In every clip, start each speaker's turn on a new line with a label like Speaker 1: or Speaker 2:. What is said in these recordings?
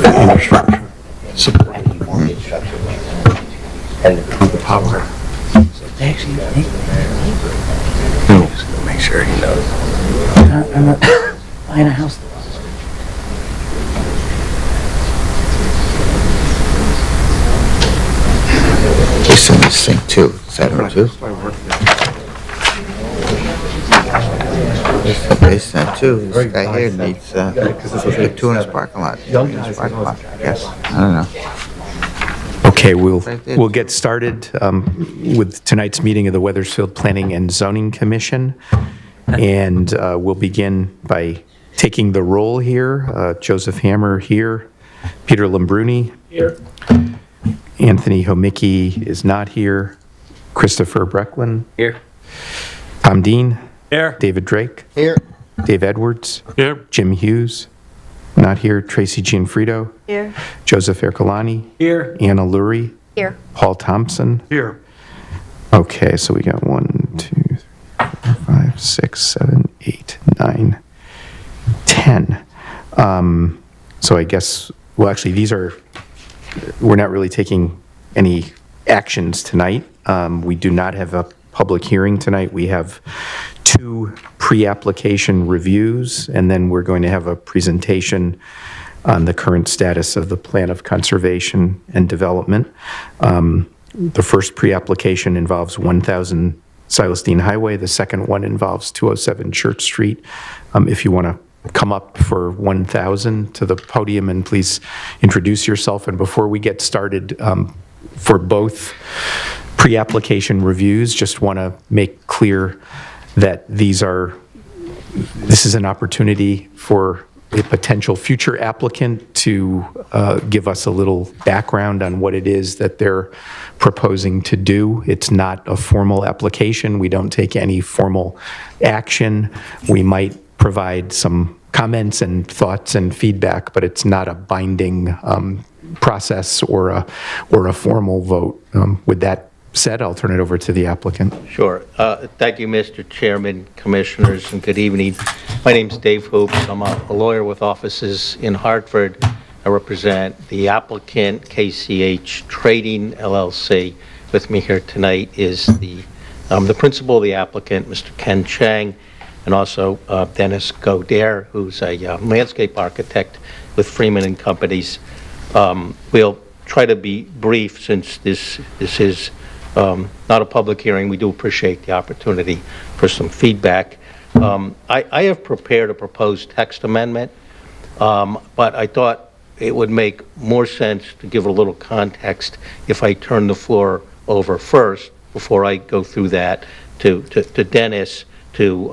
Speaker 1: infrastructure support.
Speaker 2: And
Speaker 1: The power.
Speaker 2: actually,
Speaker 1: No.
Speaker 2: just gonna make sure he knows. I'm not buying a house.
Speaker 3: This in this thing too. Is that her too? This is the basement too. This guy here needs put two in his parking lot. I guess. I don't know.
Speaker 4: Okay, we'll get started with tonight's meeting of the Wethersfield Planning and Zoning Commission, and we'll begin by taking the roll here. Joseph Hammer here, Peter Lambruni here, Anthony Homicki is not here, Christopher Brecklin
Speaker 2: Here.
Speaker 4: Tom Dean
Speaker 1: Here.
Speaker 4: David Drake
Speaker 3: Here.
Speaker 4: Dave Edwards
Speaker 1: Here.
Speaker 4: Jim Hughes not here, Tracy Gianfrido
Speaker 5: Here.
Speaker 4: Joseph Ercolani
Speaker 1: Here.
Speaker 4: Anna Lurie
Speaker 5: Here.
Speaker 4: Paul Thompson.
Speaker 1: Here.
Speaker 4: Okay, so we got 1, 2, 3, 4, 5, 6, 7, 8, 9, 10. So I guess, well, actually, we're not really taking any actions tonight. We do not have a public hearing tonight. We have 2 pre-application reviews, and then we're going to have a presentation on the current status of the Plan of Conservation and Development. The first pre-application involves 1,000 Silas Deane Highway. The second one involves 207 Church Street. If you want to come up for 1,000 to the podium and please introduce yourself. And before we get started, for both pre-application reviews, just want to make clear that this is an opportunity for a potential future applicant to give us a little background on what it is that they're proposing to do. It's not a formal application. We don't take any formal action. We might provide some comments and thoughts and feedback, but it's not a binding process or a formal vote. With that said, I'll turn it over to the applicant.
Speaker 6: Sure. Thank you, Mr. Chairman, Commissioners, and good evening. My name's Dave Hoops. I'm a lawyer with offices in Hartford. I represent the applicant, KCH Trading, LLC. With me here tonight is the principal of the applicant, Mr. Ken Chang, and also Dennis Godare, who's a landscape architect with Freeman and Companies. We'll try to be brief since this is not a public hearing. We do appreciate the opportunity for some feedback. I have prepared a proposed text amendment, but I thought it would make more sense to give a little context if I turn the floor over first before I go through that to Dennis to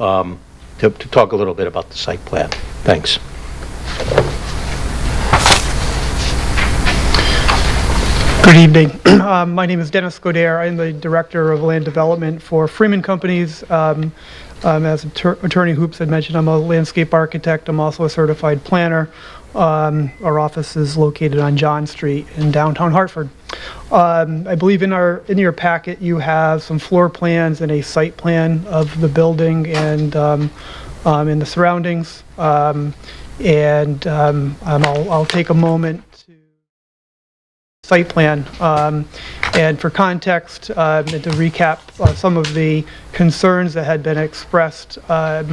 Speaker 6: talk a little bit about the site plan. Thanks.
Speaker 7: Good evening. My name is Dennis Godare. I'm the Director of Land Development for Freeman Companies. As Attorney Hoops had mentioned, I'm a landscape architect. I'm also a certified planner. Our office is located on John Street in downtown Hartford. I believe in your packet you have some floor plans and a site plan of the building and in the surroundings. I'll take a moment site plan. And for context, and to recap some of the concerns that had been expressed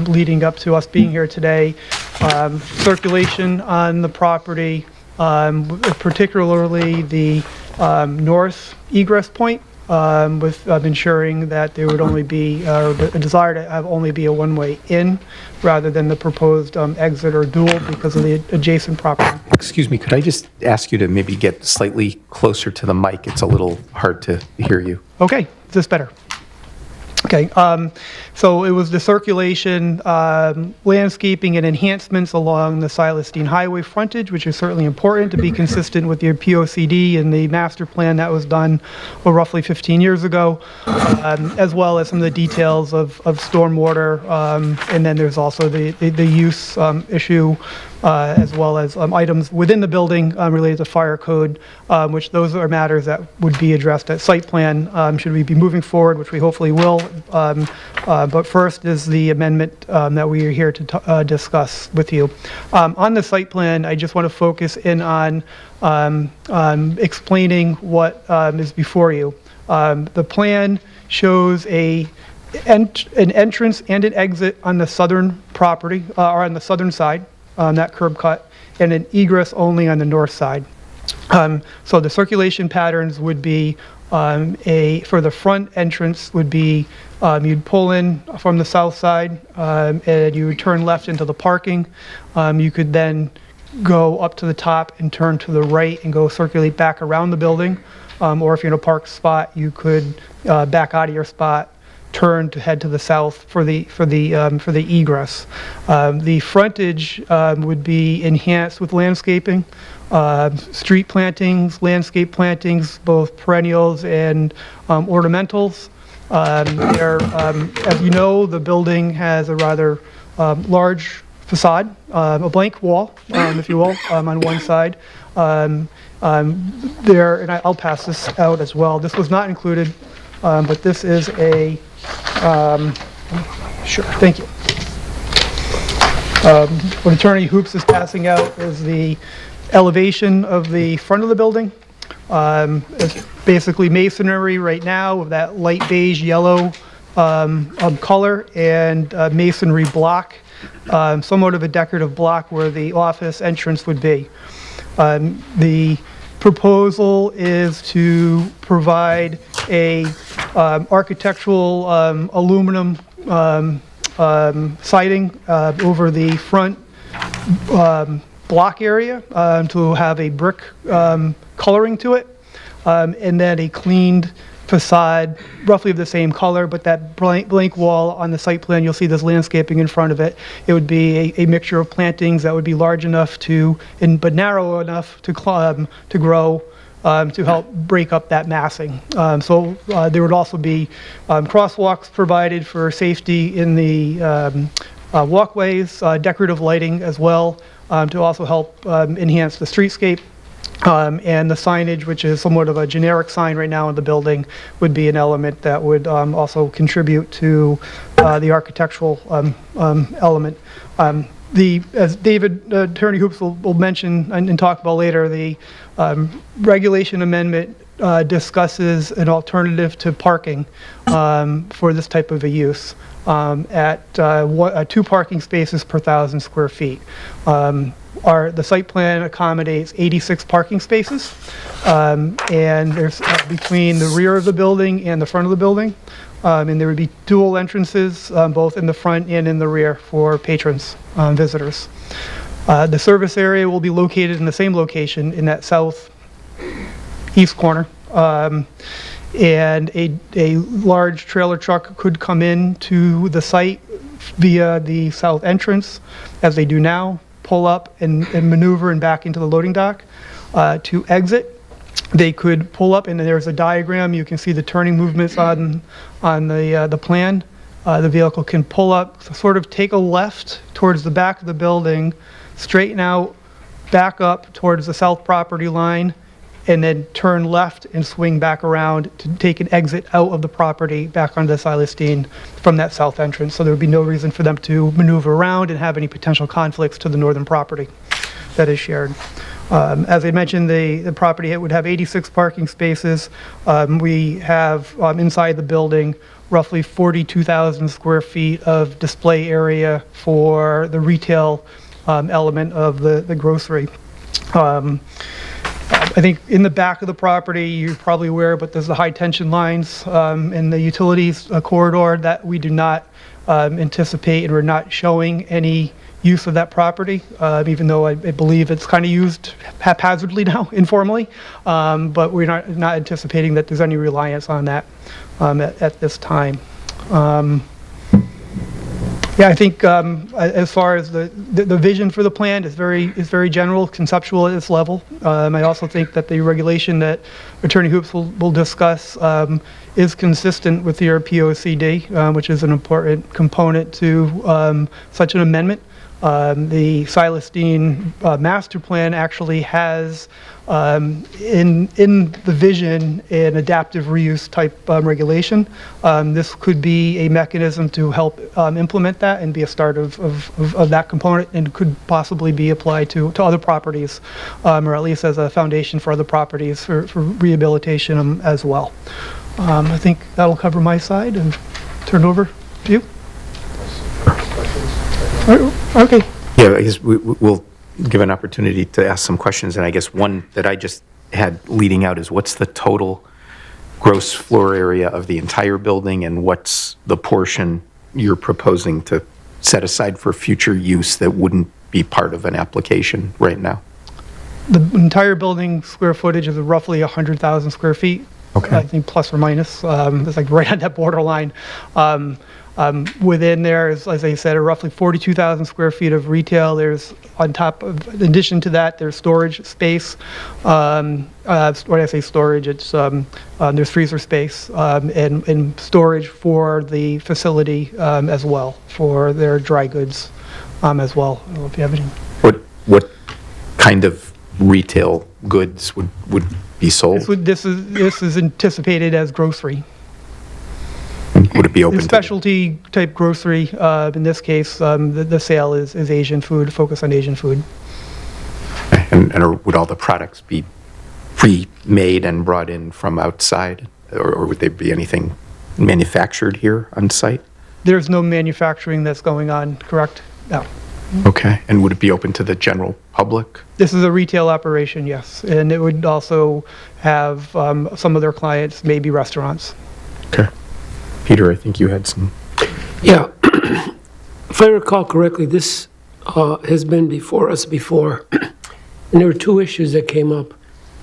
Speaker 7: leading up to us being here today, circulation on the property, particularly the north egress point, with ensuring that there would only be a desire to have only be a one-way in rather than the proposed exit or dual because of the adjacent property.
Speaker 4: Excuse me, could I just ask you to maybe get slightly closer to the mic? It's a little hard to hear you.
Speaker 7: Okay, is this better? Okay, so it was the circulation, landscaping, and enhancements along the Silas Deane Highway frontage, which is certainly important to be consistent with your POCD and the master plan that was done roughly 15 years ago, as well as some of the details of stormwater, and then there's also the use issue as well as items within the building related to fire code, which those are matters that would be addressed at site plan should we be moving forward, which we hopefully will. But first is the amendment that we are here to discuss with you. On the site plan, I just want to focus in on explaining what is before you. The plan shows an entrance and an exit on the southern property, or on the southern side, that curb cut, and an egress only on the north side. So the circulation patterns would be for the front entrance would be you'd pull in from the south side and you would turn left into the parking. You could then go up to the top and turn to the right and go circulate back around the building. Or if you're in a parked spot, you could back out of your spot, turn to head to the south for the egress. The frontage would be enhanced with landscaping, street plantings, landscape plantings, both perennials and ornamentals. As you know, the building has a rather large facade, a blank wall, if you will, on one side. And I'll pass this out as well. This was not included, but this is a, sure, thank you. What Attorney Hoops is passing out is the elevation of the front of the building. It's basically masonry right now with that light beige yellow color and masonry block, somewhat of a decorative block where the office entrance would be. The proposal is to provide a architectural aluminum siding over the front block area to have a brick coloring to it, and then a cleaned facade roughly of the same color, but that blank wall on the site plan, you'll see this landscaping in front of it. It would be a mixture of plantings that would be large enough but narrow enough to grow to help break up that massing. So there would also be crosswalks provided for safety in the walkways, decorative lighting as well to also help enhance the streetscape. And the signage, which is somewhat of a generic sign right now in the building, would be an element that would also contribute to the architectural element. As David, Attorney Hoops will mention and talk about later, the regulation amendment discusses an alternative to parking for this type of a use at 2 parking spaces per 1,000 square feet. The site plan accommodates 86 parking spaces, and there's between the rear of the building and the front of the building, and there would be dual entrances both in the front and in the rear for patrons, visitors. The service area will be located in the same location in that southeast corner, and a large trailer truck could come in to the site via the south entrance, as they do now, pull up and maneuver and back into the loading dock. To exit, they could pull up, and there's a diagram. You can see the turning movements on the plan. The vehicle can pull up, sort of take a left towards the back of the building, straighten out, back up towards the south property line, and then turn left and swing back around to take an exit out of the property back onto the Silas Deane from that south entrance. So there would be no reason for them to maneuver around and have any potential conflicts to the northern property that is shared. As I mentioned, the property would have 86 parking spaces. We have inside the building roughly 42,000 square feet of display area for the retail element of the grocery. I think in the back of the property, you're probably aware, but there's the high tension lines in the utilities corridor that we do not anticipate, and we're not showing any use of that property, even though I believe it's kind of used haphazardly now, informally, but we're not anticipating that there's any reliance on that at this time. Yeah, I think as far as the vision for the plan is very general, conceptual at this level. I also think that the regulation that Attorney Hoops will discuss is consistent with your POCD, which is an important component to such an amendment. The Silas Deane master plan actually has in the vision an adaptive reuse type regulation. This could be a mechanism to help implement that and be a start of that component, and could possibly be applied to other properties, or at least as a foundation for other properties for rehabilitation as well. I think that'll cover my side, and turn it over to you. Okay.
Speaker 4: Yeah, I guess we'll give an opportunity to ask some questions, and I guess one that I just had leading out is, what's the total gross floor area of the entire building, and what's the portion you're proposing to set aside for future use that wouldn't be part of an application right now?
Speaker 7: The entire building square footage is roughly 100,000 square feet.
Speaker 4: Okay.
Speaker 7: I think plus or minus. It's like right on that borderline. Within there is, as I said, roughly 42,000 square feet of retail. There's, on top of, in addition to that, there's storage space. When I say storage, it's there's freezer space and storage for the facility as well, for their dry goods as well. I don't know if you have any.
Speaker 4: What kind of retail goods would be sold?
Speaker 7: This is anticipated as grocery.
Speaker 4: Would it be open to?
Speaker 7: Specialty type grocery. In this case, the sale is Asian food, focus on Asian food.
Speaker 4: And would all the products be pre-made and brought in from outside, or would there be anything manufactured here on site?
Speaker 7: There's no manufacturing that's going on, correct? No.
Speaker 4: Okay. And would it be open to the general public?
Speaker 7: This is a retail operation, yes. And it would also have some of their clients, maybe restaurants.
Speaker 4: Okay. Peter, I think you had some.
Speaker 2: Yeah. If I recall correctly, this has been before us before, and there were two issues that came up,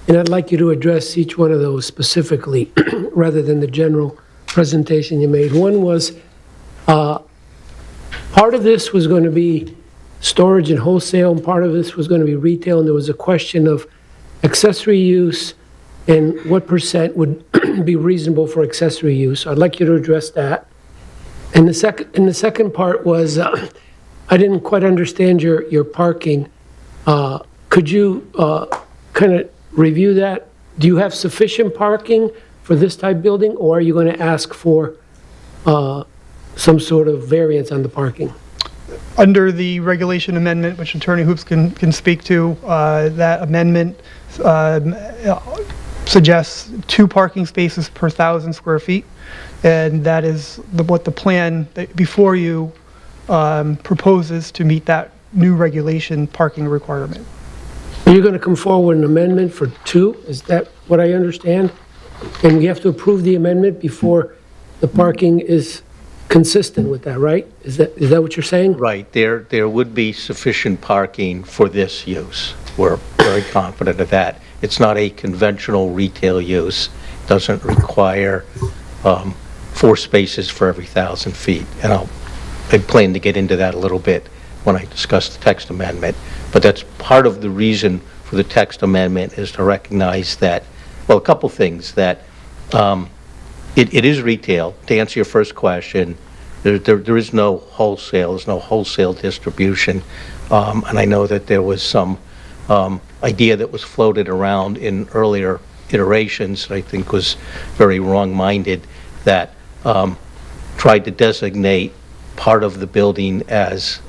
Speaker 2: and I'd like you to address each one of those specifically rather than the general presentation you made. One was part of this was going to be storage and wholesale, and part of this was going to be retail, and there was a question of accessory use and what percent would be reasonable for accessory use. So I'd like you to address that. And the second part was, I didn't quite understand your parking. Could you kind of review that? Do you have sufficient parking for this type building, or are you going to ask for some sort of variance on the parking?
Speaker 7: Under the regulation amendment, which Attorney Hoops can speak to, that amendment suggests 2 parking spaces per 1,000 square feet, and that is what the plan before you proposes to meet that new regulation parking requirement.
Speaker 2: Are you going to come forward with an amendment for 2? Is that what I understand? And we have to approve the amendment before the parking is consistent with that, right? Is that what you're saying?
Speaker 6: Right, there would be sufficient parking for this use. We're very confident of that. It's not a conventional retail use. It doesn't require 4 spaces for every 1,000 feet. And I plan to get into that a little bit when I discuss the text amendment. But that's part of the reason for the text amendment, is to recognize that, well, a couple things, that it is retail. To answer your first question, there is no wholesale. There's no wholesale distribution. And I know that there was some idea that was floated around in earlier iterations that I think was very wrong-minded, that tried to designate part of the building as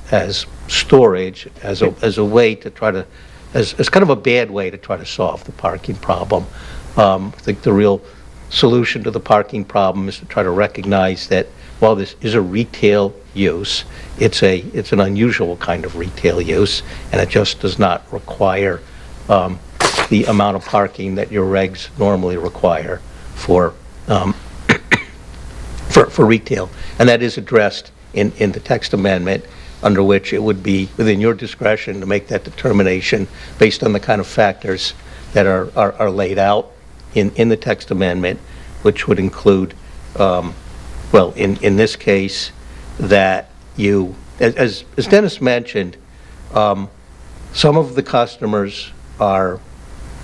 Speaker 6: storage, as a way to try to, as kind of a bad way to try to solve the parking problem. I think the real solution to the parking problem is to try to recognize that while this is a retail use, it's an unusual kind of retail use, and it just does not require the amount of parking that your regs normally require for retail. And that is addressed in the text amendment, under which it would be within your discretion to make that determination based on the kind of factors that are laid out in the text amendment, which would include, well, in this case, that you, as Dennis mentioned, some of the customers are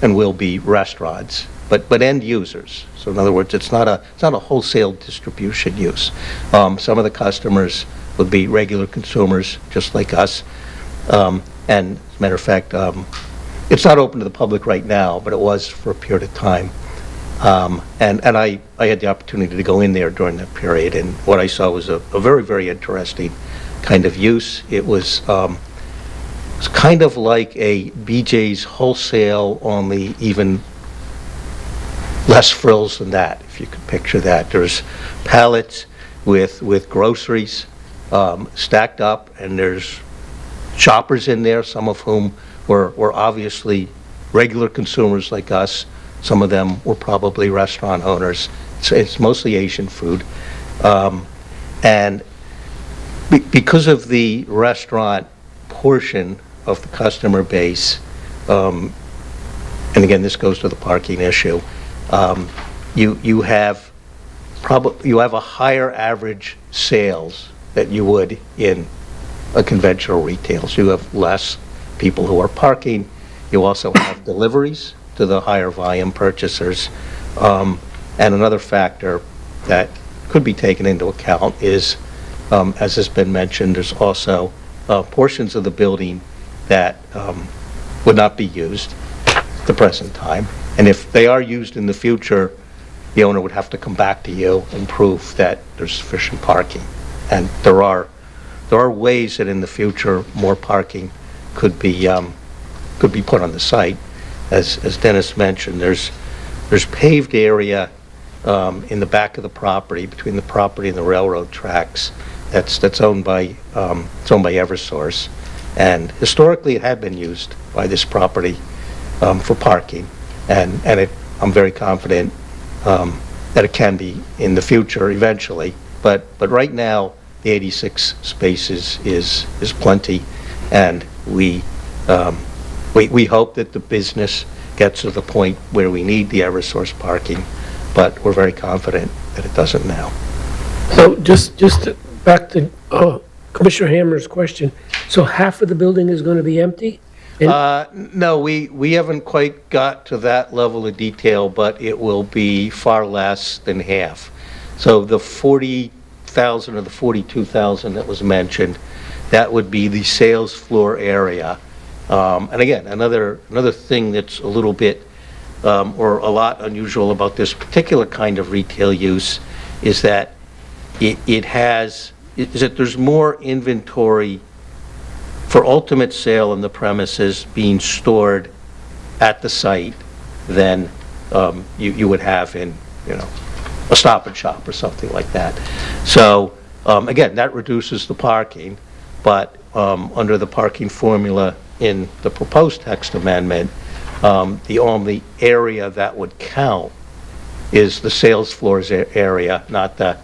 Speaker 6: and will be restaurants, but end users. So in other words, it's not a wholesale distribution use. Some of the customers would be regular consumers, just like us. And as a matter of fact, it's not open to the public right now, but it was for a period of time. And I had the opportunity to go in there during that period, and what I saw was a very, very interesting kind of use. It was kind of like a BJ's wholesale, only even less frills than that, if you could picture that. There's pallets with groceries stacked up, and there's shoppers in there, some of whom were obviously regular consumers like us. Some of them were probably restaurant owners. It's mostly Asian food. And because of the restaurant portion of the customer base, and again, this goes to the parking issue, you have a higher average sales that you would in a conventional retail. So you have less people who are parking. You also have deliveries to the higher volume purchasers. And another factor that could be taken into account is, as has been mentioned, there's also portions of the building that would not be used at the present time. And if they are used in the future, the owner would have to come back to you and prove that there's sufficient parking. And there are ways that in the future more parking could be put on the site. As Dennis mentioned, there's paved area in the back of the property, between the property and the railroad tracks, that's owned by Eversource, and historically it had been used by this property for parking, and I'm very confident that it can be in the future eventually, but right now the 86 spaces is plenty, and we hope that the business gets to the point where we need the Eversource parking, but we're very confident that it doesn't now.
Speaker 2: So just back to Commissioner Hammer's question. So half of the building is going to be empty?
Speaker 6: No, we haven't quite got to that level of detail, but it will be far less than half. So the 40,000 or the 42,000 that was mentioned, that would be the sales floor area. And again, another thing that's a little bit or a lot unusual about this particular kind of retail use is that there's more inventory for ultimate sale in the premises being stored at the site than you would have in, a Stop and Shop or something like that. So again, that reduces the parking, but under the parking formula in the proposed text amendment, the only area that would count is the sales floors area, not the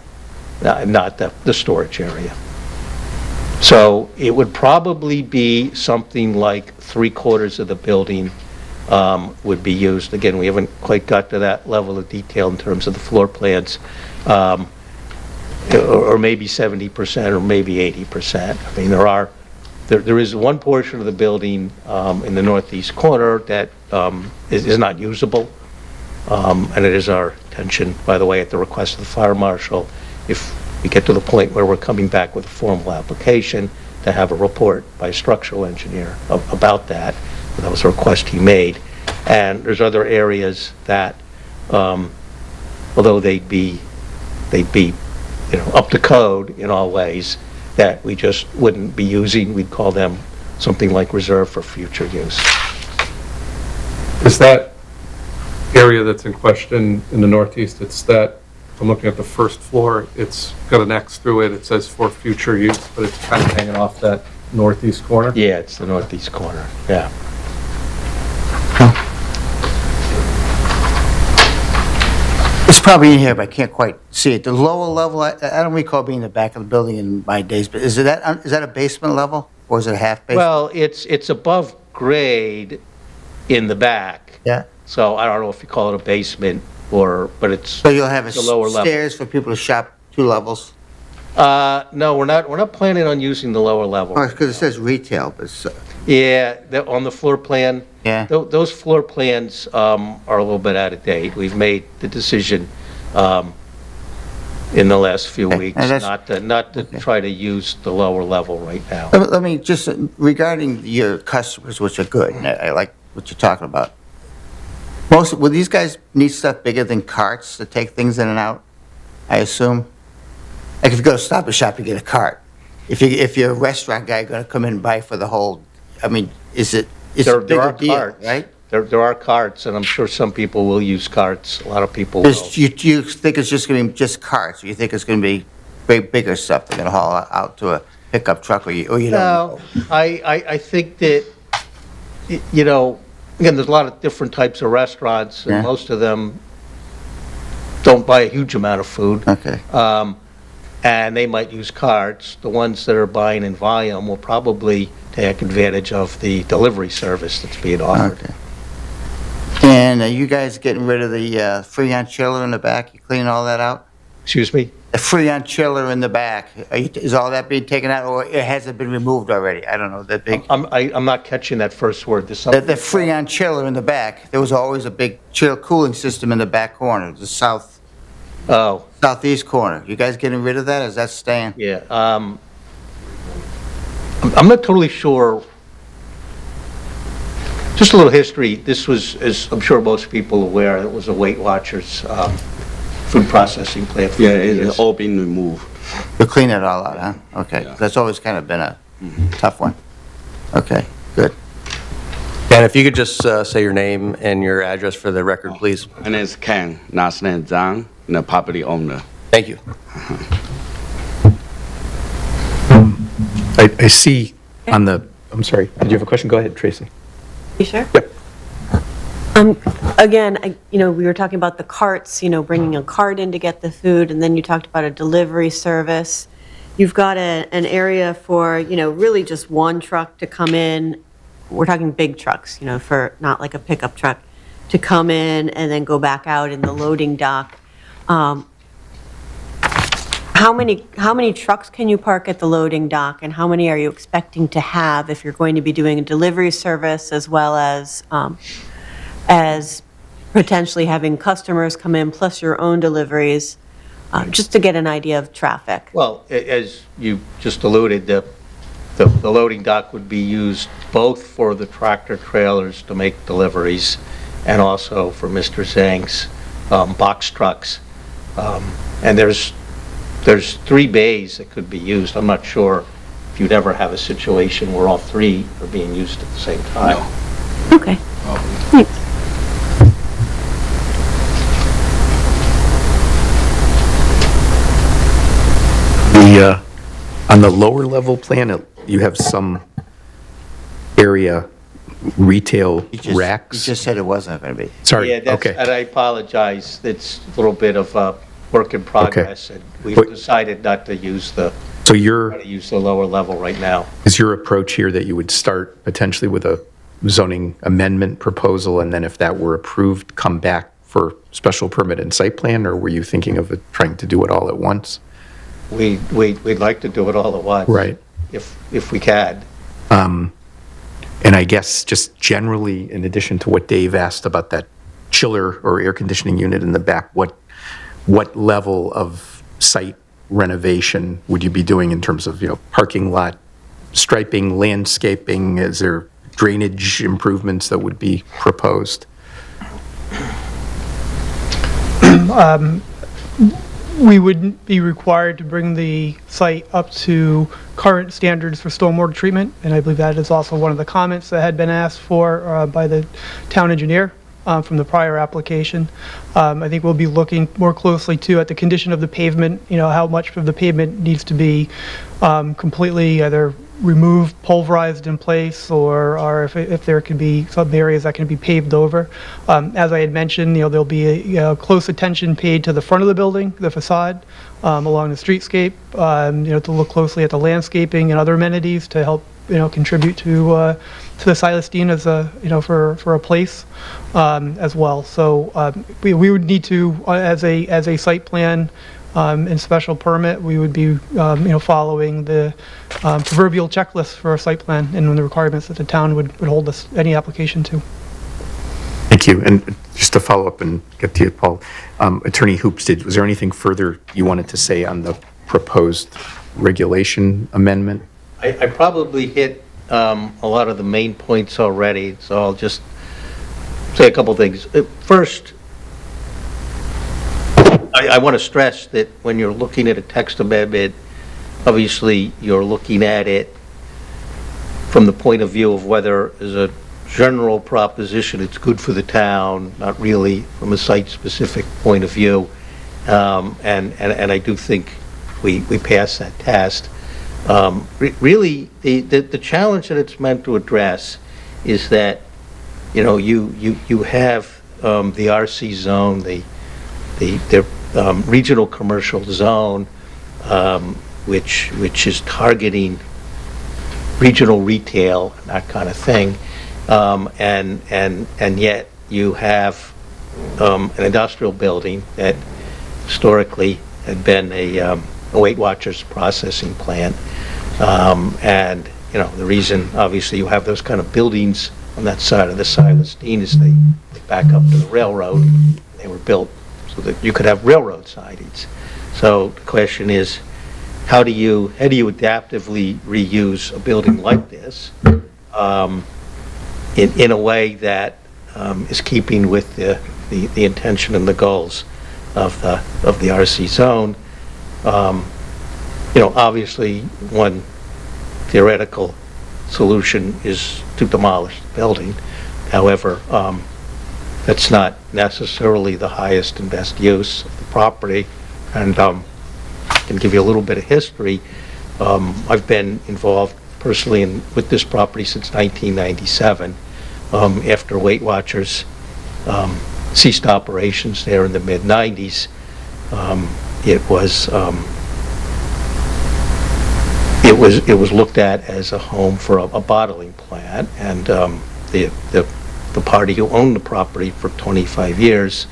Speaker 6: storage area. So it would probably be something like 3/4 of the building would be used. Again, we haven't quite got to that level of detail in terms of the floor plans, or maybe 70% or maybe 80%. I mean, there is one portion of the building in the northeast corner that is not usable, and it is our intention, by the way, at the request of the fire marshal, if we get to the point where we're coming back with a formal application, to have a report by a structural engineer about that. That was a request he made. And there's other areas that, although they'd be up to code in all ways, that we just wouldn't be using. We'd call them something like reserved for future use.
Speaker 1: Is that area that's in question in the northeast, it's that, I'm looking at the first floor, it's got an X through it, it says for future use, but it's kind of hanging off that northeast corner?
Speaker 6: Yeah, it's the northeast corner, yeah.
Speaker 3: It's probably in here, but I can't quite see it. The lower level, I don't recall being in the back of the building in my days, but is that a basement level, or is it a half basement?
Speaker 6: Well, it's above grade in the back.
Speaker 3: Yeah.
Speaker 6: So I don't know if you call it a basement but it's
Speaker 3: So you'll have
Speaker 6: the lower level.
Speaker 3: stairs for people to shop 2 levels?
Speaker 6: No, we're not planning on using the lower level.
Speaker 3: Because it says retail, but it's,
Speaker 6: Yeah, on the floor plan.
Speaker 3: Yeah.
Speaker 6: Those floor plans are a little bit out of date. We've made the decision in the last few
Speaker 3: Okay,
Speaker 6: weeks
Speaker 3: and that's-
Speaker 6: not to try to use the lower level right now.
Speaker 3: let me just, regarding your customers, which are good, and I like what you're talking about. Will these guys need stuff bigger than carts to take things in and out, I assume? Like if you go to Stop and Shop, you get a cart. If you're a restaurant guy going to come in and buy for the whole, I mean, it's a
Speaker 6: There
Speaker 3: bigger
Speaker 6: are
Speaker 3: deal,
Speaker 6: carts.
Speaker 3: right?
Speaker 6: There are carts, and I'm sure some people will use carts. A lot of people will.
Speaker 3: Do you think it's just going to be just carts, or you think it's going to be bigger stuff they're going to haul out to a pickup truck, or you don't know?
Speaker 6: No, I think that, you know, again, there's a lot of different types of restaurants, and
Speaker 3: Yeah.
Speaker 6: most of them don't buy a huge amount of food.
Speaker 3: Okay.
Speaker 6: And they might use carts. The ones that are buying in volume will probably take advantage of the delivery service that's being offered.
Speaker 3: Okay. And are you guys getting rid of the Freon chiller in the back? You cleaning all that out?
Speaker 6: Excuse me?
Speaker 3: The Freon chiller in the back, is all that being taken out, or has it been removed already? I don't know, that big,
Speaker 6: I'm not catching that first word. There's
Speaker 3: the
Speaker 6: something.
Speaker 3: Freon chiller in the back, there was always a big chill cooling system in the back corner, the
Speaker 6: Oh,
Speaker 3: southeast corner. You guys getting rid of that, or is that staying?
Speaker 6: yeah. I'm not totally sure. Just a little history. This was, as I'm sure most people are aware, it was a Weight Watchers food processing plant. for
Speaker 5: Yeah,
Speaker 6: years.
Speaker 5: it's all been removed.
Speaker 3: You'll clean it all out, huh? Okay,
Speaker 5: Yeah.
Speaker 3: that's always kind of been a tough one. Okay, good.
Speaker 8: Dan, if you could just say your name and your address for the record, please.
Speaker 5: My name is Ken, last name Zhang, and the property owner.
Speaker 8: Thank you.
Speaker 4: I see on the, I'm sorry, did you have a question? Go ahead, Tracy.
Speaker 9: You sure?
Speaker 4: Yep.
Speaker 9: Again, we were talking about the carts, bringing a cart in to get the food, and then you talked about a delivery service. You've got an area for, really just one truck to come in. We're talking big trucks, for not like a pickup truck, to come in and then go back out in the loading dock. How many trucks can you park at the loading dock, and how many are you expecting to have if you're going to be doing a delivery service as well as potentially having customers come in plus your own deliveries, just to get an idea of traffic?
Speaker 6: Well, as you just alluded, the loading dock would be used both for the tractor trailers to make deliveries and also for Mr. Zhang's box trucks. And there's 3 bays that could be used. I'm not sure if you'd ever have a situation where all 3 are being used at the same time.
Speaker 9: Okay. Thanks.
Speaker 4: On the lower level plan, you have some area retail
Speaker 3: You
Speaker 4: racks.
Speaker 3: just said it wasn't going to be.
Speaker 4: Sorry,
Speaker 6: Yeah, that's,
Speaker 4: okay.
Speaker 6: and I apologize. It's a little bit of a work in progress, and we've
Speaker 4: But-
Speaker 6: decided not to use the
Speaker 4: So your,
Speaker 6: lower level right now.
Speaker 4: is your approach here that you would start potentially with a zoning amendment proposal, and then if that were approved, come back for special permit and site plan, or were you thinking of trying to do it all at once?
Speaker 6: We'd like to do it all at once.
Speaker 4: Right.
Speaker 6: If we can.
Speaker 4: And I guess just generally, in addition to what Dave asked about that chiller or air conditioning unit in the back, what level of site renovation would you be doing in terms of, parking lot striping, landscaping? Is there drainage improvements that would be proposed?
Speaker 7: We would be required to bring the site up to current standards for stormwater treatment, and I believe that is also one of the comments that had been asked for by the town engineer from the prior application. I think we'll be looking more closely too at the condition of the pavement, how much of the pavement needs to be completely either removed, pulverized in place, or if there could be some areas that can be paved over. As I had mentioned, there'll be a close attention paid to the front of the building, the facade, along the streetscape, to look closely at the landscaping and other amenities to help, contribute to the Silas Deane as for a place as well. So we would need to, as a site plan and special permit, we would be, following the proverbial checklist for a site plan and the requirements that the town would hold us, any application to.
Speaker 4: Thank you. And just to follow up and get to you, Paul, Attorney Hoops, was there anything further you wanted to say on the proposed regulation amendment?
Speaker 6: I probably hit a lot of the main points already, so I'll just say a couple things. First, I want to stress that when you're looking at a text amendment, obviously you're looking at it from the point of view of whether, as a general proposition, it's good for the town, not really from a site-specific point of view. And I do think we pass that test. Really, the challenge that it's meant to address is that, you have the RC zone, the regional commercial zone, which is targeting regional retail and that kind of thing, and yet you have an industrial building that historically had been a Weight Watchers processing plant, and the reason obviously you have those kind of buildings on that side of the Silas Deane is they back up to the railroad. They were built so that you could have railroad sidings. So the question is, how do you adaptively reuse a building like this in a way that is keeping with the intention and the goals of the RC zone? Obviously, one theoretical solution is to demolish the building. However, that's not necessarily the highest and best use of the property. And I can give you a little bit of history. I've been involved personally with this property since 1997. After Weight Watchers ceased operations there in the mid-90s, it was looked at as a home for a bottling plant, and the party who owned the property for 25 years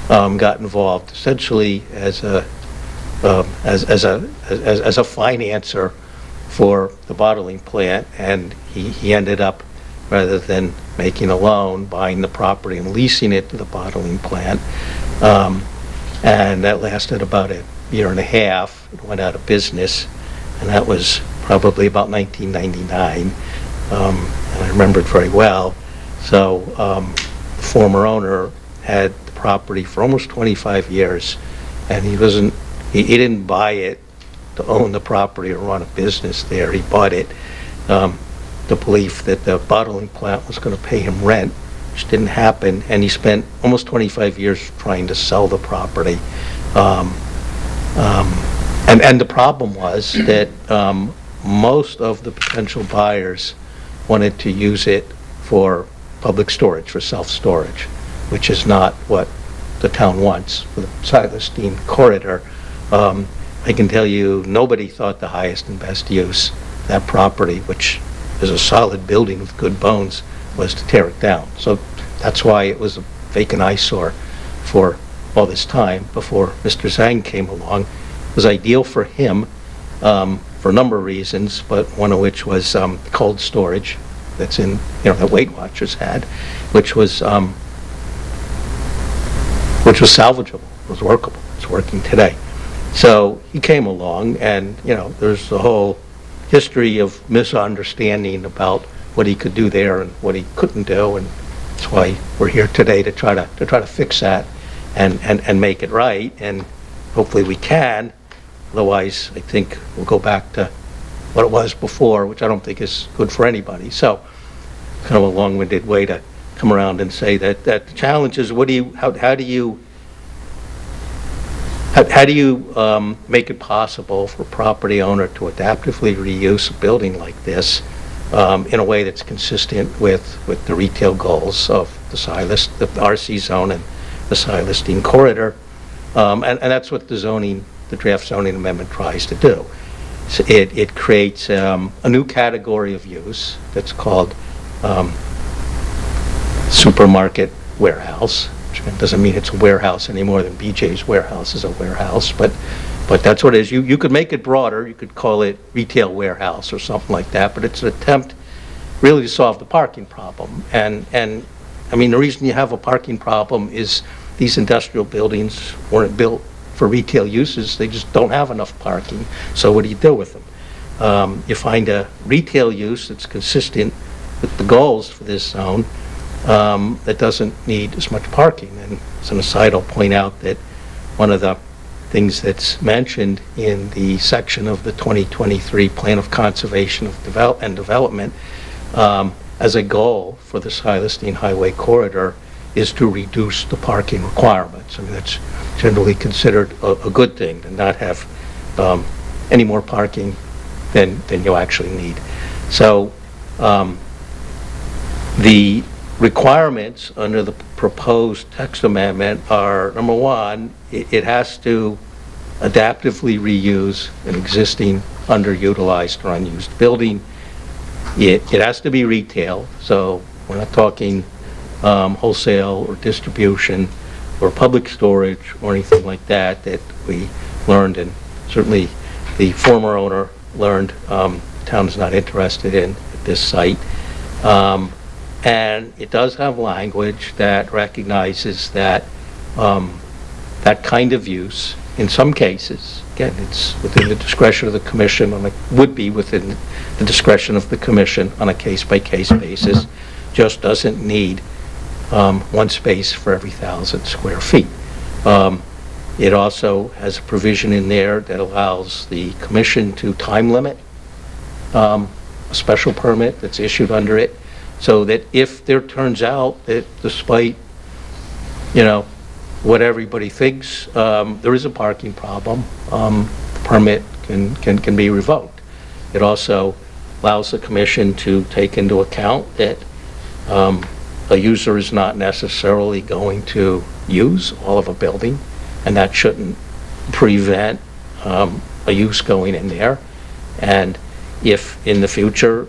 Speaker 6: got involved essentially as a financer for the bottling plant, and he ended up, rather than making a loan, buying the property and leasing it to the bottling plant, and that lasted about a year and a half. It went out of business, and that was probably about 1999, and I remember it very well. So the former owner had the property for almost 25 years, and he didn't buy it to own the property or run a business there. He bought it the belief that the bottling plant was going to pay him rent, which didn't happen, and he spent almost 25 years trying to sell the property. And the problem was that most of the potential buyers wanted to use it for public storage, for self-storage, which is not what the town wants for the Silas Deane corridor. I can tell you, nobody thought the highest and best use of that property, which is a solid building with good bones, was to tear it down. So that's why it was a vacant eyesore for all this time before Mr. Zhang came along. It was ideal for him for a number of reasons, but one of which was cold storage that's in, that Weight Watchers had, which was salvageable, was workable, it's working today. So he came along, and there's a whole history of misunderstanding about what he could do there and what he couldn't do, and that's why we're here today to try to fix that and make it right, and hopefully we can. Otherwise, I think we'll go back to what it was before, which I don't think is good for anybody. So, kind of a long-winded way to come around and say that the challenge is, how do you make it possible for a property owner to adaptively reuse a building like this in a way that's consistent with the retail goals of the RC zone and the Silas Deane corridor, and that's what the draft zoning amendment tries to do. So it creates a new category of use that's called supermarket warehouse, which again, doesn't mean it's a warehouse any more than BJ's Warehouse is a warehouse, but that's what it is. You could make it broader, you could call it retail warehouse or something like that, but it's an attempt really to solve the parking problem. And I mean, the reason you have a parking problem is these industrial buildings weren't built for retail uses, they just don't have enough parking, so what do you do with them? You find a retail use that's consistent with the goals for this zone that doesn't need as much parking. And as an aside, I'll point out that one of the things that's mentioned in the section of the 2023 Plan of Conservation of Development as a goal for the Silas Deane Highway corridor is to reduce the parking requirements. I mean, that's generally considered a good thing, to not have any more parking than you actually need. So the requirements under the proposed text amendment are, number one, it has to adaptively reuse an existing underutilized or unused building. It has to be retail, so we're not talking wholesale or distribution or public storage or anything like that we learned, and certainly the former owner learned the town is not interested in at this site. And it does have language that recognizes that that kind of use, in some cases, again, it's within the discretion of the commission, would be within the discretion of the commission on a case-by-case basis, just doesn't need one space for every 1,000 square feet. It also has a provision in there that allows the commission to time limit a special permit that's issued under it, so that if there turns out that despite, what everybody thinks, there is a parking problem, the permit can be revoked. It also allows the commission to take into account that a user is not necessarily going to use all of a building, and that shouldn't prevent a use going in there. And if in the future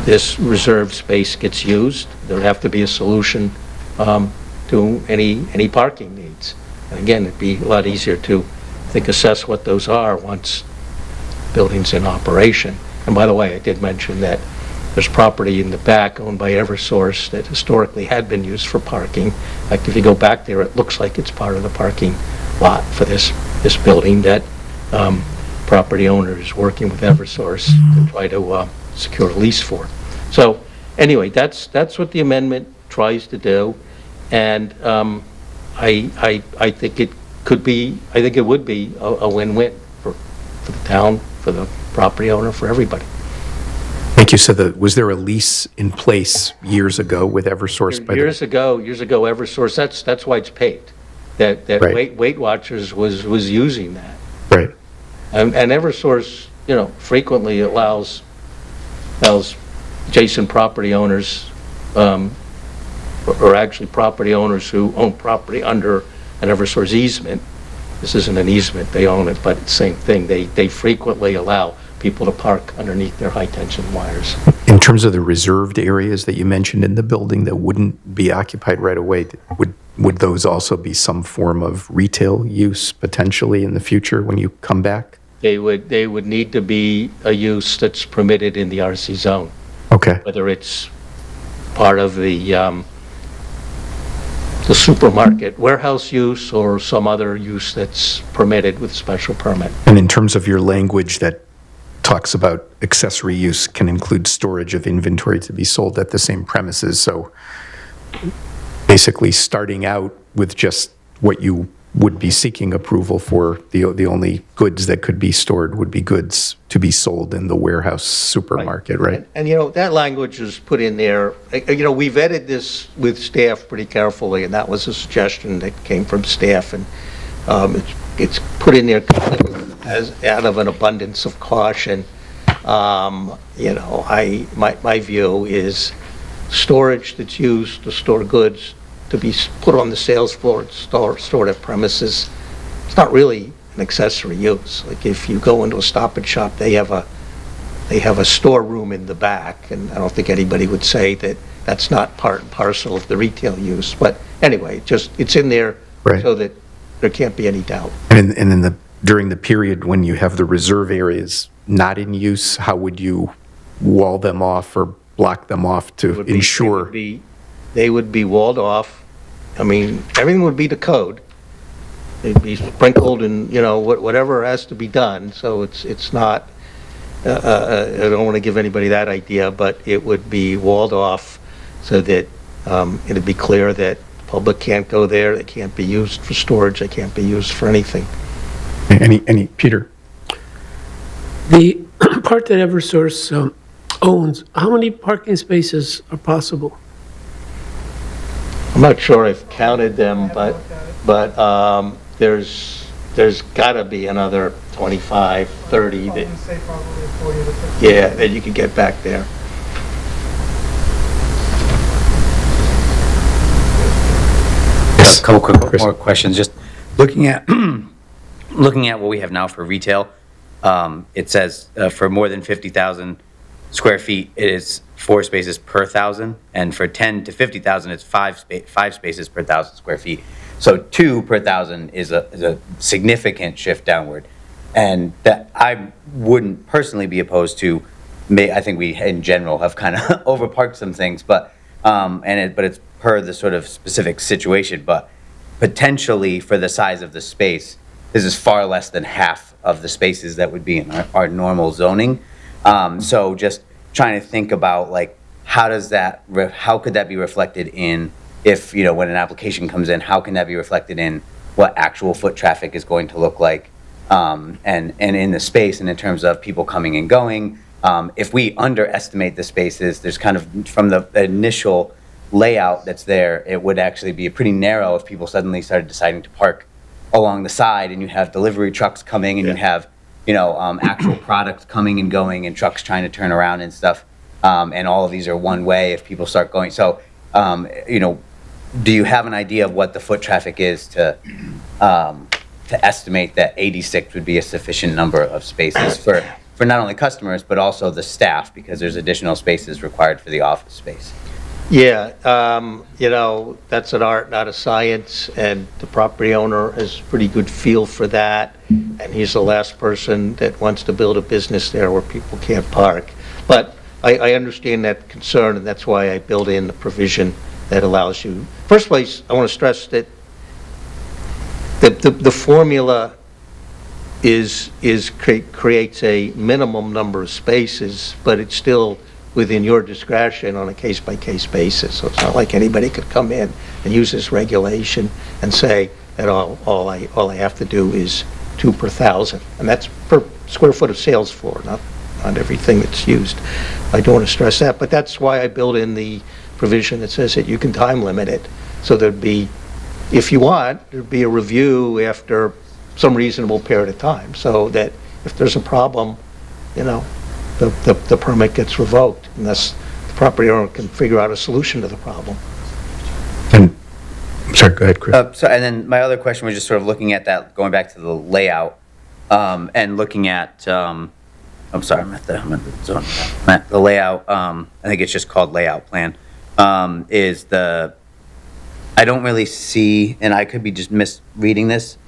Speaker 6: this reserved space gets used, there'd have to be a solution to any parking needs. And again, it'd be a lot easier to, I think, assess what those are once building's in operation. And by the way, I did mention that there's property in the back owned by Eversource that historically had been used for parking. In fact, if you go back there, it looks like it's part of the parking lot for this building that property owner is working with Eversource to try to secure a lease for. So anyway, that's what the amendment tries to do, and I think it could be, I think it would be a win-win for the town, for the property owner, for everybody.
Speaker 4: Thank you. So was there a lease in place years ago with Eversource?
Speaker 6: Years ago, Eversource, that's why it's paved. That
Speaker 4: Right.
Speaker 6: Weight Watchers was using that.
Speaker 4: Right.
Speaker 6: And Eversource, frequently allows adjacent property owners, or actually property owners who own property under an Eversource easement. This isn't an easement, they own it, but it's the same thing. They frequently allow people to park underneath their high-tension wires.
Speaker 4: In terms of the reserved areas that you mentioned in the building that wouldn't be occupied right away, would those also be some form of retail use potentially in the future when you come back?
Speaker 6: They would need to be a use that's permitted in the RC zone.
Speaker 4: Okay.
Speaker 6: Whether it's part of the supermarket warehouse use or some other use that's permitted with special permit.
Speaker 4: And in terms of your language that talks about accessory use can include storage of inventory to be sold at the same premises, so basically starting out with just what you would be seeking approval for, the only goods that could be stored would be goods to be sold in the warehouse supermarket, right?
Speaker 6: And that language is put in there. We vetted this with staff pretty carefully, and that was a suggestion that came from staff, and it's put in there as out of an abundance of caution. My view is storage that's used to store goods to be put on the sales floor, stored at premises, it's not really an accessory use. Like if you go into a Stop and Shop, they have a they have a storeroom in the back, and I don't think anybody would say that that's not part and parcel of the retail use. But anyway, it's in there
Speaker 4: Right.
Speaker 6: so that there can't be any doubt.
Speaker 4: And in the, during the period when you have the reserve areas not in use, how would you wall them off or block them off to
Speaker 6: Would be-
Speaker 4: ensure?
Speaker 6: They would be walled off. I mean, everything would be to code. They'd be sprinkled and, whatever has to be done, so it's not, I don't want to give anybody that idea, but it would be walled off so that it'd be clear that the public can't go there, they can't be used for storage, they can't be used for anything.
Speaker 4: Any, Peter?
Speaker 2: The part that Eversource owns, how many parking spaces are possible?
Speaker 6: I'm not sure I've counted them, but there's gotta be another 25, 30 that,
Speaker 7: Say probably 40 to 50.
Speaker 6: yeah, that you could get back there.
Speaker 4: Yes.
Speaker 10: A couple quick
Speaker 4: Chris.
Speaker 10: more questions. Just looking at looking at what we have now for retail, it says for more than 50,000 square feet, it is 4 spaces per 1,000, and for 10 to 50,000, it's 5 spaces per 1,000 square feet. So 2 per 1,000 is a significant shift downward, and that I wouldn't personally be opposed to. I think we in general have kind of overparked some things, but it's per the sort of specific situation. But potentially for the size of the space, this is far less than half of the spaces that would be in our normal zoning. So just trying to think about like how could that be reflected in, if when an application comes in, how can that be reflected in what actual foot traffic is going to look like, and in the space, and in terms of people coming and going. If we underestimate the spaces, there's kind of, from the initial layout that's there, it would actually be pretty narrow if people suddenly started deciding to park along the side, and you have delivery trucks coming, and you have, actual products coming and going, and trucks trying to turn around and stuff. And all of these are one way if people start going. So, do you have an idea of what the foot traffic is to estimate that 86 would be a sufficient number of spaces for not only customers, but also the staff, because there's additional spaces required for the office space?
Speaker 6: Yeah, that's an art, not a science, and the property owner has pretty good feel for that, and he's the last person that wants to build a business there where people can't park. But I understand that concern, and that's why I built in the provision that allows you. First place, I want to stress that the formula creates a minimum number of spaces, but it's still within your discretion on a case-by-case basis. So it's not like anybody could come in and use this regulation and say that all I have to do is 2 per 1,000, and that's per square foot of sales floor, not everything that's used. I don't want to stress that, but that's why I built in the provision that says that you can time limit it. So there'd be, if you want, there'd be a review after some reasonable period of time, so that if there's a problem, the permit gets revoked, unless the property owner can figure out a solution to the problem.
Speaker 4: And, sorry, go ahead, Chris.
Speaker 10: And then my other question was just sort of looking at that, going back to the layout, and looking at, I'm sorry, I'm at the zone. The layout, I think it's just called layout plan, I don't really see, and I could be just misreading this,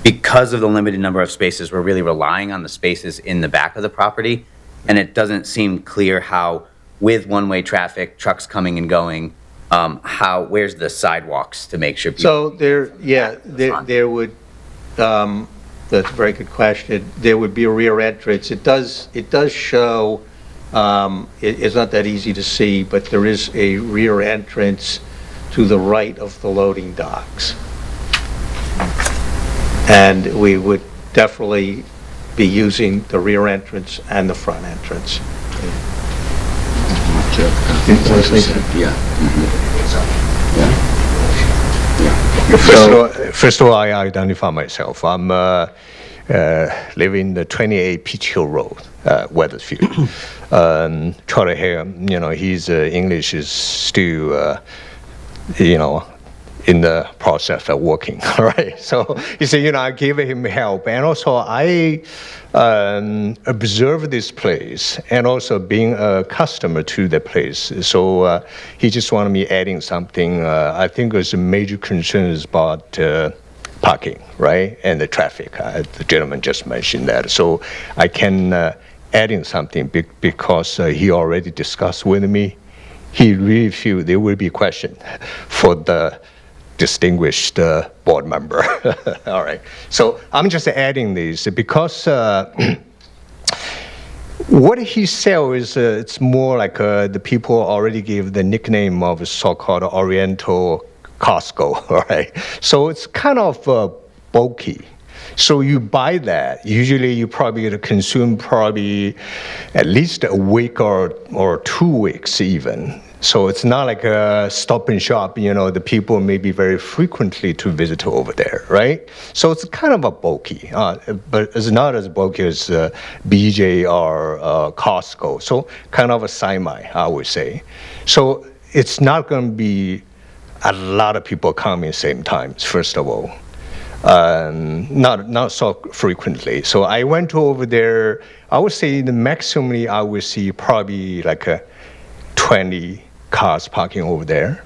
Speaker 10: because of the limited number of spaces, we're really relying on the spaces in the back of the property, and it doesn't seem clear how, with one-way traffic, trucks coming and going, where's the sidewalks to make sure people...
Speaker 6: So there would, that's a very good question. There would be a rear entrance. It does show, it's not that easy to see, but there is a rear entrance to the right of the loading docks. And we would definitely be using the rear entrance and the front entrance.
Speaker 11: First of all, I identify myself. I'm living in the 28 Peach Hill Road, Wethersfield. Charlie here, his English is still, in the process of working, right? So he said, you know, I gave him help. And also I observed this place and also being a customer to the place. So he just wanted me adding something. I think there's a major concerns about parking, right? And the traffic. The gentleman just mentioned that. So I can add in something because he already discussed with me. He really feel there will be question for the distinguished board member. All right. So I'm just adding this because what he sells is it's more like the people already gave the nickname of so-called Oriental Costco. All right. So it's kind of bulky. So you buy that. Usually you probably going to consume probably at least a week or 2 weeks even. So it's not like a stop and shop, you know, the people may be very frequently to visit over there, right? So it's kind of a bulky, but it's not as bulky as BJ or Costco. So kind of a semi, I would say. So it's not going to be a lot of people coming at the same time, first of all. Not so frequently. So I went over there, I would say the maximally I would see probably like 20 cars parking over there.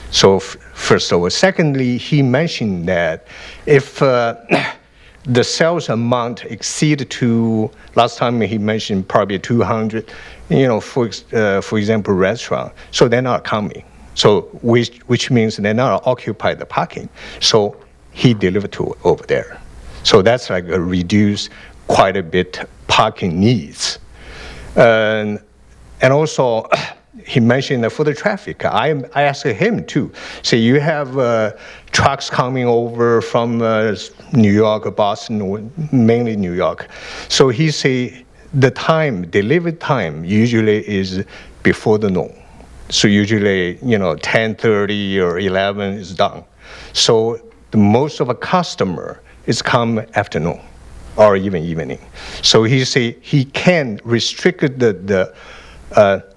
Speaker 11: So first of all. Secondly, he mentioned that if the sales amount exceed to, last time he mentioned probably 200, you know, for example, restaurant, so they're not coming. So which means they're not occupy the parking. So he delivered to over there. So that's like a reduce quite a bit parking needs. And also, he mentioned that for the traffic, I asked him too. So you have trucks coming over from New York, Boston, mainly New York. So he say the time, delivery time usually is before the noon. So usually, you know, 10:30 or 11 is done. So the most of a customer is come afternoon or even evening. So he say he can restrict the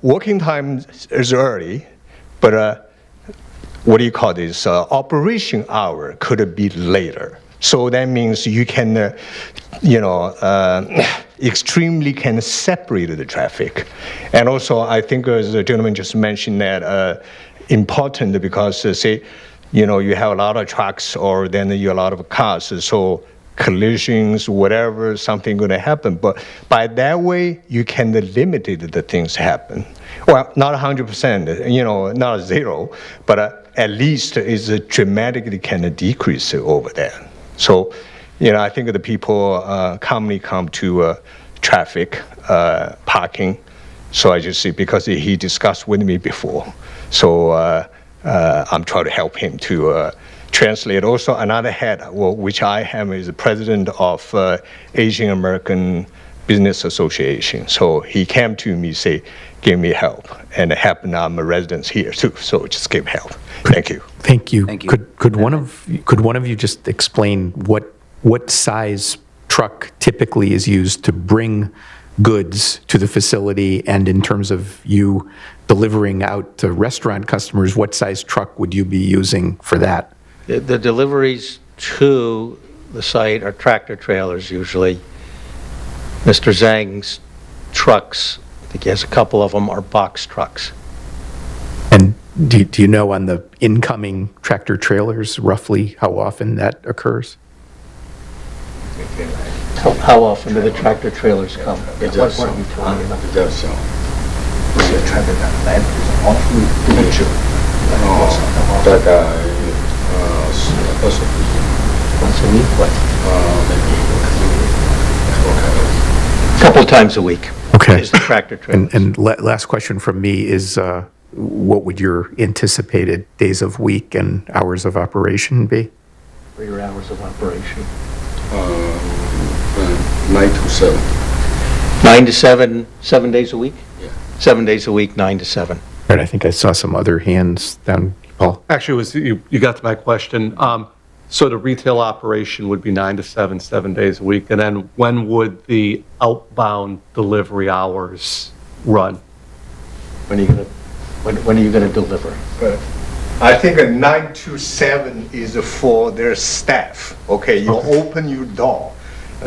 Speaker 11: working time is early, but what do you call this? Operation hour could be later. So that means you can, extremely can separate the traffic. And also, I think as the gentleman just mentioned that important because say, you know, you have a lot of trucks or then you have a lot of cars, so collisions, whatever, something going to happen. But by that way, you can limit the things happen. Well, not 100%, you know, not zero, but at least is dramatically can decrease over there. So, you know, I think the people commonly come to traffic, parking. So I just see, because he discussed with me before. So I'm trying to help him to translate. Also, another head, which I am, is the president of Asian American Business Association. So he came to me, say, give me help, and it happened I'm a resident here too. So just give help. Thank you.
Speaker 4: Thank you.
Speaker 10: Thank you.
Speaker 4: Could one of you just explain what size truck typically is used to bring goods to the facility, and in terms of you delivering out to restaurant customers, what size truck would you be using for that?
Speaker 6: The deliveries to the site are tractor trailers usually. Mr. Zhang's trucks, I think he has a couple of them, are box trucks.
Speaker 4: And do you know on the incoming tractor trailers roughly how often that occurs?
Speaker 6: How often do the tractor trailers come? What are you talking about? Once a week, what? A couple of times a week.
Speaker 4: Okay.
Speaker 6: Is the tractor trailer.
Speaker 4: And last question from me is, what would your anticipated days of week and hours of operation be?
Speaker 6: For your hours of operation?
Speaker 1: 9 to 7.
Speaker 6: 9 to 7, 7 days a week?
Speaker 1: Yeah.
Speaker 6: 7 days a week, 9 to 7.
Speaker 4: Right, I think I saw some other hands down, Paul.
Speaker 1: Actually, you got to my question. So the retail operation would be 9 to 7, 7 days a week, and then when would the outbound delivery hours run?
Speaker 6: When are you going to deliver?
Speaker 11: I think a 9 to 7 is for their staff. Okay, you open your door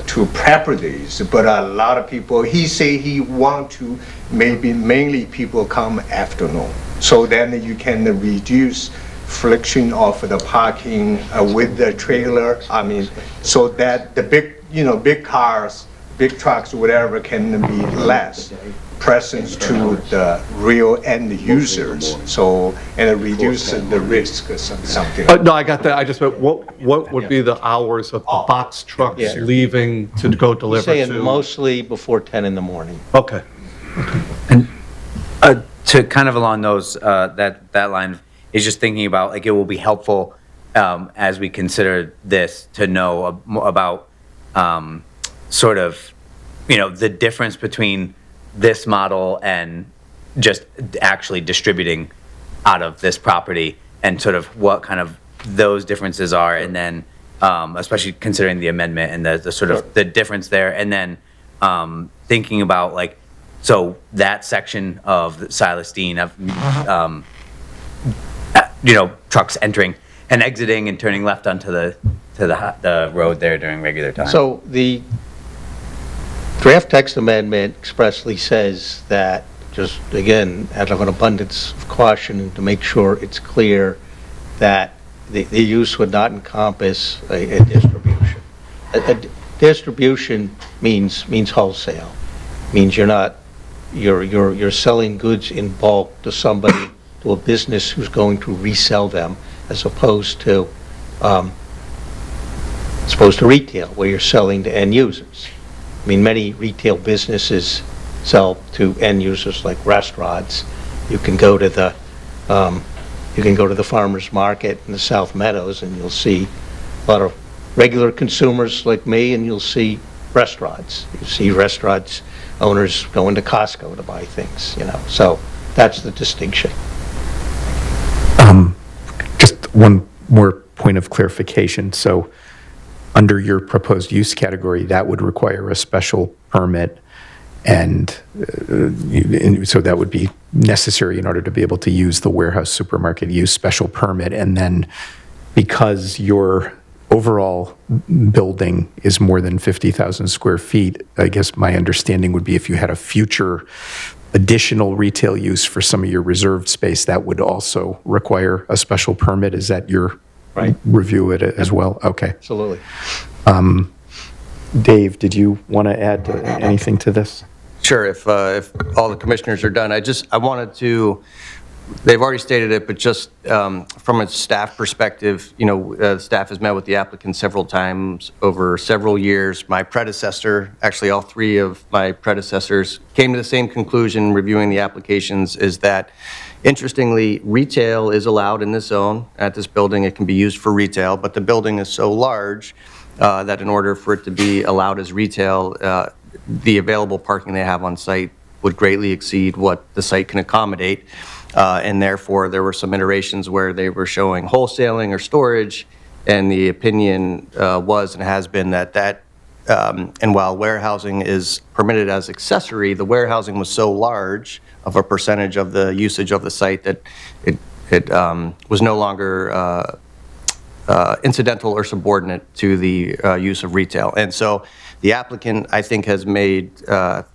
Speaker 11: to prep these, but a lot of people, he say he want to, maybe mainly people come afternoon. So then you can reduce friction of the parking with the trailer. I mean, so that the big, big cars, big trucks, whatever, can be less presence to the real end users. So, and reduce the risk or something.
Speaker 1: No, I got that. I just meant, what would be the hours of the box trucks
Speaker 6: Yeah.
Speaker 1: leaving to go deliver
Speaker 6: Saying
Speaker 1: to?
Speaker 6: mostly before 10 in the morning.
Speaker 1: Okay.
Speaker 10: To kind of along those, that line, is just thinking about, like, it will be helpful as we consider this to know about sort of, the difference between this model and just actually distributing out of this property, and sort of what kind of those differences are, and then especially considering the amendment and the sort of the difference there, and then thinking about, like, so that section of Silas Deane of trucks entering and exiting and turning left onto the road there during regular time.
Speaker 6: So the draft text amendment expressly says that, just again, out of an abundance of caution and to make sure it's clear, that the use would not encompass a distribution. A distribution means wholesale. Means you're selling goods in bulk to somebody, to a business who's going to resell them, as opposed to retail, where you're selling to end users. I mean, many retail businesses sell to end users, like restaurants. You can go to the farmer's market in the South Meadows, and you'll see a lot of regular consumers like me, and you'll see restaurants. You see restaurants owners going to Costco to buy things, So that's the distinction.
Speaker 4: Just one more point of clarification. So under your proposed use category, that would require a special permit, and so that would be necessary in order to be able to use the warehouse supermarket use special permit. And then because your overall building is more than 50,000 square feet, I guess my understanding would be if you had a future additional retail use for some of your reserved space, that would also require a special permit. Is that your review it as well? Okay.
Speaker 6: Absolutely.
Speaker 4: Dave, did you want to add anything to this?
Speaker 8: Sure, if all the commissioners are done, I wanted to, they've already stated it, but just from a staff perspective, staff has met with the applicant several times over several years. My predecessor, actually all three of my predecessors, came to the same conclusion reviewing the applications, is that, interestingly, retail is allowed in this zone. At this building, it can be used for retail, but the building is so large that in order for it to be allowed as retail, the available parking they have on site would greatly exceed what the site can accommodate. And therefore, there were some iterations where they were showing wholesaling or storage, and the opinion was and has been that and while warehousing is permitted as accessory, the warehousing was so large of a percentage of the usage of the site that it was no longer incidental or subordinate to the use of retail. And so the applicant, I think, has made a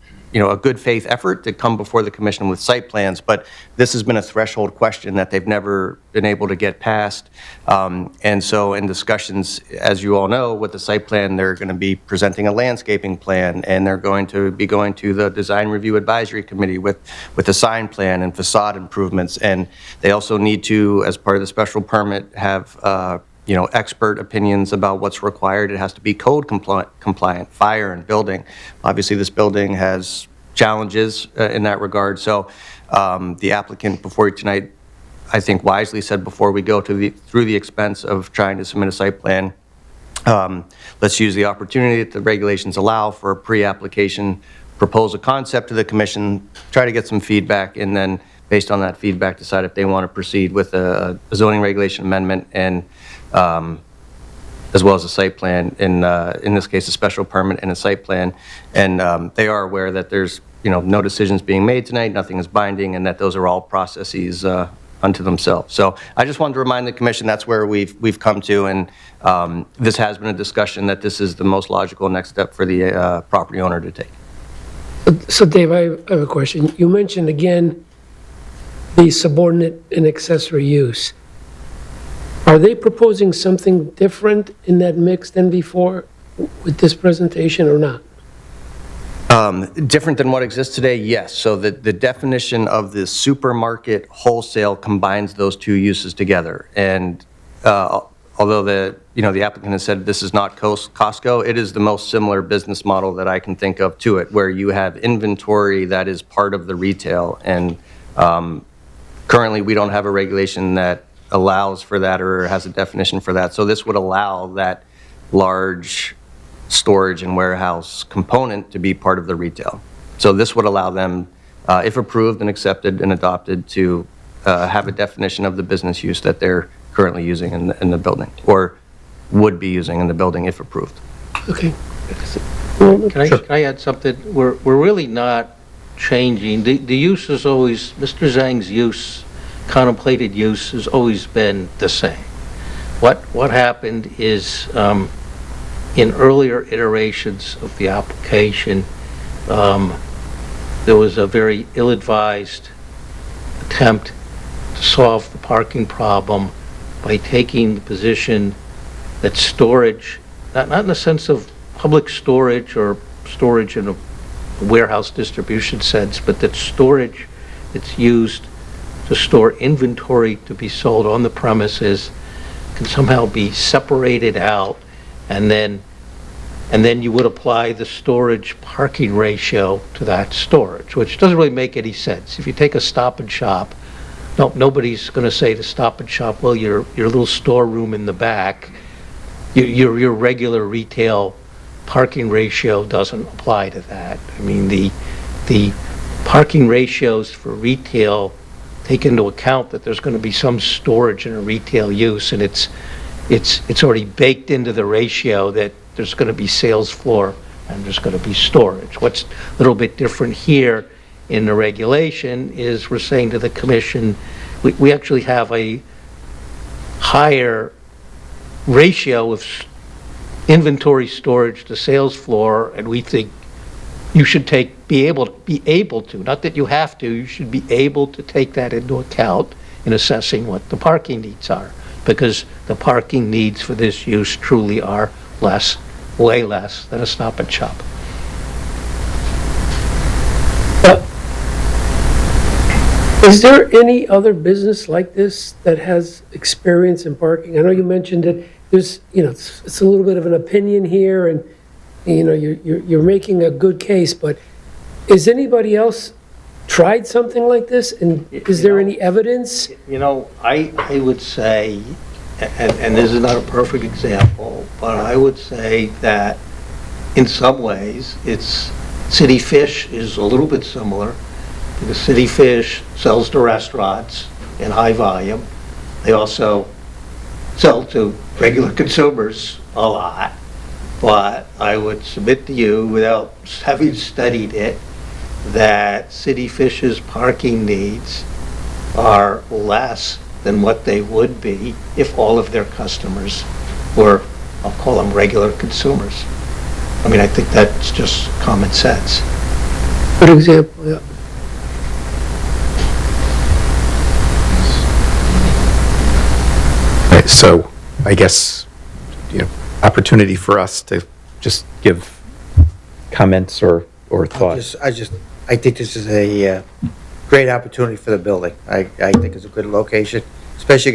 Speaker 8: good faith effort to come before the commission with site plans, but this has been a threshold question that they've never been able to get past. And so in discussions, as you all know, with the site plan, they're going to be presenting a landscaping plan, and they're going to be going to the Design Review Advisory Committee with a sign plan and facade improvements. And they also need to, as part of the special permit, have expert opinions about what's required. It has to be code compliant, fire and building. Obviously, this building has challenges in that regard. So the applicant before you tonight, I think, wisely said, before we go through the expense of trying to submit a site plan, let's use the opportunity that the regulations allow for a pre-application, propose a concept to the commission, try to get some feedback, and then based on that feedback, decide if they want to proceed with a zoning regulation amendment and as well as a site plan, in this case, a special permit and a site plan. And they are aware that there's no decisions being made tonight, nothing is binding, and that those are all processes unto themselves. So I just wanted to remind the commission that's where we've come to, and this has been a discussion that this is the most logical next step for the property owner to take.
Speaker 2: So Dave, I have a question. You mentioned again the subordinate and accessory use. Are they proposing something different in that mix than before with this presentation or not?
Speaker 8: Different than what exists today, yes. So the definition of the supermarket wholesale combines those two uses together. And although the applicant has said this is not Costco, it is the most similar business model that I can think of to it, where you have inventory that is part of the retail. And currently, we don't have a regulation that allows for that or has a definition for that. So this would allow that large storage and warehouse component to be part of the retail. So this would allow them, if approved and accepted and adopted, to have a definition of the business use that they're currently using in the building, or would be using in the building if approved.
Speaker 2: Okay.
Speaker 6: Can I add something? We're really not changing. The use is always, Mr. Zhang's use, contemplated use, has always been the same. What happened is, in earlier iterations of the application, there was a very ill-advised attempt to solve the parking problem by taking the position that storage, not in the sense of public storage or storage in a warehouse distribution sense, but that storage that's used to store inventory to be sold on the premises can somehow be separated out, and then you would apply the storage parking ratio to that storage, which doesn't really make any sense. If you take a Stop and Shop, nobody's going to say to Stop and Shop, well, your little storeroom in the back, your regular retail parking ratio doesn't apply to that. I mean, the parking ratios for retail take into account that there's going to be some storage in a retail use, and it's already baked into the ratio that there's going to be sales floor and there's going to be storage. What's a little bit different here in the regulation is we're saying to the commission, we actually have a higher ratio of inventory storage to sales floor, and we think you should be able to, not that you have to, you should be able to take that into account in assessing what the parking needs are, because the parking needs for this use truly are less, way less than a Stop and Shop.
Speaker 2: Is there any other business like this that has experience in parking? I know you mentioned that there's, it's a little bit of an opinion here, and, you're making a good case, but has anybody else tried something like this? And is there any evidence?
Speaker 6: I would say, and this is not a perfect example, but I would say that in some ways, City Fish is a little bit similar, because City Fish sells to restaurants in high volume. They also sell to regular consumers a lot. But I would submit to you, without having studied it, that City Fish's parking needs are less than what they would be if all of their customers were, I'll call them regular consumers. I mean, I think that's just common sense.
Speaker 2: Good example, yeah.
Speaker 4: Right, so I guess, opportunity for us to just give comments or thoughts.
Speaker 3: I think this is a great opportunity for the building. I think it's a good location, especially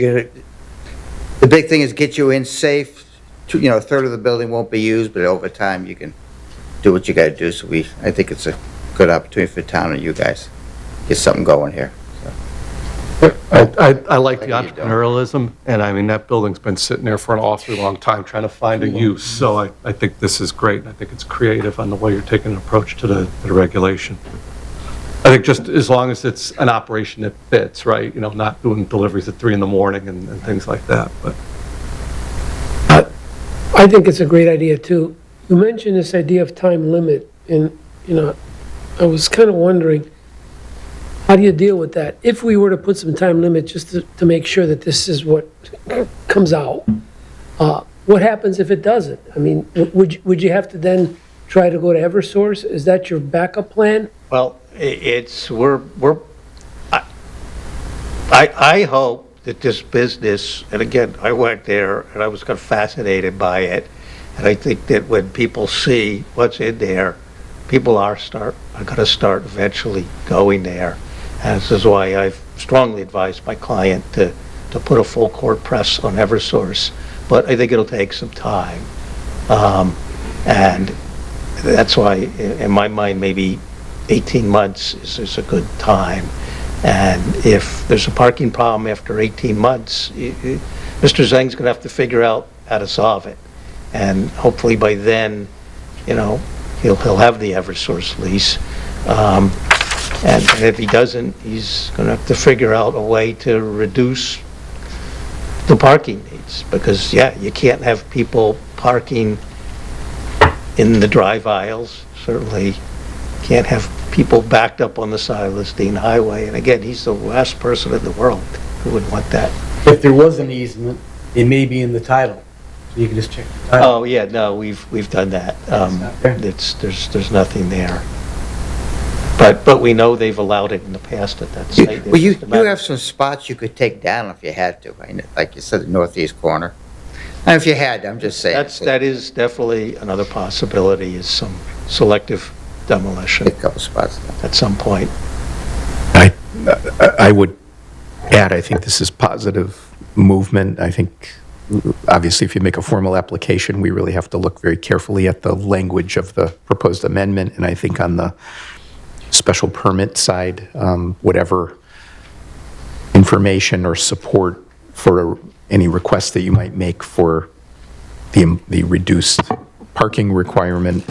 Speaker 3: the big thing is get you in safe. A third of the building won't be used, but over time you can do what you got to do. So I think it's a good opportunity for the town and you guys get something going here.
Speaker 1: I like the entrepreneurialism, and I mean, that building's been sitting there for an awfully long time trying to find a use, so I think this is great. I think it's creative on the way you're taking an approach to the regulation. I think just as long as it's an operation that fits, right, not doing deliveries at 3 in the morning and things like that, but.
Speaker 2: I think it's a great idea too. You mentioned this idea of time limit, and, I was kind of wondering, How do you deal with that? If we were to put some time limit just to make sure that this is what comes out, what happens if it doesn't? I mean, would you have to then try to go to Eversource? Is that your backup plan?
Speaker 6: Well, I hope that this business, and again, I went there and I was kind of fascinated by it. And I think that when people see what's in there, people are going to start eventually going there. And this is why I've strongly advised my client to put a full court press on Eversource. But I think it'll take some time. And that's why, in my mind, maybe 18 months is a good time. And if there's a parking problem after 18 months, Mr. Zhang's going to have to figure out how to solve it. And hopefully by then, he'll have the Eversource lease. And if he doesn't, he's going to have to figure out a way to reduce the parking needs. Because, yeah, you can't have people parking in the drive aisles. Certainly can't have people backed up on the Silas Deane Highway. And again, he's the last person in the world who would want that.
Speaker 12: If there was an easement, it may be in the title. So you can just check the title.
Speaker 6: Oh, yeah, no, we've done that. There's nothing there. But we know they've allowed it in the past at that site.
Speaker 3: Well, you have some spots you could take down if you had to, like you said, the northeast corner. And if you had to, I'm just saying.
Speaker 6: That is definitely another possibility, is some selective demolition.
Speaker 3: A couple spots.
Speaker 6: At some point.
Speaker 4: I would add, I think this is positive movement. I think, obviously, if you make a formal application, we really have to look very carefully at the language of the proposed amendment. And I think on the special permit side, whatever information or support for any requests that you might make for the reduced parking requirement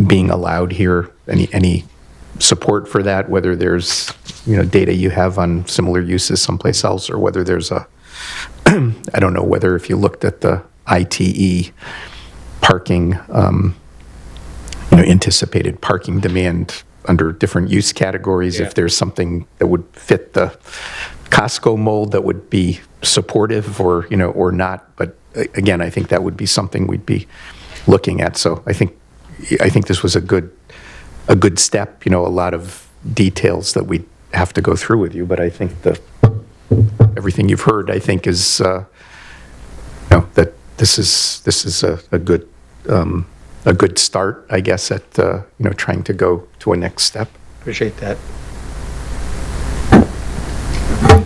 Speaker 4: being allowed here, any support for that, whether there's, data you have on similar uses someplace else, or whether there's a, I don't know whether if you looked at the ITE parking, anticipated parking demand under different use categories, if there's something that would fit the Costco mold that would be supportive or not. But again, I think that would be something we'd be looking at. So I think this was a good step, a lot of details that we have to go through with you, but I think everything you've heard, I think is, that this is a good start, I guess, at, trying to go to a next step.
Speaker 6: Appreciate that.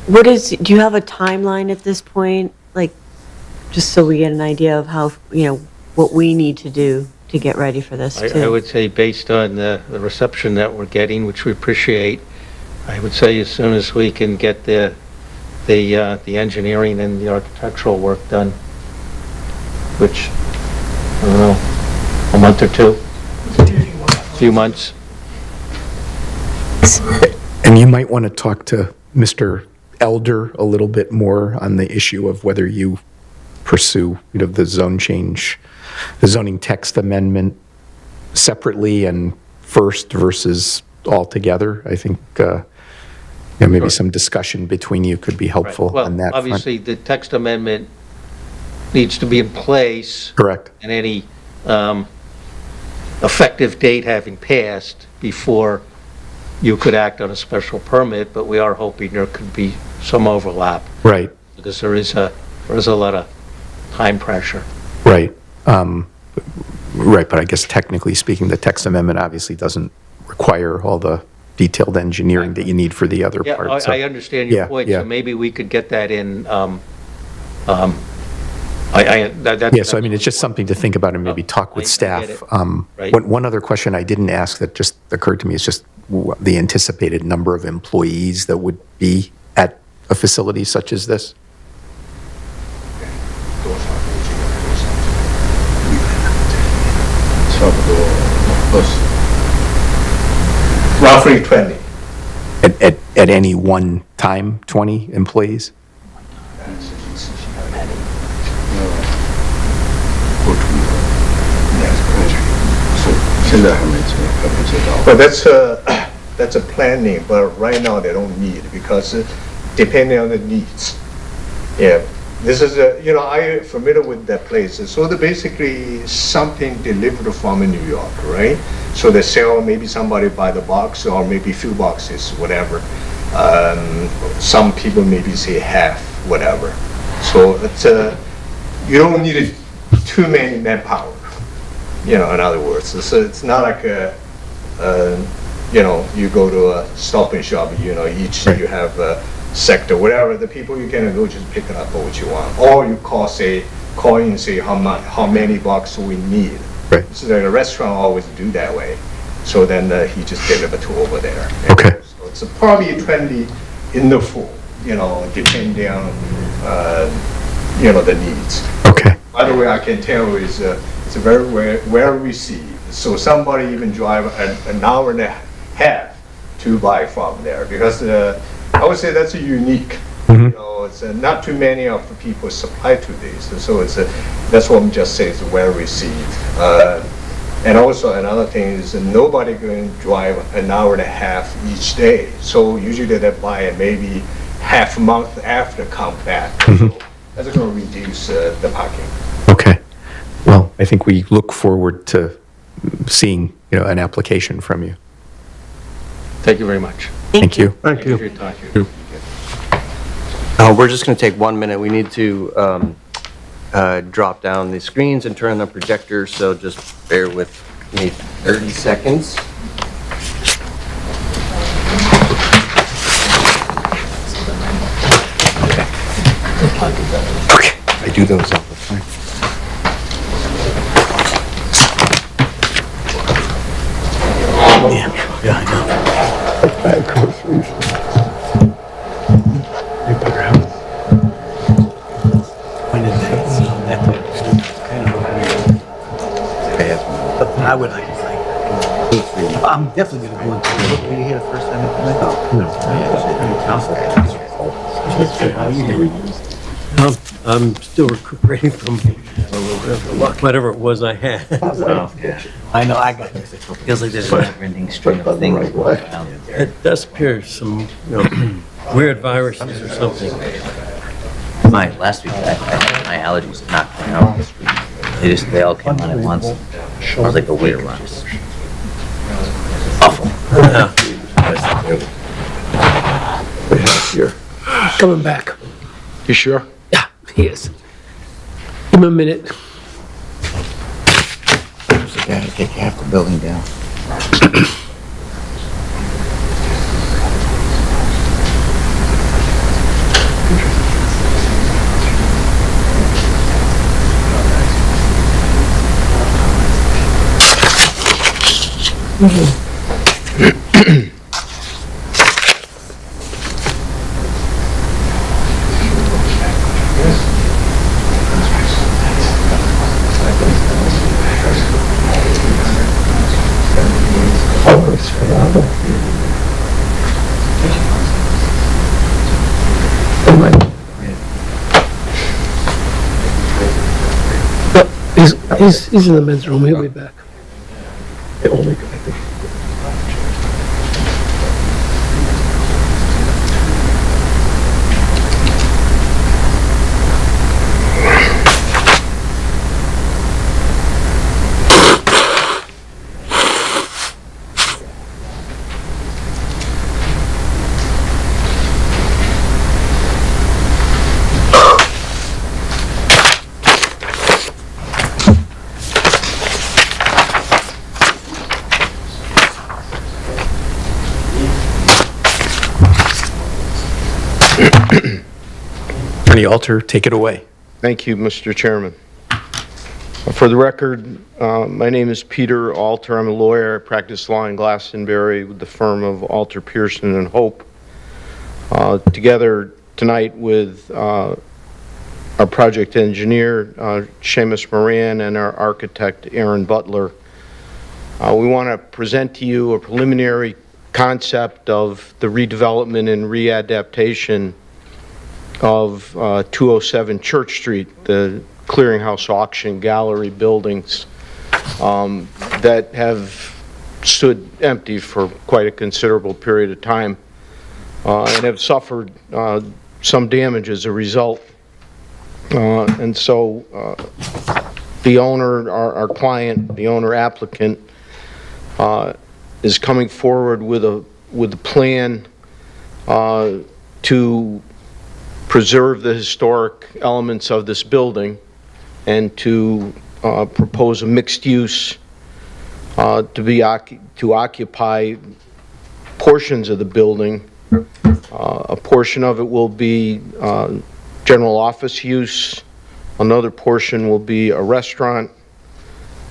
Speaker 9: Do you have a timeline at this point? Like, just so we get an idea of how, what we need to do to get ready for this too?
Speaker 6: I would say, based on the reception that we're getting, which we appreciate, I would say as soon as we can get the engineering and the architectural work done, which, I don't know, a month or two, a few months.
Speaker 4: And you might want to talk to Mr. Elder a little bit more on the issue of whether you pursue, the zone change, the zoning text amendment separately and first versus all together. I think maybe some discussion between you could be helpful
Speaker 6: Right.
Speaker 4: on that
Speaker 6: Well, obviously, the text amendment needs to be in place.
Speaker 4: Correct.
Speaker 6: And any effective date having passed before you could act on a special permit, but we are hoping there could be some overlap.
Speaker 4: Right.
Speaker 6: Because there is a lot of time pressure.
Speaker 4: Right. Right, but I guess technically speaking, the text amendment obviously doesn't require all the detailed engineering that you need for the other
Speaker 6: Yeah,
Speaker 4: part. So-
Speaker 6: I understand your point,
Speaker 4: yeah.
Speaker 6: so maybe we could get that in,
Speaker 4: Yeah, so I mean, it's just something to think about and maybe talk with
Speaker 6: I get
Speaker 4: staff.
Speaker 6: it. Right.
Speaker 4: One other question I didn't ask that just occurred to me is just the anticipated number of employees that would be at a facility such as this?
Speaker 11: Roughly 20.
Speaker 4: At any one time, 20 employees?
Speaker 11: But that's that's a planning, but right now they don't need, because depending on the needs. Yeah, this is I familiar with that place. So they basically something delivered from New York, right? So they sell, maybe somebody buy the box, or maybe few boxes, whatever. Some people maybe say half, whatever. So it's you don't need too many manpower. In other words, so it's not like you go to a Stop and Shop. Each you have a sector, whatever. The people you can go just pick it up what you want, or you call in and say how many boxes we need.
Speaker 4: Right.
Speaker 11: So the restaurant always do that way. So then he just deliver to over there.
Speaker 4: Okay.
Speaker 11: So it's probably 20 in the full. Depending on the needs.
Speaker 4: Okay.
Speaker 11: By the way, I can tell it's very well received. So somebody even drive an hour and a half to buy from there, because I would say that's a unique. It's not too many of the people supply to these. So that's what I'm just saying. It's well received. And also another thing is nobody going to drive an hour and a half each day. So usually they buy it maybe half a month after come back. So that's going to reduce the parking.
Speaker 4: Okay. Well, I think we look forward to seeing, an application from you.
Speaker 6: Thank you very much.
Speaker 4: Thank you.
Speaker 1: Thank you.
Speaker 6: For your time.
Speaker 8: We're just going to take 1 minute. We need to drop down the screens and turn on the projector, so just bear with me 30 seconds.
Speaker 4: Okay. I do those all the time.
Speaker 12: Yeah, I know.
Speaker 4: Bad groceries. They better have them.
Speaker 12: When did that kind of but I would like I'm definitely going to go into it. Were you here the first time?
Speaker 13: No. I'm still recuperating from whatever it was I had.
Speaker 12: I know, I got it.
Speaker 10: Feels like there's a never-ending string of things going around.
Speaker 13: It does appear some, weird viruses or something.
Speaker 10: Last week, I had my allergies knocked me out. They all came on at once. I was like a weird virus. Awful.
Speaker 4: Here.
Speaker 2: Coming back.
Speaker 11: You sure?
Speaker 2: Yeah, he is. Give him a minute.
Speaker 3: Gotta take half the building down.
Speaker 2: He's in the men's room. He'll be back.
Speaker 4: Attorney Alter, take it away.
Speaker 14: Thank you, Mr. Chairman. For the record, my name is Peter Alter. I'm a lawyer. I practice law in Glastonbury with the firm of Alter, Pearson, and Hope. Together tonight with our project engineer, Seamus Moran, and our architect, Aaron Butler, we want to present to you a preliminary concept of the redevelopment and readaptation of 207 Church Street, the clearinghouse auction gallery buildings that have stood empty for quite a considerable period of time and have suffered some damage as a result. And so the owner, our client, the owner applicant, is coming forward with a plan to preserve the historic elements of this building and to propose a mixed use to occupy portions of the building. A portion of it will be general office use. Another portion will be a restaurant.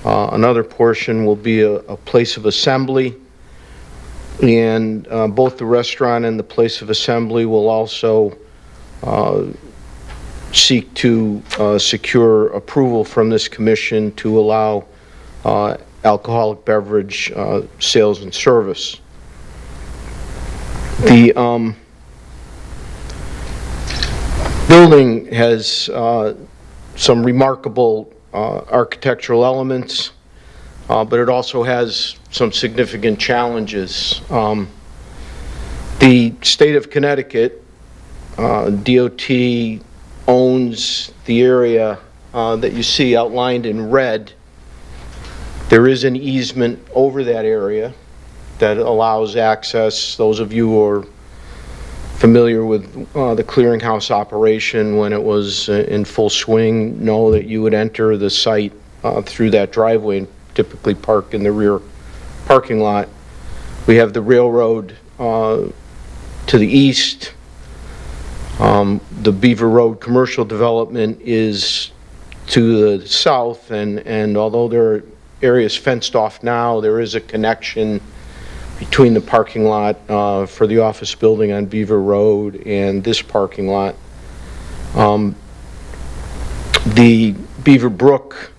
Speaker 14: Another portion will be a place of assembly. And both the restaurant and the place of assembly will also seek to secure approval from this commission to allow alcoholic beverage sales and service. The building has some remarkable architectural elements, but it also has some significant challenges. The state of Connecticut, DOT owns the area that you see outlined in red. There is an easement over that area that allows access. Those of you who are familiar with the clearinghouse operation when it was in full swing know that you would enter the site through that driveway and typically park in the rear parking lot. We have the railroad to the east. The Beaver Road commercial development is to the south, and although there are areas fenced off now, there is a connection between the parking lot for the office building on Beaver Road and this parking lot. The Beaver Brook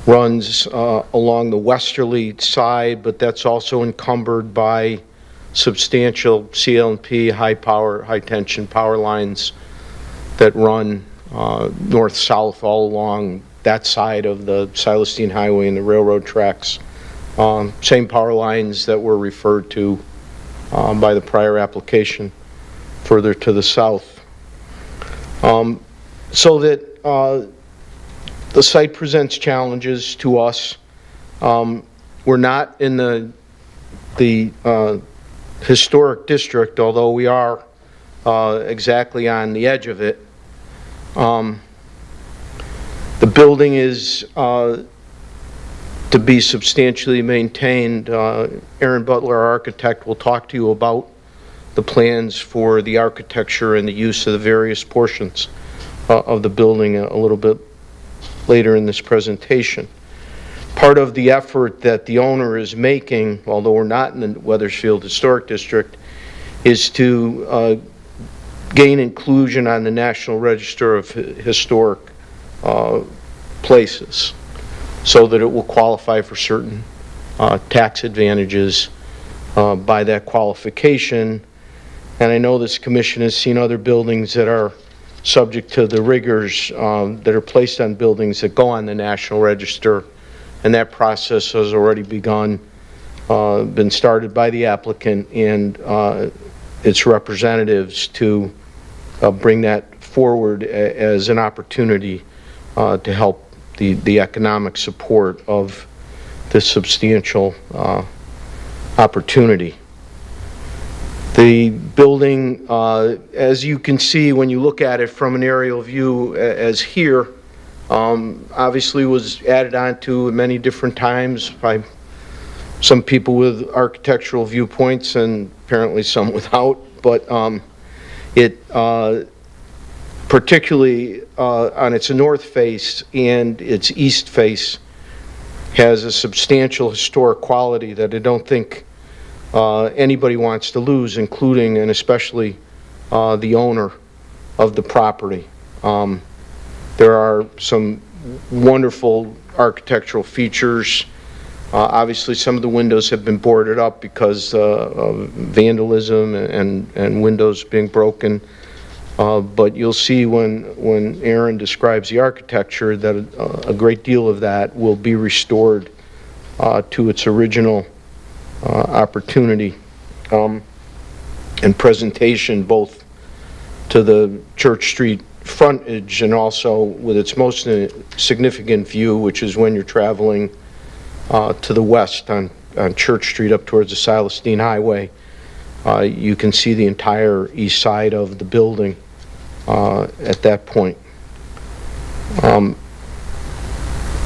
Speaker 14: runs along the westerly side, but that's also encumbered by substantial CL&P high tension power lines that run north-south all along that side of the Silas Deane Highway and the railroad tracks. Same power lines that were referred to by the prior application further to the south. So that the site presents challenges to us. We're not in the historic district, although we are exactly on the edge of it. The building is to be substantially maintained. Aaron Butler, our architect, will talk to you about the plans for the architecture and the use of the various portions of the building a little bit later in this presentation. Part of the effort that the owner is making, although we're not in the Wethersfield Historic District, is to gain inclusion on the National Register of Historic Places, so that it will qualify for certain tax advantages by that qualification. And I know this commission has seen other buildings that are subject to the rigors that are placed on buildings that go on the National Register, and that process has already begun, been started by the applicant and its representatives to bring that forward as an opportunity to help the economic support of this substantial opportunity. The building, as you can see when you look at it from an aerial view as here, obviously was added onto many different times by some people with architectural viewpoints and apparently some without, but it particularly on its north face and its east face has a substantial historic quality that I don't think anybody wants to lose, including and especially the owner of the property. There are some wonderful architectural features. Obviously, some of the windows have been boarded up because of vandalism and windows being broken. But you'll see when Aaron describes the architecture that a great deal of that will be restored to its original opportunity and presentation, both to the Church Street frontage and also with its most significant view, which is when you're traveling to the west on Church Street up towards the Silas Deane Highway. You can see the entire east side of the building at that point.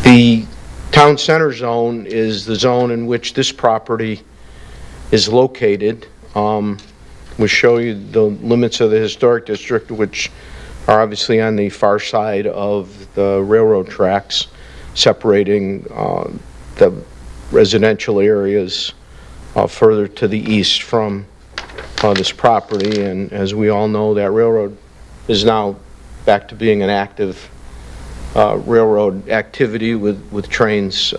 Speaker 14: The town center zone is the zone in which this property is located. We'll show you the limits of the historic district, which are obviously on the far side of the railroad tracks, separating the residential areas further to the east from this property. And as we all know, that railroad is now back to being an active railroad activity with trains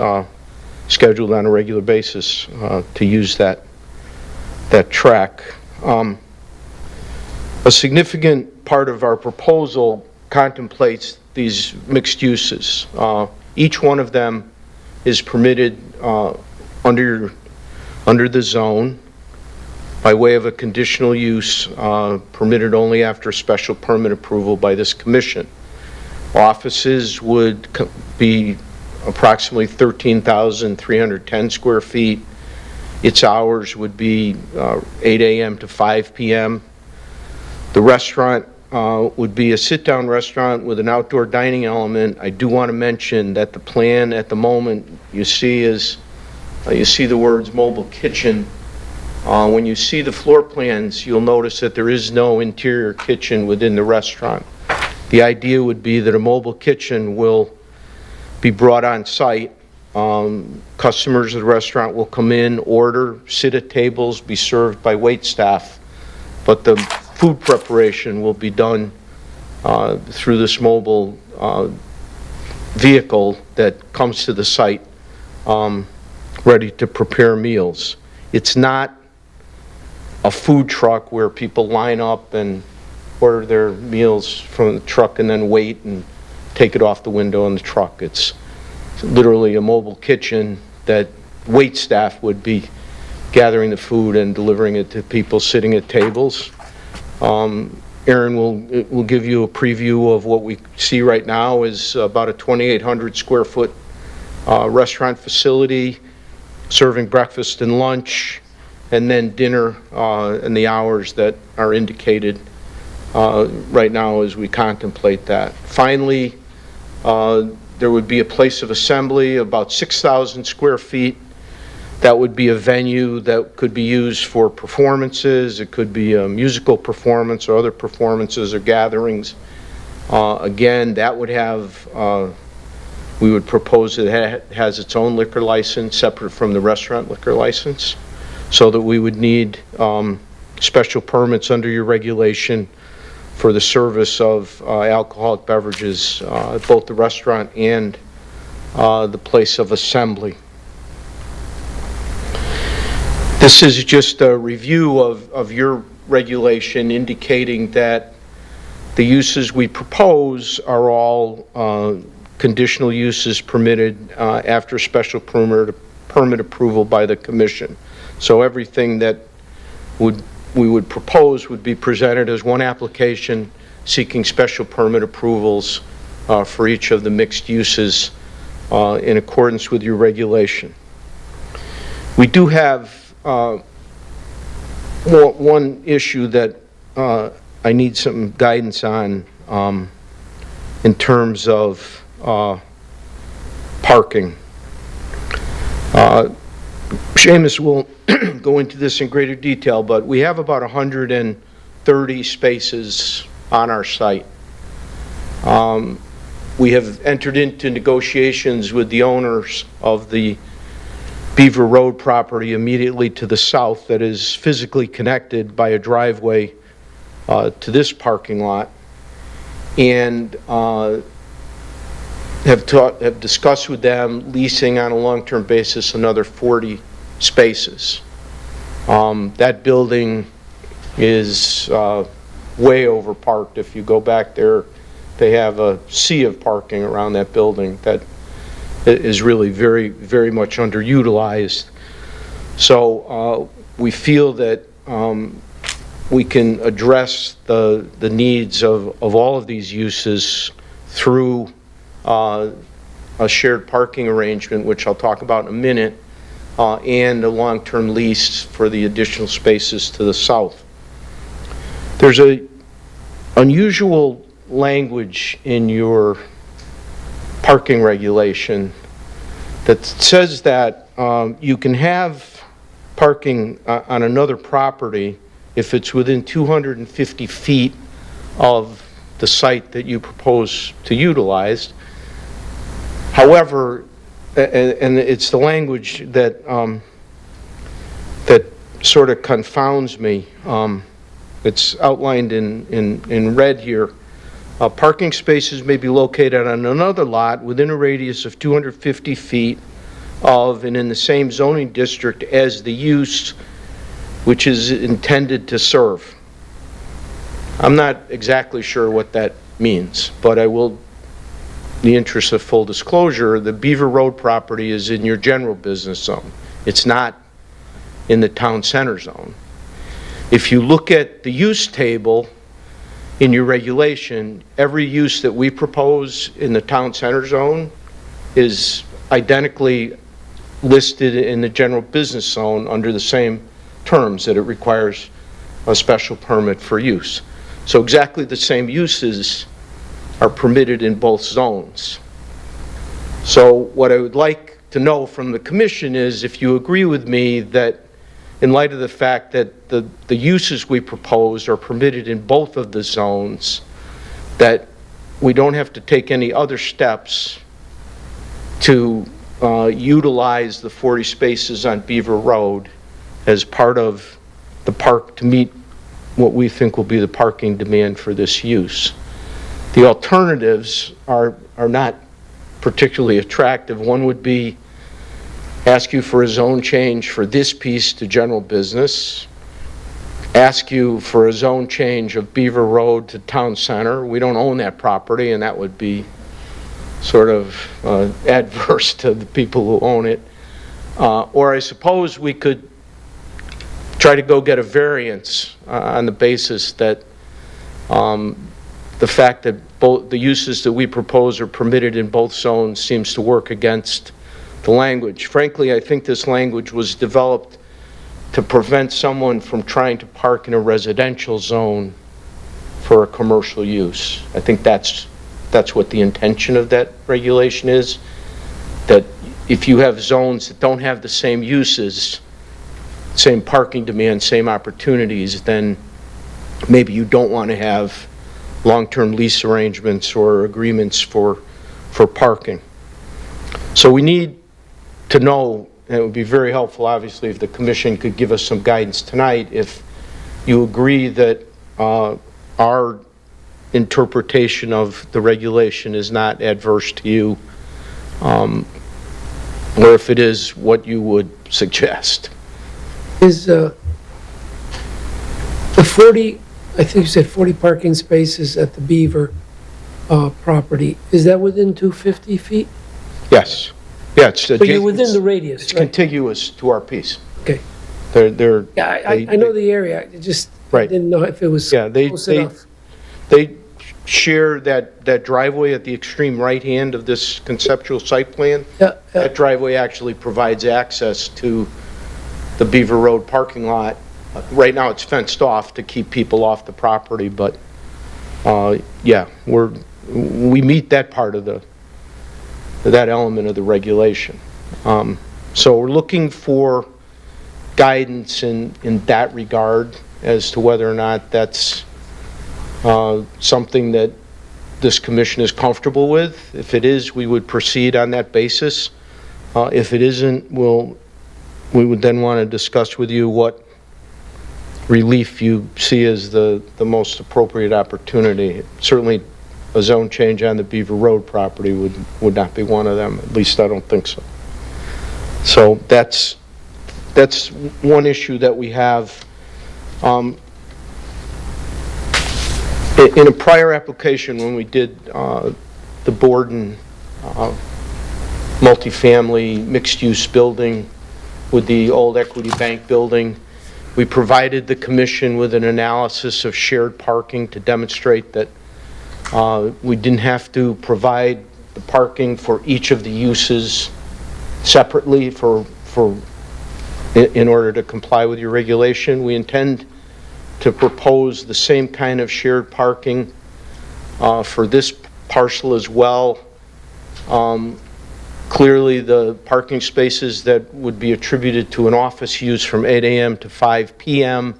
Speaker 14: scheduled on a regular basis to use that track. A significant part of our proposal contemplates these mixed uses. Each one of them is permitted under the zone by way of a conditional use, permitted only after special permit approval by this commission. Offices would be approximately 13,310 square feet. Its hours would be 8 a.m. to 5 p.m. The restaurant would be a sit-down restaurant with an outdoor dining element. I do want to mention that the plan at the moment you see is, you see the words mobile kitchen. When you see the floor plans, you'll notice that there is no interior kitchen within the restaurant. The idea would be that a mobile kitchen will be brought on site. Customers of the restaurant will come in, order, sit at tables, be served by wait staff, but the food preparation will be done through this mobile vehicle that comes to the site ready to prepare meals. It's not a food truck where people line up and order their meals from the truck and then wait and take it off the window in the truck. It's literally a mobile kitchen that wait staff would be gathering the food and delivering it to people sitting at tables. Aaron will give you a preview of what we see right now is about a 2,800 square foot restaurant facility serving breakfast and lunch, and then dinner in the hours that are indicated right now as we contemplate that. Finally, there would be a place of assembly, about 6,000 square feet. That would be a venue that could be used for performances. It could be a musical performance or other performances or gatherings. Again, that would have, we would propose that it has its own liquor license separate from the restaurant liquor license, so that we would need special permits under your regulation for the service of alcoholic beverages, both the restaurant and the place of assembly. This is just a review of your regulation indicating that the uses we propose are all conditional uses permitted after special permit approval by the commission. So everything that we would propose would be presented as one application seeking special permit approvals for each of the mixed uses in accordance with your regulation. We do have one issue that I need some guidance on in terms of parking. Seamus will go into this in greater detail, but we have about 130 spaces on our site. We have entered into negotiations with the owners of the Beaver Road property immediately to the south that is physically connected by a driveway to this parking lot, and have discussed with them leasing on a long-term basis another 40 spaces. That building is way over parked. If you go back there, they have a sea of parking around that building that is really very, very much underutilized. So we feel that we can address the needs of all of these uses through a shared parking arrangement, which I'll talk about in a minute, and a long-term lease for the additional spaces to the south. There's a unusual language in your parking regulation that says that you can have parking on another property if it's within 250 feet of the site that you propose to utilize. However, and it's the language that that sort of confounds me. It's outlined in red here. Parking spaces may be located on another lot within a radius of 250 feet of and in the same zoning district as the use which is intended to serve. I'm not exactly sure what that means, but I will, in the interest of full disclosure, the Beaver Road property is in your general business zone. It's not in the town center zone. If you look at the use table in your regulation, every use that we propose in the town center zone is identically listed in the general business zone under the same terms, that it requires a special permit for use. So exactly the same uses are permitted in both zones. So what I would like to know from the commission is if you agree with me that in light of the fact that the uses we propose are permitted in both of the zones, that we don't have to take any other steps to utilize the 40 spaces on Beaver Road as part of the park to meet what we think will be the parking demand for this use. The alternatives are not particularly attractive. One would be ask you for a zone change for this piece to general business, ask you for a zone change of Beaver Road to town center. We don't own that property, and that would be sort of adverse to the people who own it. Or I suppose we could try to go get a variance on the basis that the fact that both the uses that we propose are permitted in both zones seems to work against the language. Frankly, I think this language was developed to prevent someone from trying to park in a residential zone for a commercial use. I think that's what the intention of that regulation is, that if you have zones that don't have the same uses, same parking demand, same opportunities, then maybe you don't want to have long-term lease arrangements or agreements for parking. So we need to know, and it would be very helpful, obviously, if the commission could give us some guidance tonight, if you agree that our interpretation of the regulation is not adverse to you, or if it is, what you would suggest.
Speaker 2: Is the 40, I think you said 40 parking spaces at the Beaver property, is that within 250 feet?
Speaker 14: Yes. Yeah, it's
Speaker 2: So you're within the radius,
Speaker 14: It's
Speaker 2: right?
Speaker 14: contiguous to our piece.
Speaker 2: Okay.
Speaker 14: They're
Speaker 2: Yeah, I know the area, I just
Speaker 14: Right.
Speaker 2: didn't know if it was
Speaker 14: Yeah,
Speaker 2: close enough.
Speaker 14: they share that driveway at the extreme right hand of this conceptual site plan.
Speaker 2: Yeah,
Speaker 14: That driveway actually provides access to the Beaver Road parking lot. Right now it's fenced off to keep people off the property, but yeah, we meet that part of that element of the regulation. So we're looking for guidance in that regard as to whether or not that's something that this commission is comfortable with. If it is, we would proceed on that basis. If it isn't, we would then want to discuss with you what relief you see as the most appropriate opportunity. Certainly a zone change on the Beaver Road property would not be one of them. At least I don't think so. So that's one issue that we have. In a prior application, when we did the Borden multifamily mixed-use building with the old Equity Bank building. We provided the commission with an analysis of shared parking to demonstrate that we didn't have to provide the parking for each of the uses separately in order to comply with your regulation. We intend to propose the same kind of shared parking for this parcel as well. Clearly, the parking spaces that would be attributed to an office use from 8 a.m. to 5 p.m.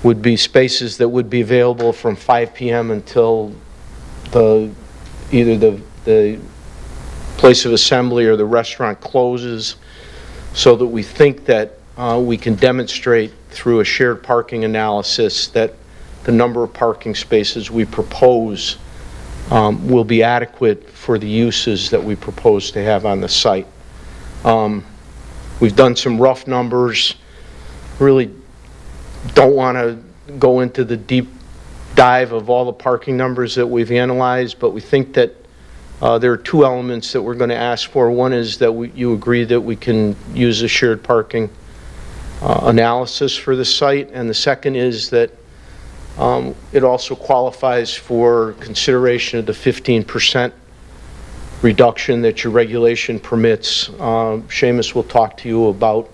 Speaker 14: would be spaces that would be available from 5 p.m. until either the place of assembly or the restaurant closes, so that we think that we can demonstrate through a shared parking analysis that the number of parking spaces we propose will be adequate for the uses that we propose to have on the site. We've done some rough numbers. Really don't want to go into the deep dive of all the parking numbers that we've analyzed, but we think that there are two elements that we're going to ask for. One is that you agree that we can use a shared parking analysis for the site, and the second is that it also qualifies for consideration of the 15% reduction that your regulation permits. Seamus will talk to you about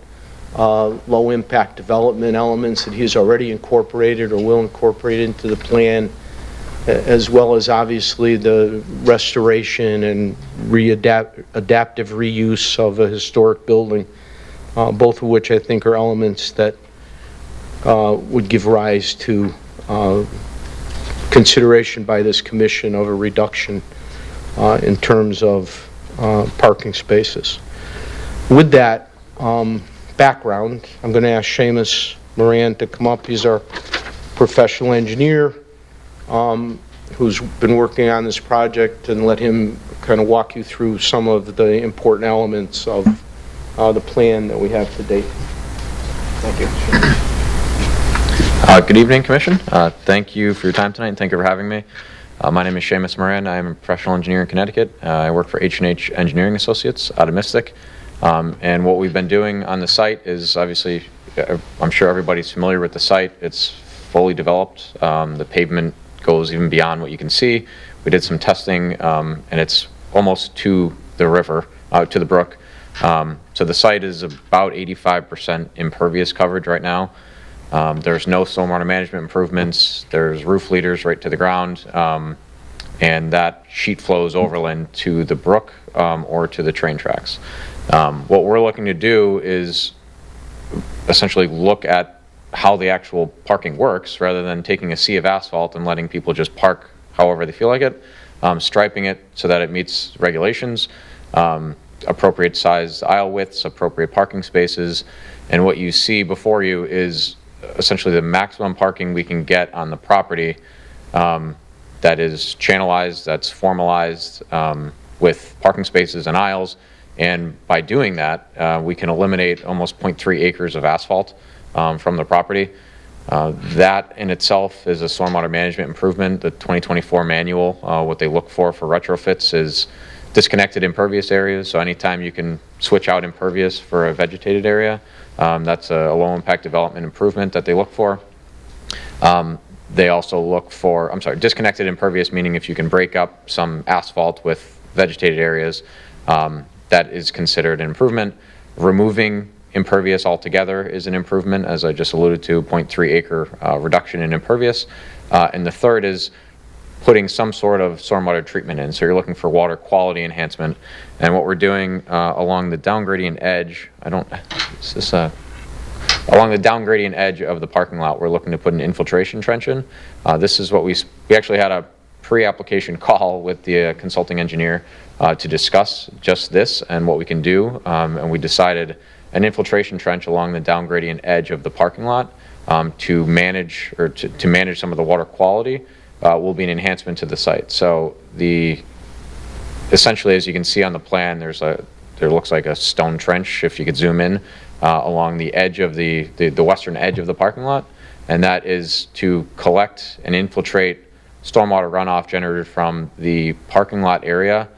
Speaker 14: low impact development elements that he's already incorporated or will incorporate into the plan, as well as obviously the restoration and adaptive reuse of a historic building, both of which I think are elements that would give rise to consideration by this commission of a reduction in terms of parking spaces. With that background, I'm going to ask Seamus Moran to come up. He's our professional engineer who's been working on this project, and let him kind of walk you through some of the important elements of the plan that we have to date. Thank you.
Speaker 15: Good evening, Commission. Thank you for your time tonight, and thank you for having me. My name is Seamus Moran. I am a professional engineer in Connecticut. I work for H&H Engineering Associates out of Mystic. And what we've been doing on the site is, obviously, I'm sure everybody's familiar with the site. It's fully developed. The pavement goes even beyond what you can see. We did some testing, and it's almost to the river, to the brook. So the site is about 85% impervious coverage right now. There's no stormwater management improvements. There's roof leaders right to the ground, and that sheet flows overland to the brook or to the train tracks. What we're looking to do is essentially look at how the actual parking works, rather than taking a sea of asphalt and letting people just park however they feel like it, striping it so that it meets regulations, appropriate sized aisle widths, appropriate parking spaces, and what you see before you is essentially the maximum parking we can get on the property that is channelized, that's formalized with parking spaces and aisles. And by doing that, we can eliminate almost 0.3 acres of asphalt from the property. That in itself is a stormwater management improvement. The 2024 manual, what they look for retrofits is disconnected impervious areas. So anytime you can switch out impervious for a vegetated area, that's a low impact development improvement that they look for. They also look for, disconnected impervious, meaning if you can break up some asphalt with vegetated areas, that is considered an improvement. Removing impervious altogether is an improvement, as I just alluded to, 0.3 acre reduction in impervious. And the third is putting some sort of stormwater treatment in. So you're looking for water quality enhancement. And what we're doing along the down gradient edge, along the down gradient edge of the parking lot, we're looking to put an infiltration trench in. This is what we actually had a pre-application call with the consulting engineer to discuss just this and what we can do. And we decided an infiltration trench along the down gradient edge of the parking lot to manage some of the water quality will be an enhancement to the site. So essentially, as you can see on the plan, there looks like a stone trench, if you could zoom in, along the edge of the western edge of the parking lot. And that is to collect and infiltrate stormwater runoff generated from the parking lot area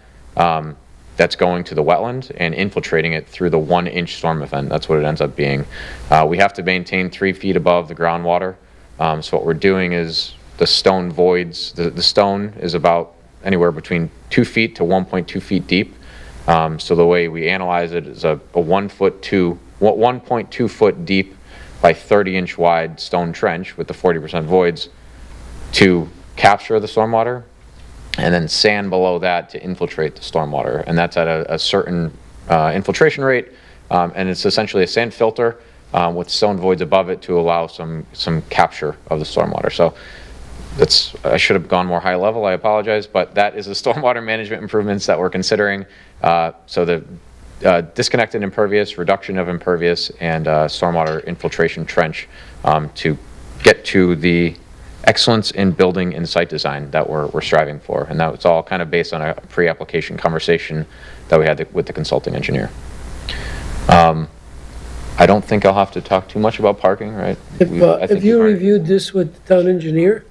Speaker 15: that's going to the wetland and infiltrating it through the 1-inch storm event. That's what it ends up being. We have to maintain 3 feet above the groundwater. So what we're doing is the stone voids, the stone is about anywhere between 2 feet to 1.2 feet deep. So the way we analyze it is a 1.2 foot deep by 30-inch wide stone trench with the 40% voids to capture the stormwater, and then sand below that to infiltrate the stormwater. And that's at a certain infiltration rate, and it's essentially a sand filter with stone voids above it to allow some capture of the stormwater. So I should have gone more high level, I apologize, but that is the stormwater management improvements that we're considering. So the disconnected impervious, reduction of impervious, and stormwater infiltration trench to get to the excellence in building and site design that we're striving for. And that was all kind of based on a pre-application conversation that we had with the consulting engineer. I don't think I'll have to talk too much about parking, right?
Speaker 2: Have you reviewed this with the town engineer?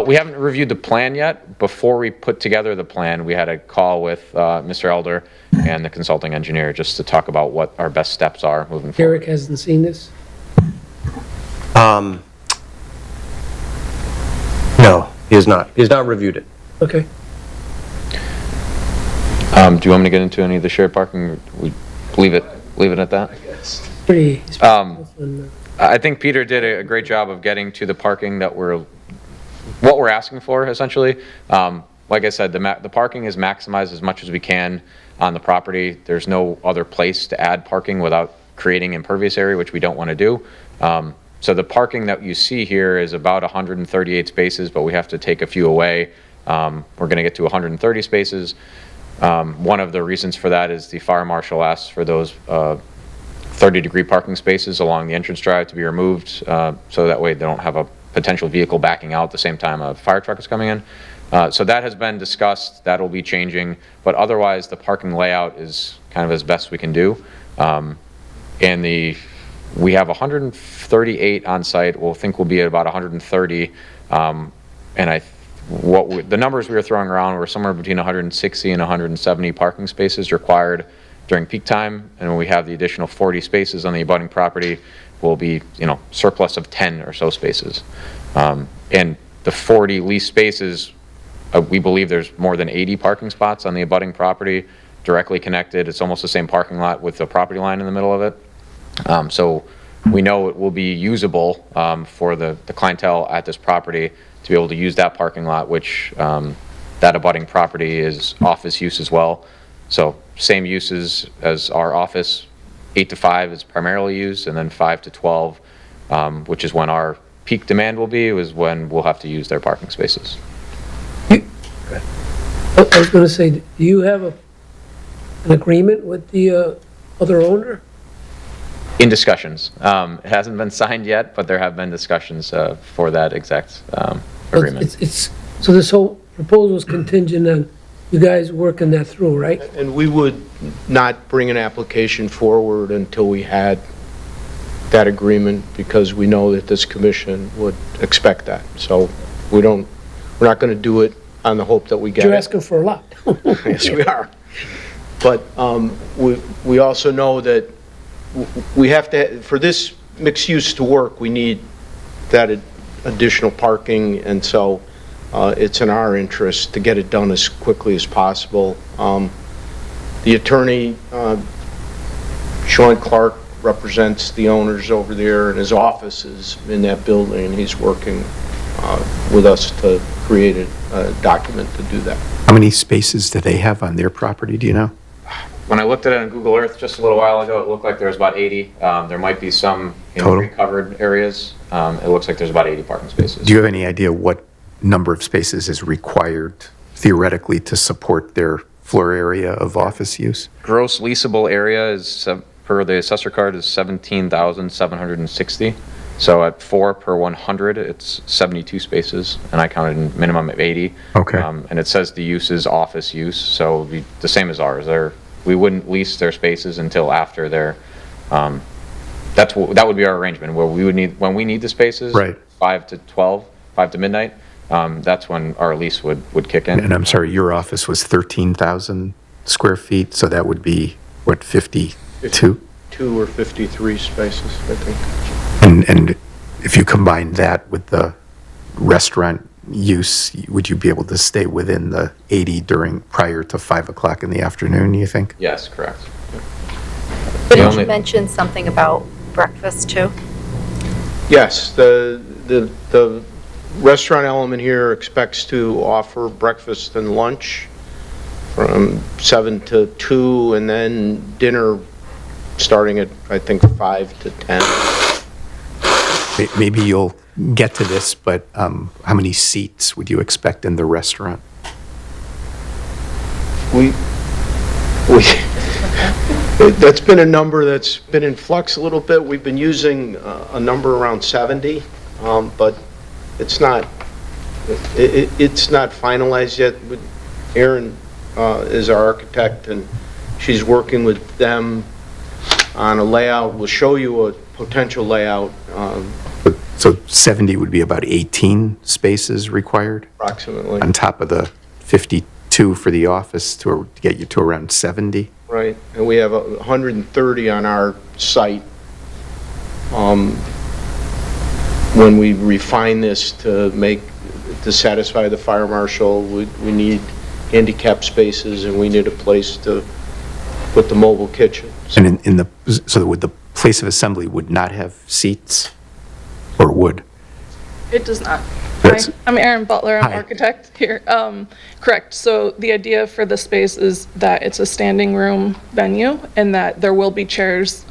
Speaker 15: We haven't reviewed the plan yet. Before we put together the plan, we had a call with Mr. Elder and the consulting engineer just to talk about what our best steps are moving forward.
Speaker 2: Eric hasn't seen this?
Speaker 8: No, he has not. He has not reviewed it.
Speaker 2: Okay.
Speaker 15: Do you want me to get into any of the shared parking? We leave it at that?
Speaker 2: Pretty
Speaker 15: I think Peter did a great job of getting to the parking that what we're asking for, essentially. Like I said, the parking is maximized as much as we can on the property. There's no other place to add parking without creating impervious area, which we don't want to do. So the parking that you see here is about 138 spaces, but we have to take a few away. We're going to get to 130 spaces. One of the reasons for that is the fire marshal asks for those 30-degree parking spaces along the entrance drive to be removed, so that way they don't have a potential vehicle backing out at the same time a fire truck is coming in. So that has been discussed. That will be changing, but otherwise the parking layout is kind of as best we can do. We have 138 on site. We'll think we'll be at about 130. And the numbers we were throwing around were somewhere between 160 and 170 parking spaces required during peak time. And when we have the additional 40 spaces on the abutting property, will be, surplus of 10 or so spaces. And the 40 leased spaces, we believe there's more than 80 parking spots on the abutting property directly connected. It's almost the same parking lot with the property line in the middle of it. So we know it will be usable for the clientele at this property to be able to use that parking lot, which that abutting property is office use as well. So same uses as our office. 8 to 5 is primarily used, and then 5 to 12, which is when our peak demand will be, is when we'll have to use their parking spaces.
Speaker 2: I was going to say, do you have an agreement with the other owner?
Speaker 15: In discussions. It hasn't been signed yet, but there have been discussions for that exact agreement.
Speaker 2: So this whole proposal is contingent on you guys working that through, right?
Speaker 14: And we would not bring an application forward until we had that agreement, because we know that this commission would expect that. So we're not going to do it on the hope that we get it.
Speaker 2: You're asking for a lot.
Speaker 14: Yes, we are. But we also know that we have to, for this mixed use to work, we need that additional parking, and so it's in our interest to get it done as quickly as possible. The attorney, Sean Clark, represents the owners over there, and his office is in that building, and he's working with us to create a document to do that.
Speaker 4: How many spaces do they have on their property, do you know?
Speaker 15: When I looked at it on Google Earth just a little while ago, it looked like there was about 80. There might be some recovered areas. It looks like there's about 80 parking spaces.
Speaker 4: Do you have any idea what number of spaces is required theoretically to support their floor area of office use?
Speaker 15: Gross leasable area is, per the assessor card, is 17,760. So at 4 per 100, it's 72 spaces, and I counted a minimum of 80.
Speaker 4: Okay.
Speaker 15: And it says the use is office use, so it would be the same as ours. We wouldn't lease their spaces until after their, that would be our arrangement, where we would need, when we need the spaces,
Speaker 4: right,
Speaker 15: 5 to 12, 5 to midnight, that's when our lease would kick in.
Speaker 4: And I'm sorry, your office was 13,000? square feet, so that would be, what, 52?
Speaker 14: 2 or 53 spaces, I think.
Speaker 4: And if you combine that with the restaurant use, would you be able to stay within the 80 prior to 5 o'clock in the afternoon, you think?
Speaker 15: Yes, correct.
Speaker 16: But
Speaker 15: The
Speaker 16: did
Speaker 15: only-
Speaker 16: you mention something about breakfast too?
Speaker 14: Yes, the restaurant element here expects to offer breakfast and lunch from 7 to 2, and then dinner starting at, I think, 5 to 10.
Speaker 4: Maybe you'll get to this, but how many seats would you expect in the restaurant?
Speaker 14: That's been a number that's been in flux a little bit. We've been using a number around 70, but it's not finalized yet. Erin is our architect, and she's working with them on a layout. We'll show you a potential layout.
Speaker 4: So 70 would be about 18 spaces required?
Speaker 14: Approximately.
Speaker 4: On top of the 52 for the office to get you to around 70?
Speaker 14: Right, and we have 130 on our site. When we refine this to satisfy the fire marshal, we need handicap spaces, and we need a place to put the mobile kitchen.
Speaker 4: And so would the place of assembly would not have seats, or would?
Speaker 17: It does not.
Speaker 4: That's-
Speaker 17: Hi, I'm Erin Butler, I'm
Speaker 4: Hi.
Speaker 17: architect here. Correct, so the idea for the space is that it's a standing room venue and that there will be chairs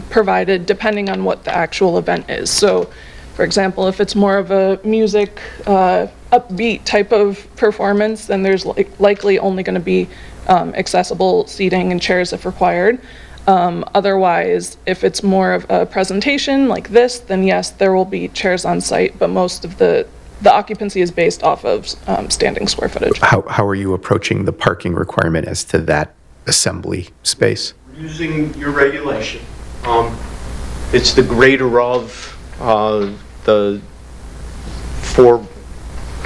Speaker 17: provided depending on what the actual event is. So, for example, if it's more of a music, upbeat type of performance, then there's likely only going to be accessible seating and chairs if required. Otherwise, if it's more of a presentation like this, then yes, there will be chairs on site, but most of the occupancy is based off of standing square footage.
Speaker 4: How are you approaching the parking requirement as to that assembly space?
Speaker 14: Using your regulation. It's the greater of the 4,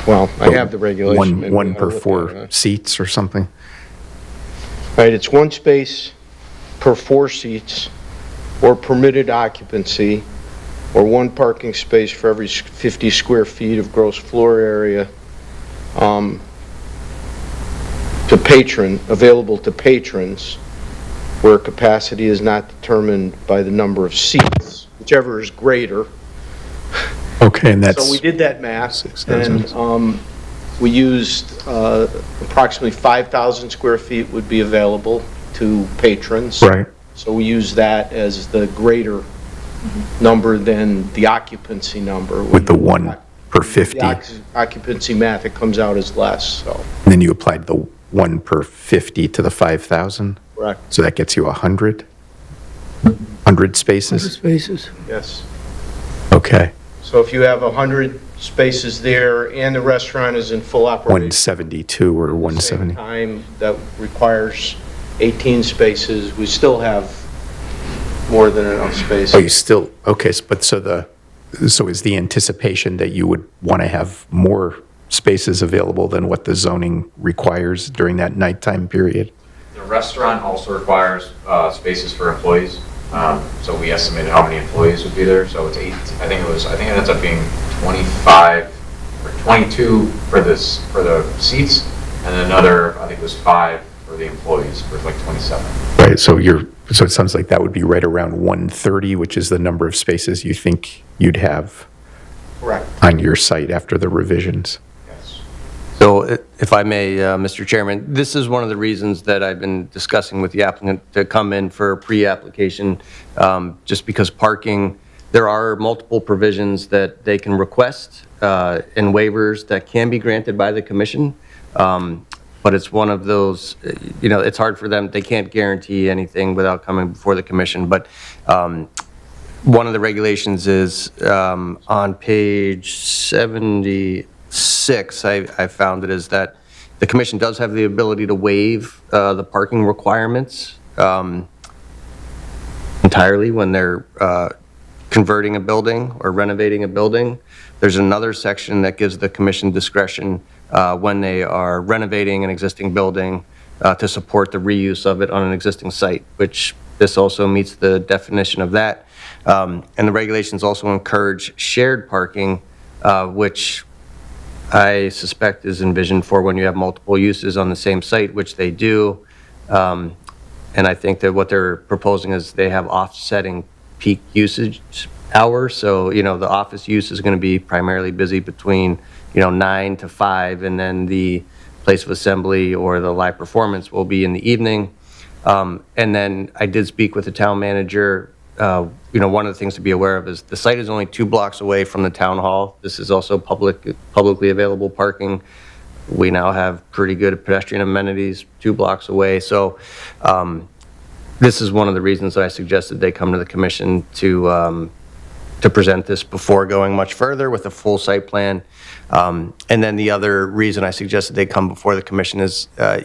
Speaker 14: well, I have the regulation. Maybe
Speaker 4: One
Speaker 14: I'll
Speaker 4: per
Speaker 14: look
Speaker 4: 4
Speaker 14: at it.
Speaker 4: seats or something?
Speaker 14: Right, it's 1 space per 4 seats, or permitted occupancy, or 1 parking space for every 50 square feet of gross floor area available to patrons, where capacity is not determined by the number of seats, whichever is greater.
Speaker 4: Okay, and that's...
Speaker 14: So we did that math, and we used approximately 5,000 square feet would be available to patrons.
Speaker 4: Right.
Speaker 14: So we use that as the greater number than the occupancy number.
Speaker 4: With the 1 per 50.
Speaker 14: The occupancy math, it comes out as less, so.
Speaker 4: And then you applied the 1 per 50 to the 5,000?
Speaker 14: Correct.
Speaker 4: So that gets you 100? 100 spaces?
Speaker 2: Spaces.
Speaker 14: Yes.
Speaker 4: Okay.
Speaker 14: So if you have 100 spaces there and the restaurant is in full operation.
Speaker 4: 172 or
Speaker 14: Same
Speaker 4: 170?
Speaker 14: time, that requires 18 spaces, we still have more than enough space.
Speaker 4: Oh, you still, okay, so is the anticipation that you would want to have more spaces available than what the zoning requires during that nighttime period?
Speaker 15: The restaurant also requires spaces for employees. So we estimated how many employees would be there. So it's 8. I think it ends up being 25 or 22 for the seats, and another, I think it was 5 for the employees, for like 27.
Speaker 4: Right, so it sounds like that would be right around 130, which is the number of spaces you think you'd have
Speaker 14: Correct.
Speaker 4: on your site after the revisions.
Speaker 15: Yes.
Speaker 8: So if I may, Mr. Chairman, this is one of the reasons that I've been discussing with the applicant to come in for a pre-application, just because parking, there are multiple provisions that they can request and waivers that can be granted by the commission. But it's one of those, it's hard for them. They can't guarantee anything without coming before the commission. But one of the regulations is on page 76, I found it, is that the commission does have the ability to waive the parking requirements entirely when they're converting a building or renovating a building. There's another section that gives the commission discretion when they are renovating an existing building, to support the reuse of it on an existing site, which this also meets the definition of that. And the regulations also encourage shared parking, which I suspect is envisioned for when you have multiple uses on the same site, which they do. And I think that what they're proposing is they have offsetting peak usage hours. So, the office use is going to be primarily busy between, 9 to 5, and then the place of assembly or the live performance will be in the evening. And then I did speak with the town manager. One of the things to be aware of is the site is only 2 blocks away from the town hall. This is also publicly available parking. We now have pretty good pedestrian amenities 2 blocks away. So this is one of the reasons that I suggested they come to the commission to present this before going much further with a full site plan. And then the other reason I suggested they come before the commission is, as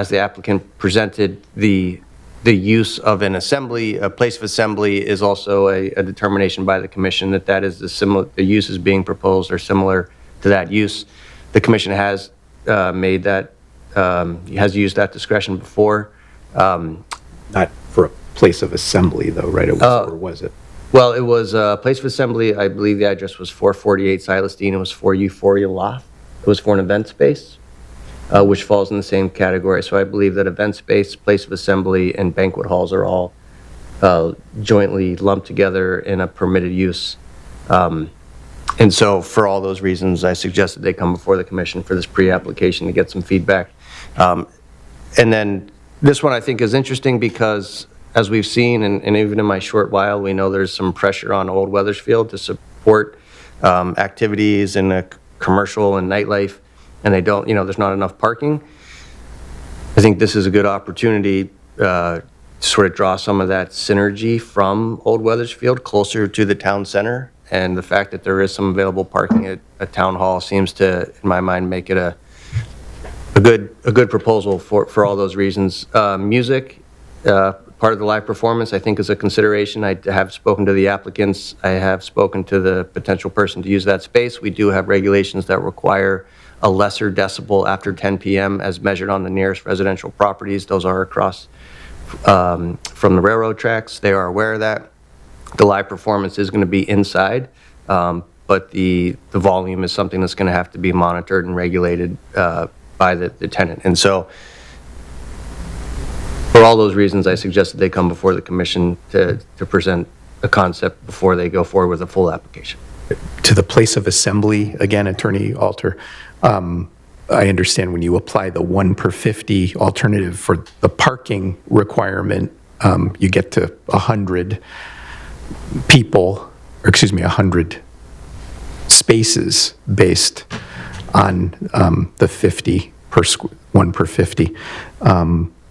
Speaker 8: the applicant presented, the use of an assembly, a place of assembly, is also a determination by the commission that is the uses being proposed are similar to that use. The commission has made that, has used that discretion before.
Speaker 4: Not for a place of assembly, though, right? Or was it?
Speaker 8: Well, it was a place of assembly. I believe the address was 448 Silas Deane. It was for Euphoria Loft. It was for an event space, which falls in the same category. So I believe that event space, place of assembly, and banquet halls are all jointly lumped together in a permitted use. And so for all those reasons, I suggested they come before the commission for this pre-application to get some feedback. And then this one I think is interesting because, as we've seen, and even in my short while, we know there's some pressure on Old Wethersfield to support activities in the commercial and nightlife, and they don't, there's not enough parking. I think this is a good opportunity to sort of draw some of that synergy from Old Wethersfield closer to the town center. And the fact that there is some available parking at a town hall seems to, in my mind, make it a good proposal for all those reasons. Music, part of the live performance, I think, is a consideration. I have spoken to the applicants. I have spoken to the potential person to use that space. We do have regulations that require a lesser decibel after 10 p.m. as measured on the nearest residential properties. Those are across from the railroad tracks. They are aware of that. The live performance is going to be inside, but the volume is something that's going to have to be monitored and regulated by the tenant. And so for all those reasons, I suggested they come before the commission to present a concept before they go forward with a full application.
Speaker 4: To the place of assembly, again, Attorney Alter, I understand when you apply the 1 per 50 alternative for the parking requirement, you get to 100 people, or excuse me, 100 spaces based on the 50 per 1 per 50.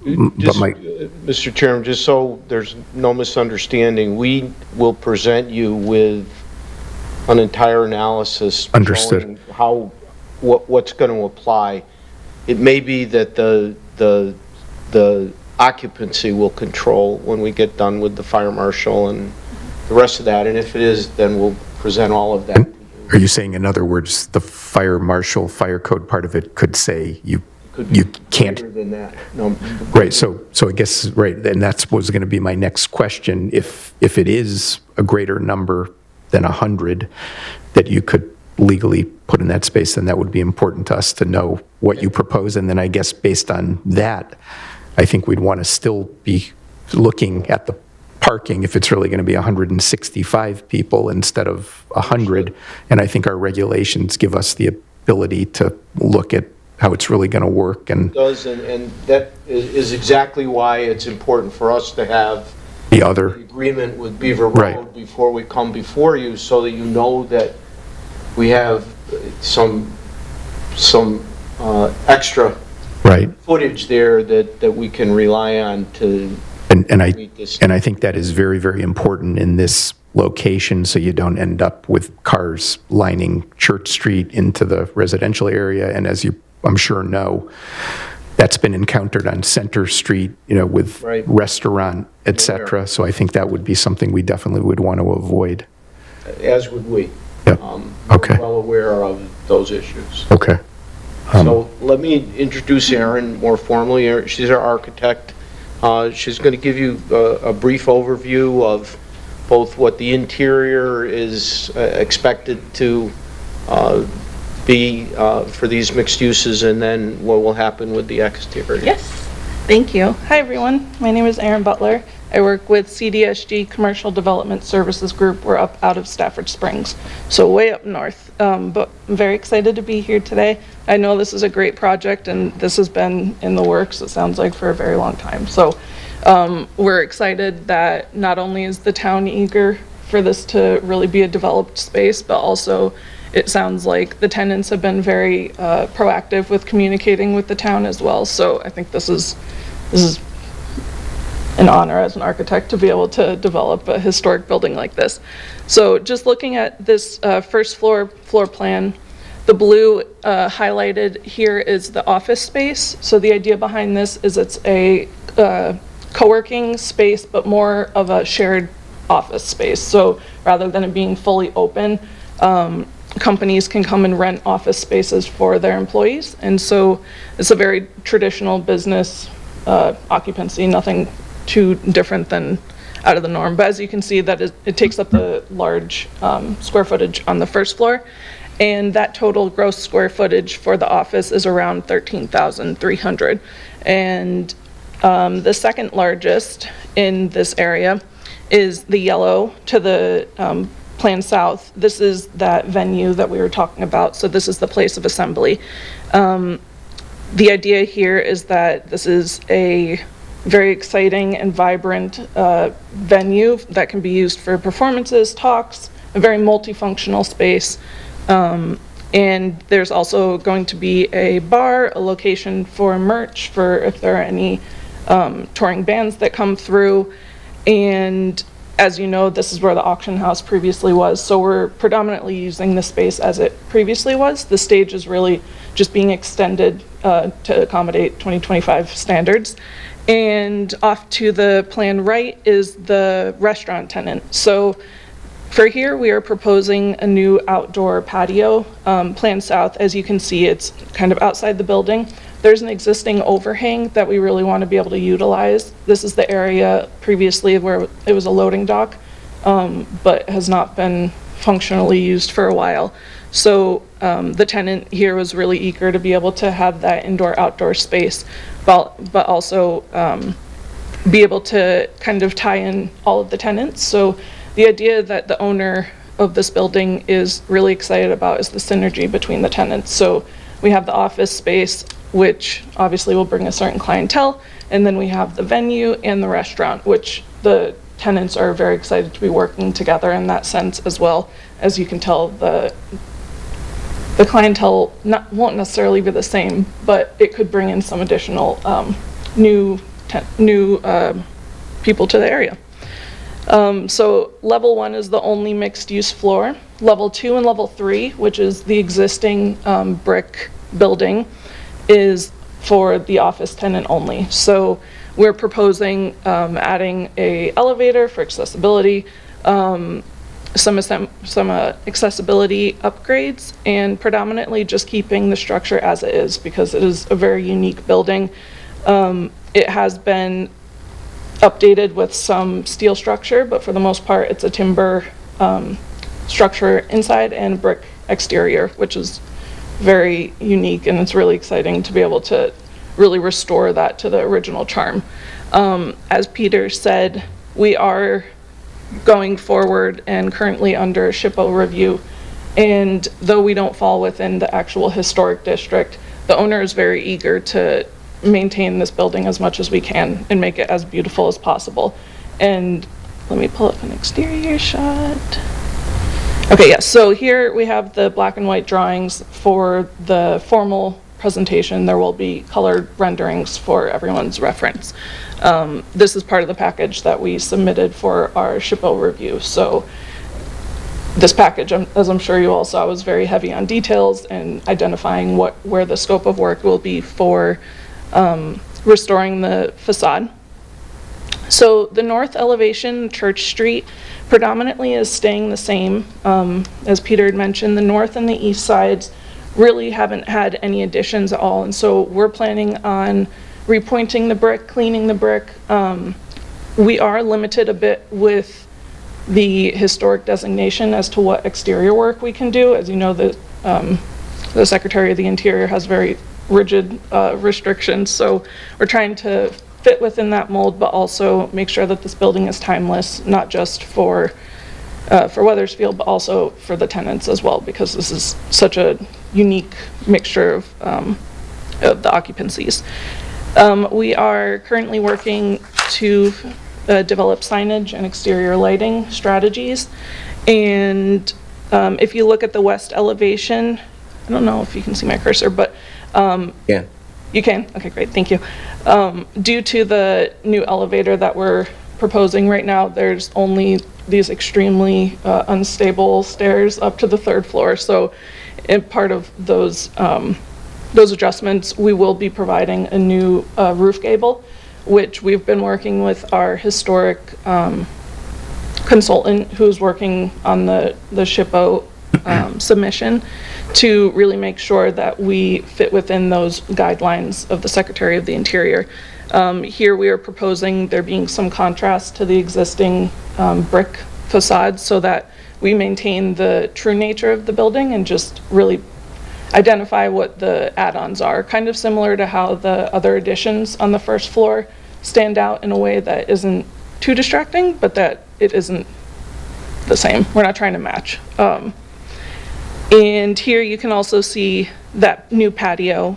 Speaker 14: Mr. Chairman, just so there's no misunderstanding, we will present you with an entire analysis showing what's going to apply. It may be that the occupancy will control when we get done with the fire marshal and the rest of that, and if it is, then we'll present all of that.
Speaker 4: Are you saying, in other words, the fire marshal, fire code part of it could say you can't?
Speaker 14: Greater than that. No.
Speaker 4: Right. So I guess, right, and that's was going to be my next question. If it is a greater number than 100 that you could legally put in that space, then that would be important to us to know what you propose. And then I guess based on that, I think we'd want to still be looking at the parking if it's really going to be 165 people instead of 100. And I think our regulations give us the ability to look at how it's really going to work. And
Speaker 14: it does, and that is exactly why it's important for us to have
Speaker 4: the other
Speaker 14: agreement with Beaver Road before we come before you, so that you know that we have some extra footage there that we can rely on to meet this.
Speaker 4: And I think that is very, very important in this location, so you don't end up with cars lining Church Street into the residential area. And as you, I'm sure, know, that's been encountered on Center Street, with restaurant, et cetera. So I think that would be something we definitely would want to avoid.
Speaker 14: As would we.
Speaker 4: Yep. Okay.
Speaker 14: We're well aware of those issues.
Speaker 4: Okay.
Speaker 14: So let me introduce Erin more formally. She's our architect. She's going to give you a brief overview of both what the interior is expected to be for these mixed uses, and then what will happen with the exterior.
Speaker 17: Yes, thank you. Hi, everyone. My name is Erin Butler. I work with CDSG Commercial Development Services Group. We're up out of Stafford Springs, so way up north. But I'm very excited to be here today. I know this is a great project, and this has been in the works, it sounds like, for a very long time. So we're excited that not only is the town eager for this to really be a developed space, but also it sounds like the tenants have been very proactive with communicating with the town as well. So I think this is an honor as an architect to be able to develop a historic building like this. So just looking at this first floor plan, the blue highlighted here is the office space. So the idea behind this is it's a co-working space, but more of a shared office space. So rather than it being fully open, companies can come and rent office spaces for their employees. And so it's a very traditional business occupancy, nothing too different than out of the norm. But as you can see, that it takes up the large square footage on the first floor. And that total gross square footage for the office is around 13,300. And the second largest in this area is the yellow to the plan south. This is that venue that we were talking about. So this is the place of assembly. The idea here is that this is a very exciting and vibrant venue that can be used for performances, talks, a very multifunctional space. And there's also going to be a bar, a location for merch for if there are any touring bands that come through. And as you know, this is where the auction house previously was. So we're predominantly using the space as it previously was. The stage is really just being extended to accommodate 2025 standards. And off to the plan right is the restaurant tenant. So for here, we are proposing a new outdoor patio. Plan south, as you can see, it's kind of outside the building. There's an existing overhang that we really want to be able to utilize. This is the area previously where it was a loading dock, but has not been functionally used for a while. So the tenant here was really eager to be able to have that indoor-outdoor space, but also be able to kind of tie in all of the tenants. So the idea that the owner of this building is really excited about is the synergy between the tenants. So we have the office space, which obviously will bring a certain clientele, and then we have the venue and the restaurant, which the tenants are very excited to be working together in that sense as well. As you can tell, the clientele won't necessarily be the same, but it could bring in some additional new people to the area. So level 1 is the only mixed-use floor. Level 2 and level 3, which is the existing brick building, is for the office tenant only. So we're proposing adding a elevator for accessibility, some accessibility upgrades, and predominantly just keeping the structure as it is because it is a very unique building. It has been updated with some steel structure, but for the most part it's a timber structure inside and brick exterior, which is very unique, and it's really exciting to be able to really restore that to the original charm. As Peter said, we are going forward and currently under SHPO review, and though we don't fall within the actual historic district, the owner is very eager to maintain this building as much as we can and make it as beautiful as possible. And let me pull up an exterior shot. Okay, yeah, so here we have the black and white drawings for the formal presentation. There will be colored renderings for everyone's reference. This is part of the package that we submitted for our SHPO review. So this package, as I'm sure you all saw, was very heavy on details and identifying where the scope of work will be for restoring the facade. So the north elevation, Church Street, predominantly is staying the same. As Peter had mentioned, the north and the east sides really haven't had any additions at all. And so we're planning on repointing the brick, cleaning the brick. We are limited a bit with the historic designation as to what exterior work we can do. As you know, the Secretary of the Interior has very rigid restrictions, so we're trying to fit within that mold, but also make sure that this building is timeless, not just for Wethersfield, but also for the tenants as well, because this is such a unique mixture of the occupancies. We are currently working to develop signage and exterior lighting strategies. And if you look at the west elevation, I don't know if you can see my cursor, but
Speaker 8: Yeah.
Speaker 17: you can? Okay, great, thank you. Due to the new elevator that we're proposing right now, there's only these extremely unstable stairs up to the 3rd floor. So in part of those adjustments, we will be providing a new roof gable, which we've been working with our historic consultant who's working on the SHPO submission to really make sure that we fit within those guidelines of the Secretary of the Interior. Here we are proposing there being some contrast to the existing brick facade so that we maintain the true nature of the building and just really identify what the add-ons are, kind of similar to how the other additions on the 1st floor stand out in a way that isn't too distracting, but that it isn't the same. We're not trying to match. And here you can also see that new patio.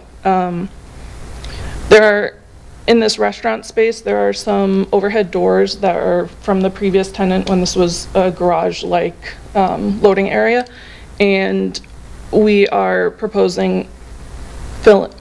Speaker 17: In this restaurant space, there are some overhead doors that are from the previous tenant when this was a garage-like loading area. And we are proposing let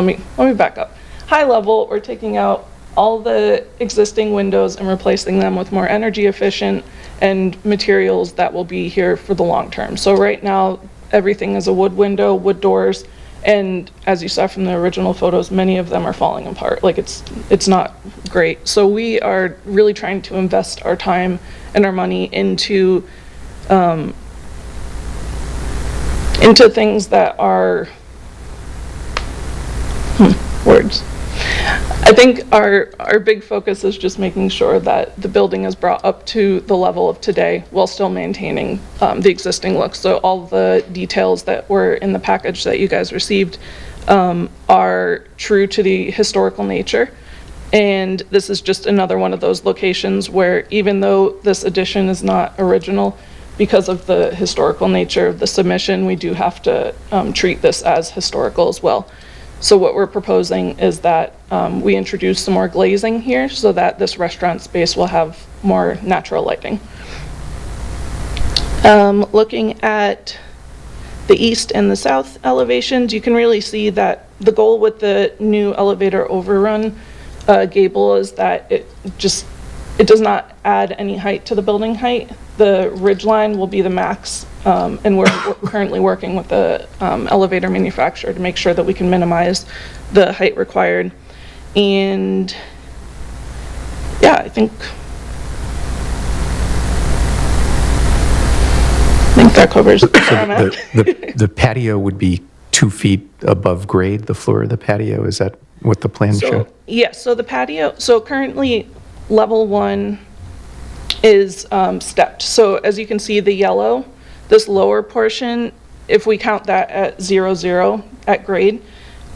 Speaker 17: me back up. High level, we're taking out all the existing windows and replacing them with more energy efficient and materials that will be here for the long term. So right now, everything is a wood window, wood doors, and as you saw from the original photos, many of them are falling apart. Like it's not great. So we are really trying to invest our time and our money into things that are words. I think our big focus is just making sure that the building is brought up to the level of today while still maintaining the existing look. So all the details that were in the package that you guys received are true to the historical nature. And this is just another one of those locations where even though this addition is not original, because of the historical nature of the submission, we do have to treat this as historical as well. So what we're proposing is that we introduce some more glazing here so that this restaurant space will have more natural lighting. Looking at the east and the south elevations, you can really see that the goal with the new elevator overrun gable is that it does not add any height to the building height. The ridge line will be the max, and we're currently working with the elevator manufacturer to make sure that we can minimize the height required. And yeah, I think that covers where I'm at.
Speaker 4: The patio would be 2 feet above grade, the floor of the patio? Is that what the plans show?
Speaker 17: Yes, so the patio, so currently level 1 is stepped. So as you can see, the yellow, this lower portion, if we count that at 0, at grade,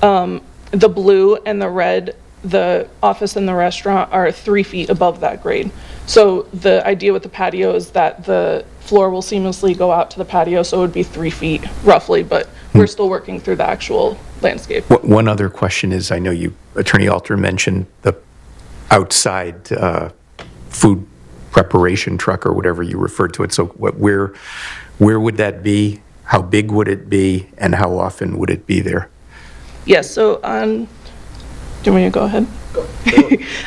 Speaker 17: the blue and the red, the office and the restaurant are 3 feet above that grade. So the idea with the patio is that the floor will seamlessly go out to the patio, so it would be 3 feet roughly, but we're still working through the actual landscape.
Speaker 4: One other question is, I know Attorney Alter mentioned the outside food preparation truck or whatever you referred to it. So where would that be? How big would it be? And how often would it be there?
Speaker 17: Yes, so do you want me to go ahead?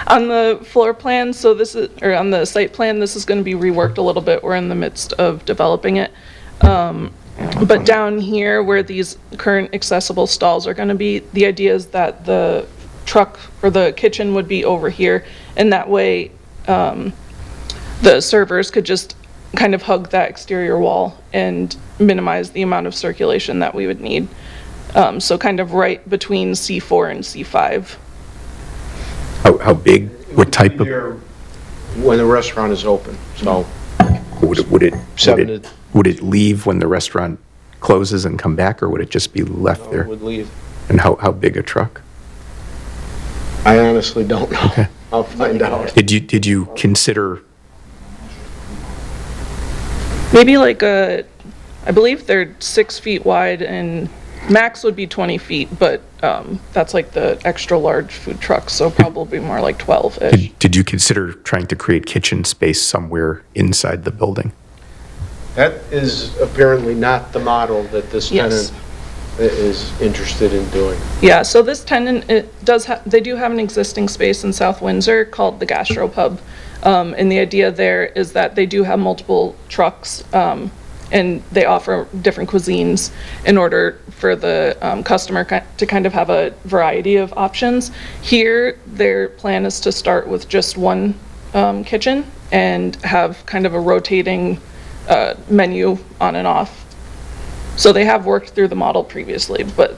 Speaker 17: On the floor plan, so this is, or on the site plan, this is going to be reworked a little bit. We're in the midst of developing it. But down here where these current accessible stalls are going to be, the idea is that the truck or the kitchen would be over here, and that way the servers could just kind of hug that exterior wall and minimize the amount of circulation that we would need. So kind of right between C4 and C5.
Speaker 4: How big, what type of,
Speaker 14: When the restaurant is open, so.
Speaker 4: would it leave when the restaurant closes and come back, or would it just be left there?
Speaker 14: Would leave.
Speaker 4: And how big a truck?
Speaker 14: I honestly don't know.
Speaker 4: Okay.
Speaker 14: I'll find out.
Speaker 4: Did you consider,
Speaker 17: Maybe like I believe they're 6 feet wide and max would be 20 feet, but that's like the extra large food trucks, so probably more like 12-ish.
Speaker 4: did you consider trying to create kitchen space somewhere inside the building?
Speaker 14: That is apparently not the model that this
Speaker 17: Yes.
Speaker 14: tenant is interested in doing.
Speaker 17: Yeah, so this tenant, they do have an existing space in South Windsor called the Gastropub. And the idea there is that they do have multiple trucks, and they offer different cuisines in order for the customer to kind of have a variety of options. Here, their plan is to start with just one kitchen and have kind of a rotating menu on and off. So they have worked through the model previously, but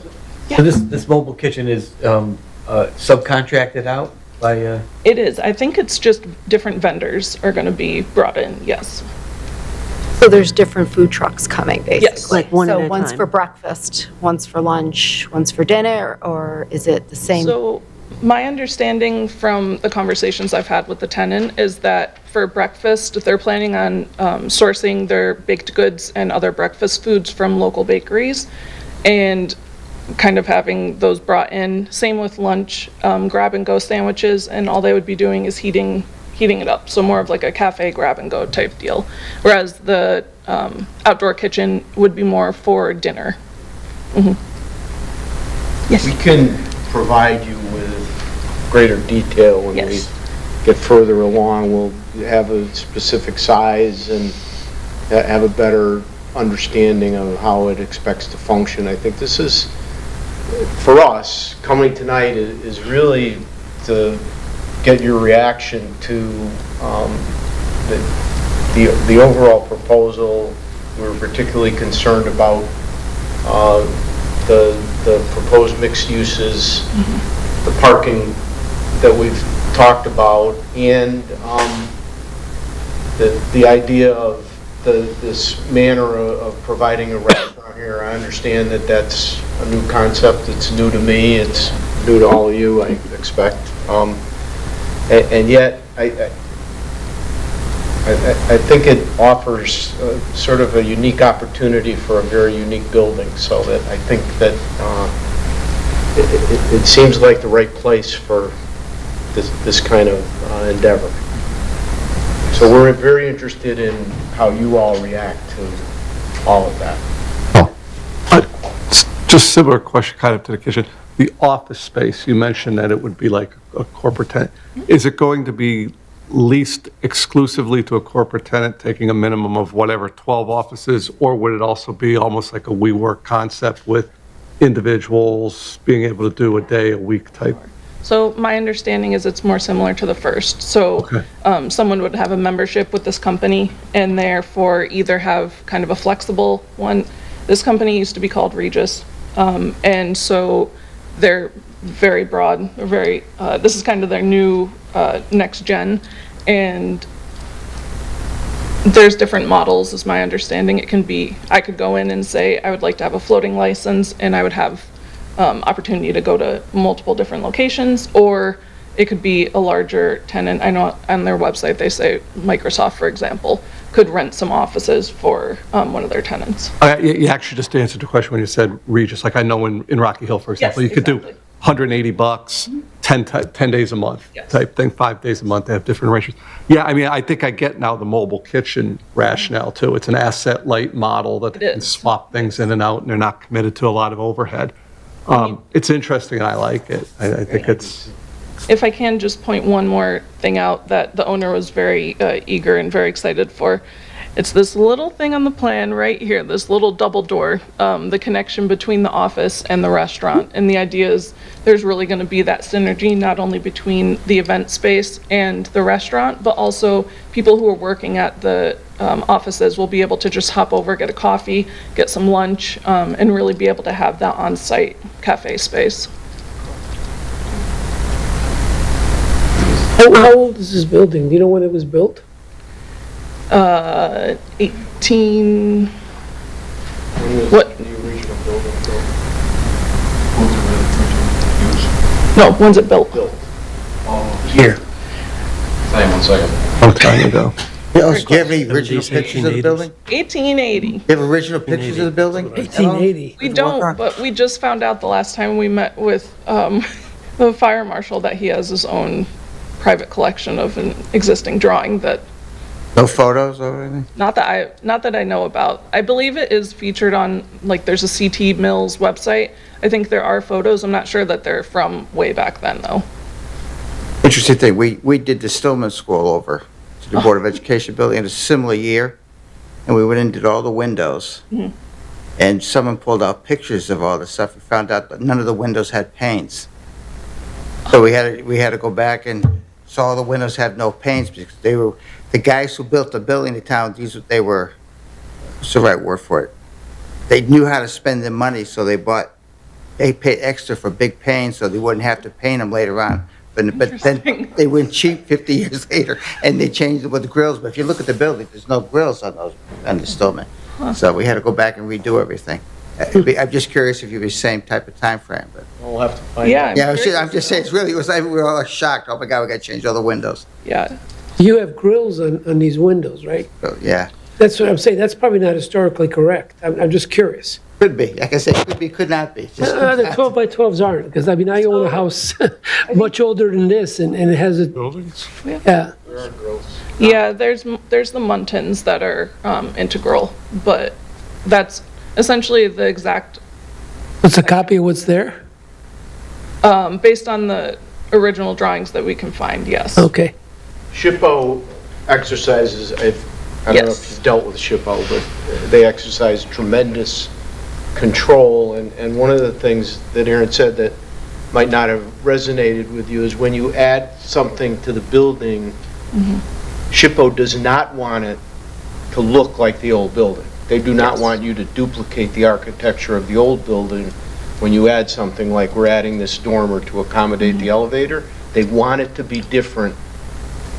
Speaker 12: So this mobile kitchen is subcontracted out by?
Speaker 17: it is. I think it's just different vendors are going to be brought in, yes.
Speaker 16: So there's different food trucks coming, basically?
Speaker 17: Yes.
Speaker 9: Like one at a
Speaker 16: So one's
Speaker 9: time.
Speaker 16: for breakfast, one's for lunch, one's for dinner, or is it the same?
Speaker 17: So my understanding from the conversations I've had with the tenant is that for breakfast, they're planning on sourcing their baked goods and other breakfast foods from local bakeries and kind of having those brought in. Same with lunch, grab and go sandwiches, and all they would be doing is heating it up. So more of like a cafe grab and go type deal. Whereas the outdoor kitchen would be more for dinner. Yes.
Speaker 14: We can provide you with greater detail when we
Speaker 17: Yes.
Speaker 14: get further along. We'll have a specific size and have a better understanding of how it expects to function. I think this is, for us, coming tonight is really to get your reaction to the overall proposal. We're particularly concerned about the proposed mixed uses, the parking that we've talked about, and the idea of this manner of providing a restaurant here. I understand that that's a new concept. It's new to me. It's new to all of you, I expect. And yet, I think it offers sort of a unique opportunity for a very unique building, so that I think that it seems like the right place for this kind of endeavor. So we're very interested in how you all react to all of that.
Speaker 1: Just similar question kind of to the kitchen. The office space, you mentioned that it would be like a corporate tenant. Is it going to be leased exclusively to a corporate tenant, taking a minimum of whatever, 12 offices, or would it also be almost like a WeWork concept with individuals being able to do a day, a week type?
Speaker 17: So my understanding is it's more similar to the first. So someone would have a membership with this company and therefore either have kind of a flexible one. This company used to be called Regis. And so they're very broad, they're very, this is kind of their new next gen. And there's different models is my understanding. It can be, I could go in and say, I would like to have a floating license and I would have opportunity to go to multiple different locations, or it could be a larger tenant. I know on their website they say Microsoft, for example, could rent some offices for one of their tenants.
Speaker 1: You actually just answered the question when you said Regis. Like I know in Rocky Hill, for example,
Speaker 17: Yes,
Speaker 1: you could do $180, 10 days a month type thing, 5 days a month. They have different arrangements. Yeah, I mean, I think I get now the mobile kitchen rationale too. It's an asset-light model that they can swap things in and out, and they're not committed to a lot of overhead. It's interesting, and I like it. I think it's...
Speaker 17: If I can just point one more thing out that the owner was very eager and very excited for, It's this little thing on the plan right here, this little double door, the connection between the office and the restaurant. And the idea is there's really going to be that synergy, not only between the event space and the restaurant, but also people who are working at the offices will be able to just hop over, get a coffee, get some lunch, and really be able to have that on-site cafe space.
Speaker 2: How old is this building? Do you know when it was built?
Speaker 17: 18, what? No, when's it built?
Speaker 2: Here.
Speaker 15: Hang on 1 second.
Speaker 4: Long time ago.
Speaker 3: Do you have any original pictures of the building?
Speaker 17: 1880.
Speaker 3: You have original pictures of the building?
Speaker 2: 1880.
Speaker 17: We don't, but we just found out the last time we met with the fire marshal that he has his own private collection of an existing drawing that,
Speaker 3: No photos or anything?
Speaker 17: not that I know about. I believe it is featured on, like, there's a CT Mills website. I think there are photos. I'm not sure that they're from way back then, though.
Speaker 3: Interesting thing, we did the Stillman School over to the Board of Education building in a similar year, and we went and did all the windows. And someone pulled out pictures of all the stuff and found out that none of the windows had panes. So we had to go back and saw all the windows had no panes because they were, the guys who built the building in town, what's the right word for it? They knew how to spend their money, so they paid extra for big panes so they wouldn't have to paint them later on. But then they went cheap 50 years later and they changed it with the grills. But if you look at the building, there's no grills on the Stillman. So we had to go back and redo everything. I'm just curious if you have the same type of time frame, but.
Speaker 12: We'll have to find
Speaker 17: Yeah.
Speaker 12: out.
Speaker 3: Yeah, I'm just saying, we were all shocked. Oh my God, we got to change all the windows.
Speaker 17: Yeah.
Speaker 2: You have grills on these windows, right?
Speaker 3: So, yeah,
Speaker 2: That's what I'm saying. That's probably not historically correct. I'm just curious.
Speaker 3: could be. Like I said, could be, could not be. Just-
Speaker 2: The 12 by 12s aren't, because I mean, I own a house much older than this, and it has a,
Speaker 1: Buildings?
Speaker 2: yeah.
Speaker 17: Yeah, there's the Muntins that are integral, but that's essentially the exact,
Speaker 2: What's a copy of what's there?
Speaker 17: based on the original drawings that we can find, yes.
Speaker 2: Okay.
Speaker 14: SHPO exercises, I don't know if you've dealt with SHPO, but they exercise tremendous control. And one of the things that Aaron said that might not have resonated with you is when you add something to the building, SHPO does not want it to look like the old building. They do not want you to duplicate the architecture of the old building when you add something like we're adding this dormer to accommodate the elevator. They want it to be different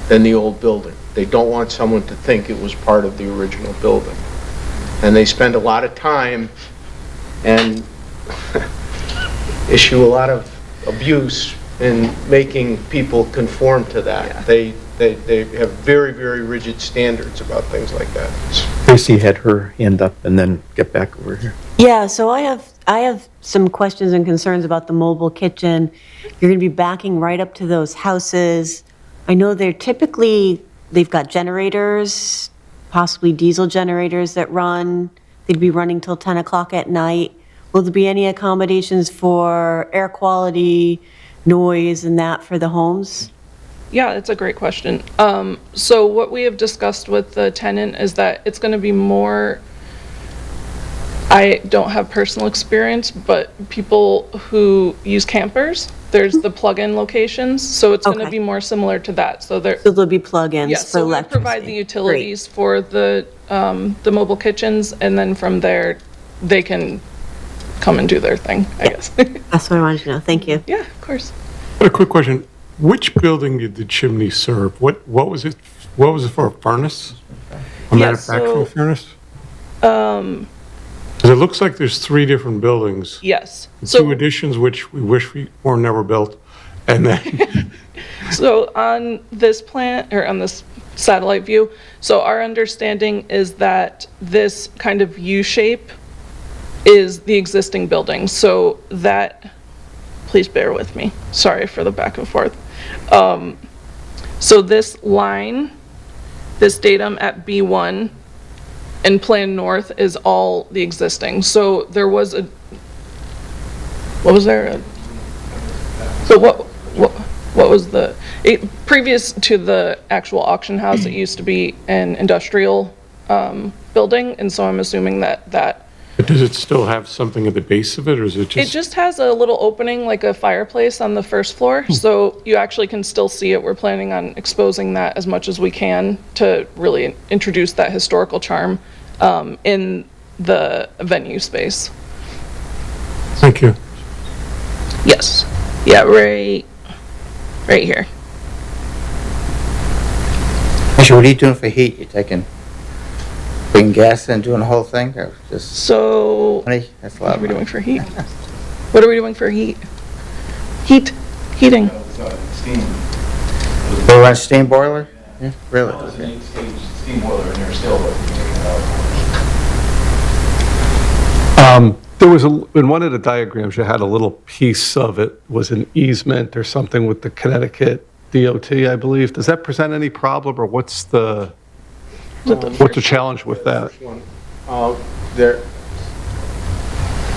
Speaker 14: than the old building. They don't want someone to think it was part of the original building. And they spend a lot of time and issue a lot of abuse in making people conform to that. They have very, very rigid standards about things like that.
Speaker 4: Tracy had her hand up and then get back over here.
Speaker 9: Yeah, so I have some questions and concerns about the mobile kitchen. You're going to be backing right up to those houses. I know they've got generators, possibly diesel generators that run. They'd be running till 10 o'clock at night. Will there be any accommodations for air quality, noise, and that for the homes?
Speaker 17: Yeah, it's a great question. So what we have discussed with the tenant is that it's going to be more, I don't have personal experience, but people who use campers, there's the plug-in locations, so it's going to be more similar to that. So
Speaker 9: there'll be plug-ins
Speaker 17: yes,
Speaker 9: for
Speaker 17: so we
Speaker 9: electricity.
Speaker 17: provide the utilities for the mobile kitchens, and then from there, they can come and do their thing, I guess.
Speaker 9: That's what I wanted to know. Thank you.
Speaker 17: Yeah, of course.
Speaker 1: A quick question. Which building did the chimney serve? What was it? What was it for, a furnace? A manufacturing furnace? Because it looks like there's 3 different buildings.
Speaker 17: Yes.
Speaker 1: Two additions, which we wish were never built, and then...
Speaker 17: So on this plan, or on this satellite view, so our understanding is that this kind of U shape is the existing building. So that, please bear with me. Sorry for the back and forth. So this line, this datum at B1 and Plan North is all the existing. So there was a, what was there? So what was previous to the actual auction house, it used to be an industrial building, and so I'm assuming that
Speaker 18: But does it still have something at the base of it, or is it
Speaker 17: it
Speaker 18: just?
Speaker 17: just has a little opening, like a fireplace on the first floor, so you actually can still see it. We're planning on exposing that as much as we can to really introduce that historical charm in the venue space.
Speaker 18: Thank you.
Speaker 17: Yes. Yeah, right here.
Speaker 3: Actually, what are you doing for heat? You bringing gas in, doing the whole thing, or just?
Speaker 17: So,
Speaker 3: Honey, that's a
Speaker 17: what
Speaker 3: lot
Speaker 17: are we
Speaker 3: of
Speaker 17: doing
Speaker 3: money.
Speaker 17: for heat? What are we doing for heat? Heating.
Speaker 3: They run a steam boiler? Yeah, really?
Speaker 12: Steam boiler in there still, but
Speaker 1: There was in one of the diagrams, you had a little piece of it was an easement or something with the Connecticut DOT, I believe. Does that present any problem, or what's the challenge with that?
Speaker 14: There,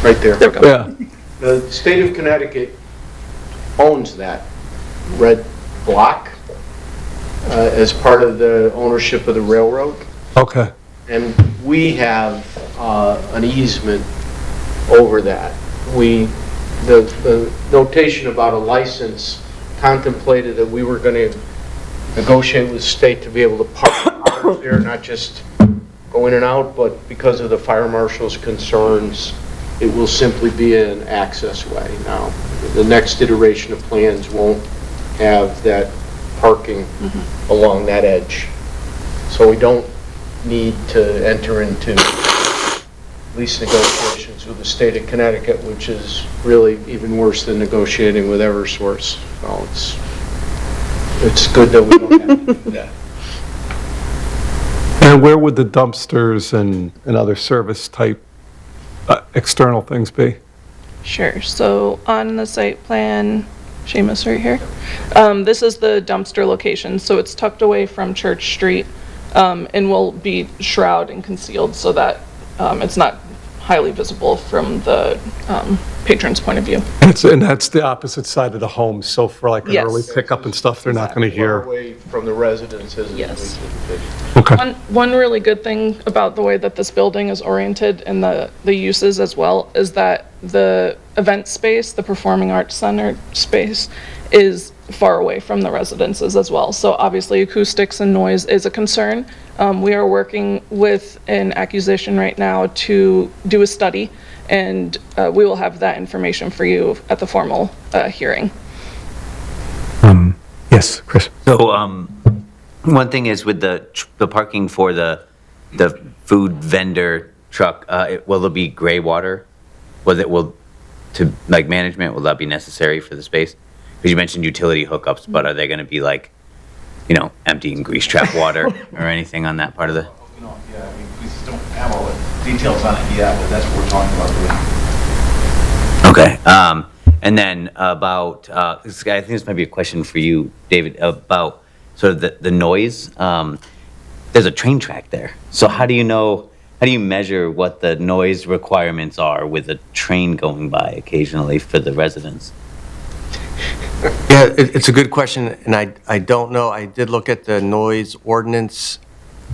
Speaker 14: right there.
Speaker 17: There we go.
Speaker 1: Yeah.
Speaker 14: The state of Connecticut owns that red block as part of the ownership of the railroad.
Speaker 1: Okay.
Speaker 14: And we have an easement over that. The notation about a license contemplated that we were going to negotiate with the state to be able to park cars there, not just go in and out, but because of the fire marshal's concerns, it will simply be an access way now. The next iteration of plans won't have that parking along that edge. So we don't need to enter into lease negotiations with the state of Connecticut, which is really even worse than negotiating with Eversource. So it's good that we don't have to do that.
Speaker 1: And where would the dumpsters and other service type external things be?
Speaker 17: Sure. So on the site plan, Seamus right here, this is the dumpster location. So it's tucked away from Church Street and will be shrouded and concealed so that it's not highly visible from the patron's point of view.
Speaker 1: And that's the opposite side of the home, so for like an
Speaker 17: Yes.
Speaker 1: early pickup and stuff, they're not going to hear.
Speaker 14: Far away from the residences.
Speaker 17: Yes.
Speaker 1: Okay.
Speaker 17: One really good thing about the way that this building is oriented and the uses as well is that the event space, the Performing Arts Center space, is far away from the residences as well. So obviously acoustics and noise is a concern. We are working with an acquisition right now to do a study, and we will have that information for you at the formal hearing.
Speaker 4: Yes, Chris.
Speaker 10: So, one thing is with the parking for the food vendor truck, will there be gray water? To like management, will that be necessary for the space? Because you mentioned utility hookups, but are they going to be like, emptying grease trap water or anything on that part of the?
Speaker 12: yeah, we just don't have all the details on it yet, but that's what we're talking about doing.
Speaker 10: Okay. And then about, I think this might be a question for you, David, about sort of the noise. There's a train track there. So how do you measure what the noise requirements are with a train going by occasionally for the residents?
Speaker 8: Yeah, it's a good question, and I don't know. I did look at the noise ordinance.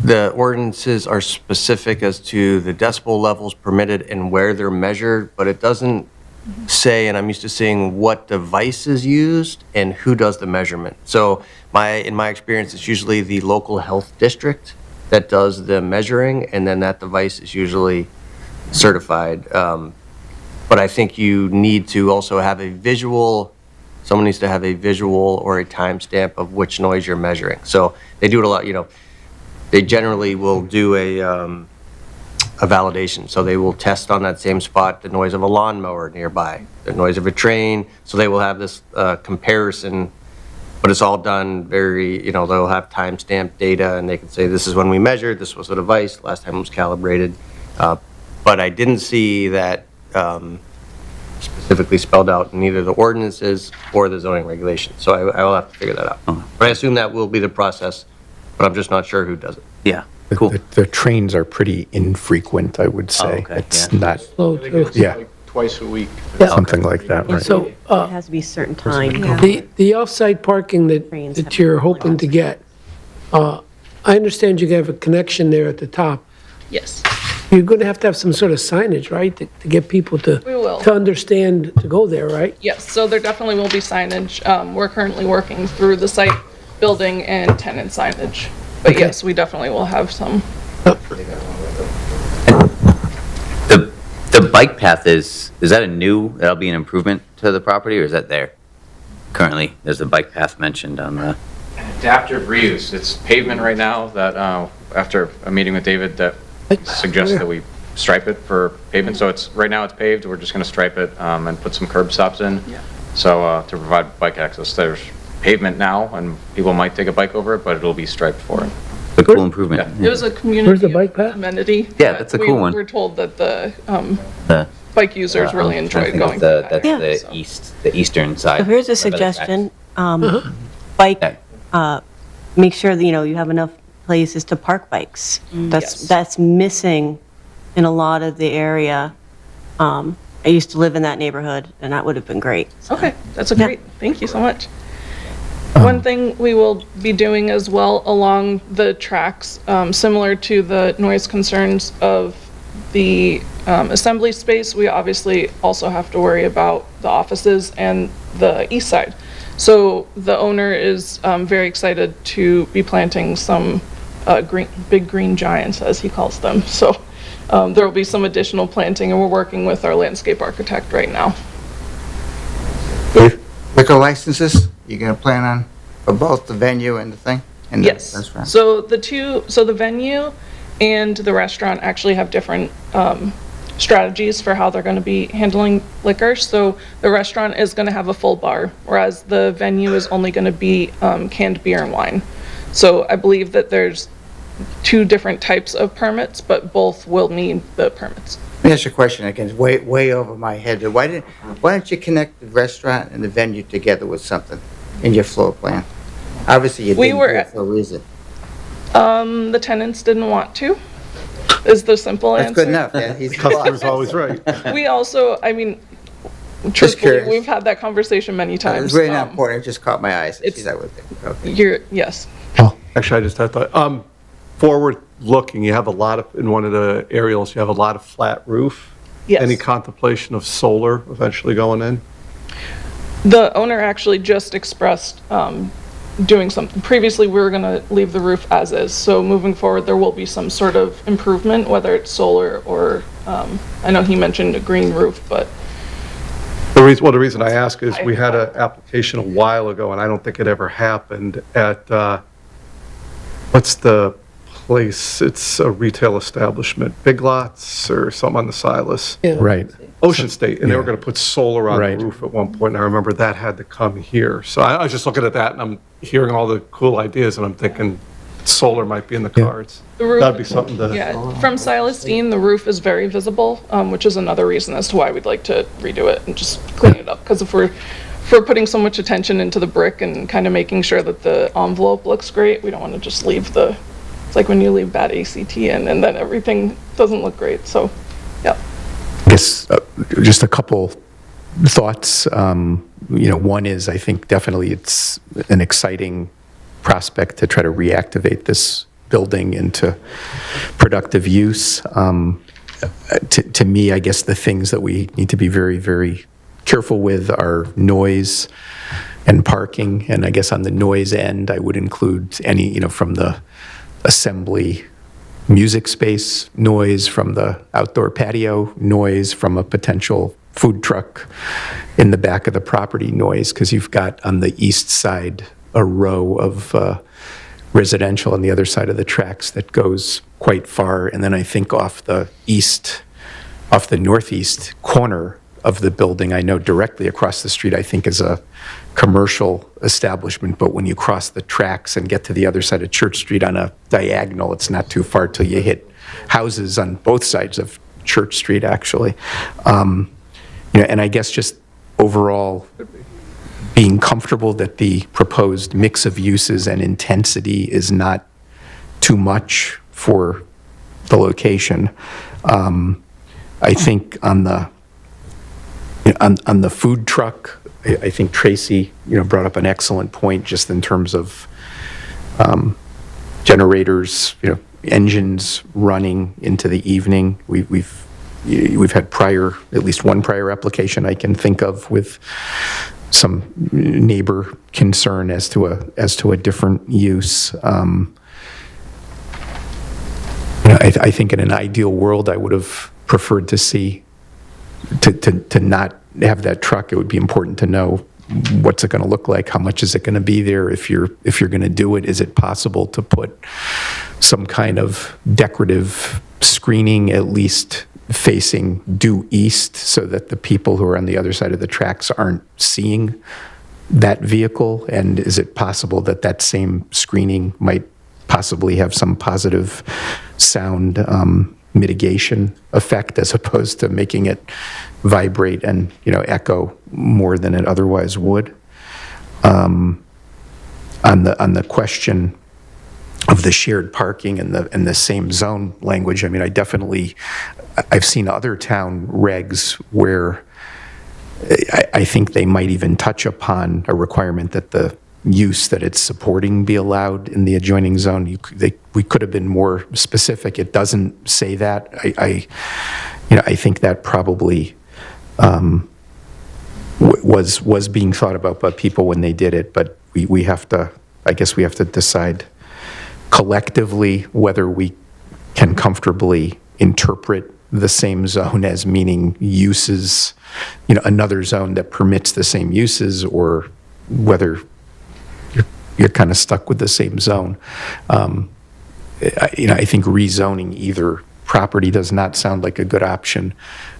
Speaker 8: The ordinances are specific as to the decibel levels permitted and where they're measured, but it doesn't say, and I'm used to seeing what device is used and who does the measurement. So in my experience, it's usually the local health district that does the measuring, and then that device is usually certified. But I think you need to also have a visual. Someone needs to have a visual or a timestamp of which noise you're measuring. So they do it a lot, they generally will do a validation. So they will test on that same spot the noise of a lawnmower nearby, the noise of a train. So they will have this comparison, but it's all done very, they'll have timestamp data and they can say, this is when we measured, this was the device, last time it was calibrated. But I didn't see that specifically spelled out in either the ordinances or the zoning regulations. So I will have to figure that out. But I assume that will be the process, but I'm just not sure who does it.
Speaker 10: Yeah, cool.
Speaker 4: The trains are pretty infrequent, I would say.
Speaker 10: okay,
Speaker 4: It's
Speaker 10: yeah.
Speaker 4: not,
Speaker 2: Slow too.
Speaker 4: yeah,
Speaker 14: Like twice a week.
Speaker 4: something like that, right?
Speaker 2: So,
Speaker 9: It has to be a certain time.
Speaker 2: the off-site parking that you're hoping to get, I understand you have a connection there at the top.
Speaker 17: Yes.
Speaker 2: You're going to have some sort of signage, right, to get people to...
Speaker 17: We will.
Speaker 2: To understand to go there, right?
Speaker 17: Yes, so there definitely will be signage. We're currently working through the site building and tenant signage. But
Speaker 2: Okay.
Speaker 17: yes, we definitely will have some.
Speaker 10: The bike path is that that'll be an improvement to the property, or is that there? Currently, there's a bike path mentioned on the...
Speaker 15: Adaptive reuse. It's pavement right now that, after a meeting with David, that suggests that we stripe it for pavement. So right now it's paved. We're just going to stripe it and put some curb stops in.
Speaker 17: Yeah.
Speaker 15: So to provide bike access. There's pavement now, and people might take a bike over it, but it'll be striped for it.
Speaker 10: A cool improvement.
Speaker 17: It was a
Speaker 2: Where's
Speaker 17: community
Speaker 2: the bike path?
Speaker 17: amenity.
Speaker 10: Yeah, that's a cool one.
Speaker 17: We were told that the
Speaker 10: The-
Speaker 17: bike users really
Speaker 10: I'm trying to
Speaker 17: enjoyed
Speaker 10: think of
Speaker 17: going.
Speaker 10: That's
Speaker 9: Yeah.
Speaker 10: the eastern side.
Speaker 9: So here's a
Speaker 10: Right by the fence.
Speaker 9: suggestion. Bike, make sure that, you have enough places to park bikes.
Speaker 17: Yes.
Speaker 9: That's missing in a lot of the area. I used to live in that neighborhood, and that would have been great.
Speaker 17: Okay, that's a
Speaker 9: Yeah.
Speaker 17: great, thank you so much. One thing we will be doing as well along the tracks, similar to the noise concerns of the assembly space, we obviously also have to worry about the offices and the east side. So the owner is very excited to be planting some big green giants, as he calls them. So there will be some additional planting, and we're working with our landscape architect right now.
Speaker 3: Liquor licenses, you gonna plan on for both the venue and the thing? And the
Speaker 17: Yes.
Speaker 3: restaurant?
Speaker 17: So the venue and the restaurant actually have different strategies for how they're going to be handling liquor. So the restaurant is going to have a full bar, whereas the venue is only going to be canned beer and wine. So I believe that there's 2 different types of permits, but both will need the permits.
Speaker 3: Let me ask you a question again, it's way over my head, but why don't you connect the restaurant and the venue together with something in your floor plan? Obviously, you
Speaker 17: We
Speaker 3: didn't do
Speaker 17: were-
Speaker 3: it for a reason.
Speaker 17: The tenants didn't want to, is the simple
Speaker 3: That's
Speaker 17: answer.
Speaker 3: good enough, yeah, he's the
Speaker 1: Customer's
Speaker 3: boss.
Speaker 1: always right.
Speaker 17: We also, I mean,
Speaker 3: Just
Speaker 17: truthfully,
Speaker 3: curious.
Speaker 17: we've had that conversation many
Speaker 3: It's
Speaker 17: times.
Speaker 3: really not important, it just caught my eye, so
Speaker 17: it's-
Speaker 3: geez, I would think, okay.
Speaker 17: Yes.
Speaker 1: Actually, I just had thought, forward looking, you have a lot of, in one of the aerials, you have a lot of flat roof.
Speaker 17: Yes.
Speaker 1: Any contemplation of solar eventually going in?
Speaker 17: The owner actually just expressed doing something. Previously, we were going to leave the roof as is, so moving forward, there will be some sort of improvement, whether it's solar or, I know he mentioned a green roof, but
Speaker 1: The reason I ask is we had an application a while ago, and I don't think it ever happened, at, what's the place? It's a retail establishment, Big Lots or something on the Silas.
Speaker 4: Right.
Speaker 1: Ocean State, and they were
Speaker 4: Yeah.
Speaker 1: going to put solar on
Speaker 4: Right.
Speaker 1: the roof at one point, and I remember that had to come here. So I was just looking at that, and I'm hearing all the cool ideas, and I'm thinking solar might be in the cards.
Speaker 17: the roof.
Speaker 1: That'd be something to...
Speaker 17: Yeah, from Silas Deane, the roof is very visible, which is another reason as to why we'd like to redo it and just clean it up. Because if we're putting so much attention into the brick and kind of making sure that the envelope looks great, we don't want to just leave it's like when you leave bad ACT in and then everything doesn't look great, so, yeah.
Speaker 4: I guess just a couple thoughts. One is, I think definitely it's an exciting prospect to try to reactivate this building into productive use. To me, I guess the things that we need to be very, very careful with are noise and parking. And I guess on the noise end, I would include any, from the assembly music space noise, from the outdoor patio noise, from a potential food truck in the back of the property noise, because you've got on the east side a row of residential on the other side of the tracks that goes quite far. And then I think off the northeast corner of the building, I know directly across the street, I think is a commercial establishment, but when you cross the tracks and get to the other side of Church Street on a diagonal, it's not too far till you hit houses on both sides of Church Street, actually. And I guess just overall being comfortable that the proposed mix of uses and intensity is not too much for the location. I think on the food truck, I think Tracy, brought up an excellent point just in terms of generators, engines running into the evening. We've had at least one prior application I can think of with some neighbor concern as to a different use. I think in an ideal world, I would have preferred to see, to not have that truck. It would be important to know what's it going to look like, how much is it going to be there, if you're going to do it, is it possible to put some kind of decorative screening at least facing due east so that the people who are on the other side of the tracks aren't seeing that vehicle? And is it possible that that same screening might possibly have some positive sound mitigation effect as opposed to making it vibrate and echo more than it otherwise would? On the question of the shared parking and the same zone language, I mean, I've seen other town regs where I think they might even touch upon a requirement that the use that it's supporting be allowed in the adjoining zone. We could have been more specific. It doesn't say that. I think that probably was being thought about by people when they did it, but we have to decide collectively whether we can comfortably interpret the same zone as meaning uses, another zone that permits the same uses, or whether you're kind of stuck with the same zone. I think rezoning either property does not sound like a good option.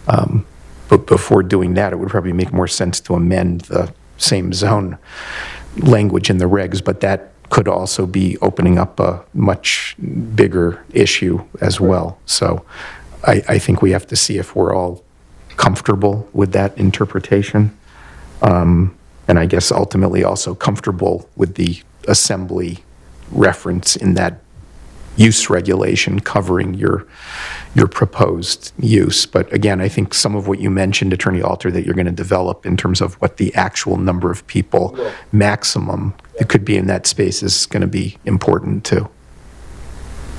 Speaker 4: But before doing that, it would probably make more sense to amend the same zone language in the regs, but that could also be opening up a much bigger issue as well. So I think we have to see if we're all comfortable with that interpretation. And I guess ultimately also comfortable with the assembly reference in that use regulation covering your proposed use. But again, I think some of what you mentioned, Attorney Alter, that you're going to develop in terms of what the actual number of people maximum that could be in that space is going to be important too.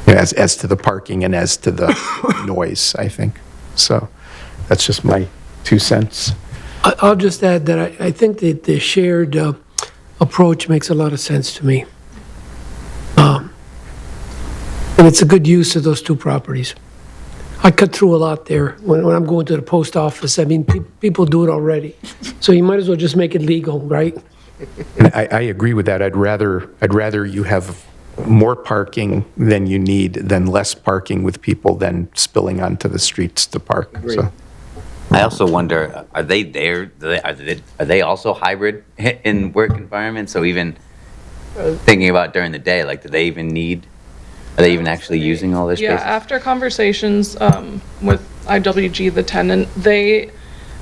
Speaker 4: As to the parking and as to the noise, I think. So that's just my 2 cents.
Speaker 2: I'll just add that I think that the shared approach makes a lot of sense to me. And it's a good use of those two properties. I cut through a lot there when I'm going to the post office. I mean, people do it already. So you might as well just make it legal, right?
Speaker 4: And I agree with that. I'd rather you have more parking than you need than less parking with people then spilling onto the streets to park. So.
Speaker 10: I also wonder, are they there? Are they also hybrid in work environments? So even thinking about during the day, like, are they even actually using all this space?
Speaker 17: Yeah, after conversations with IWG, the tenant, they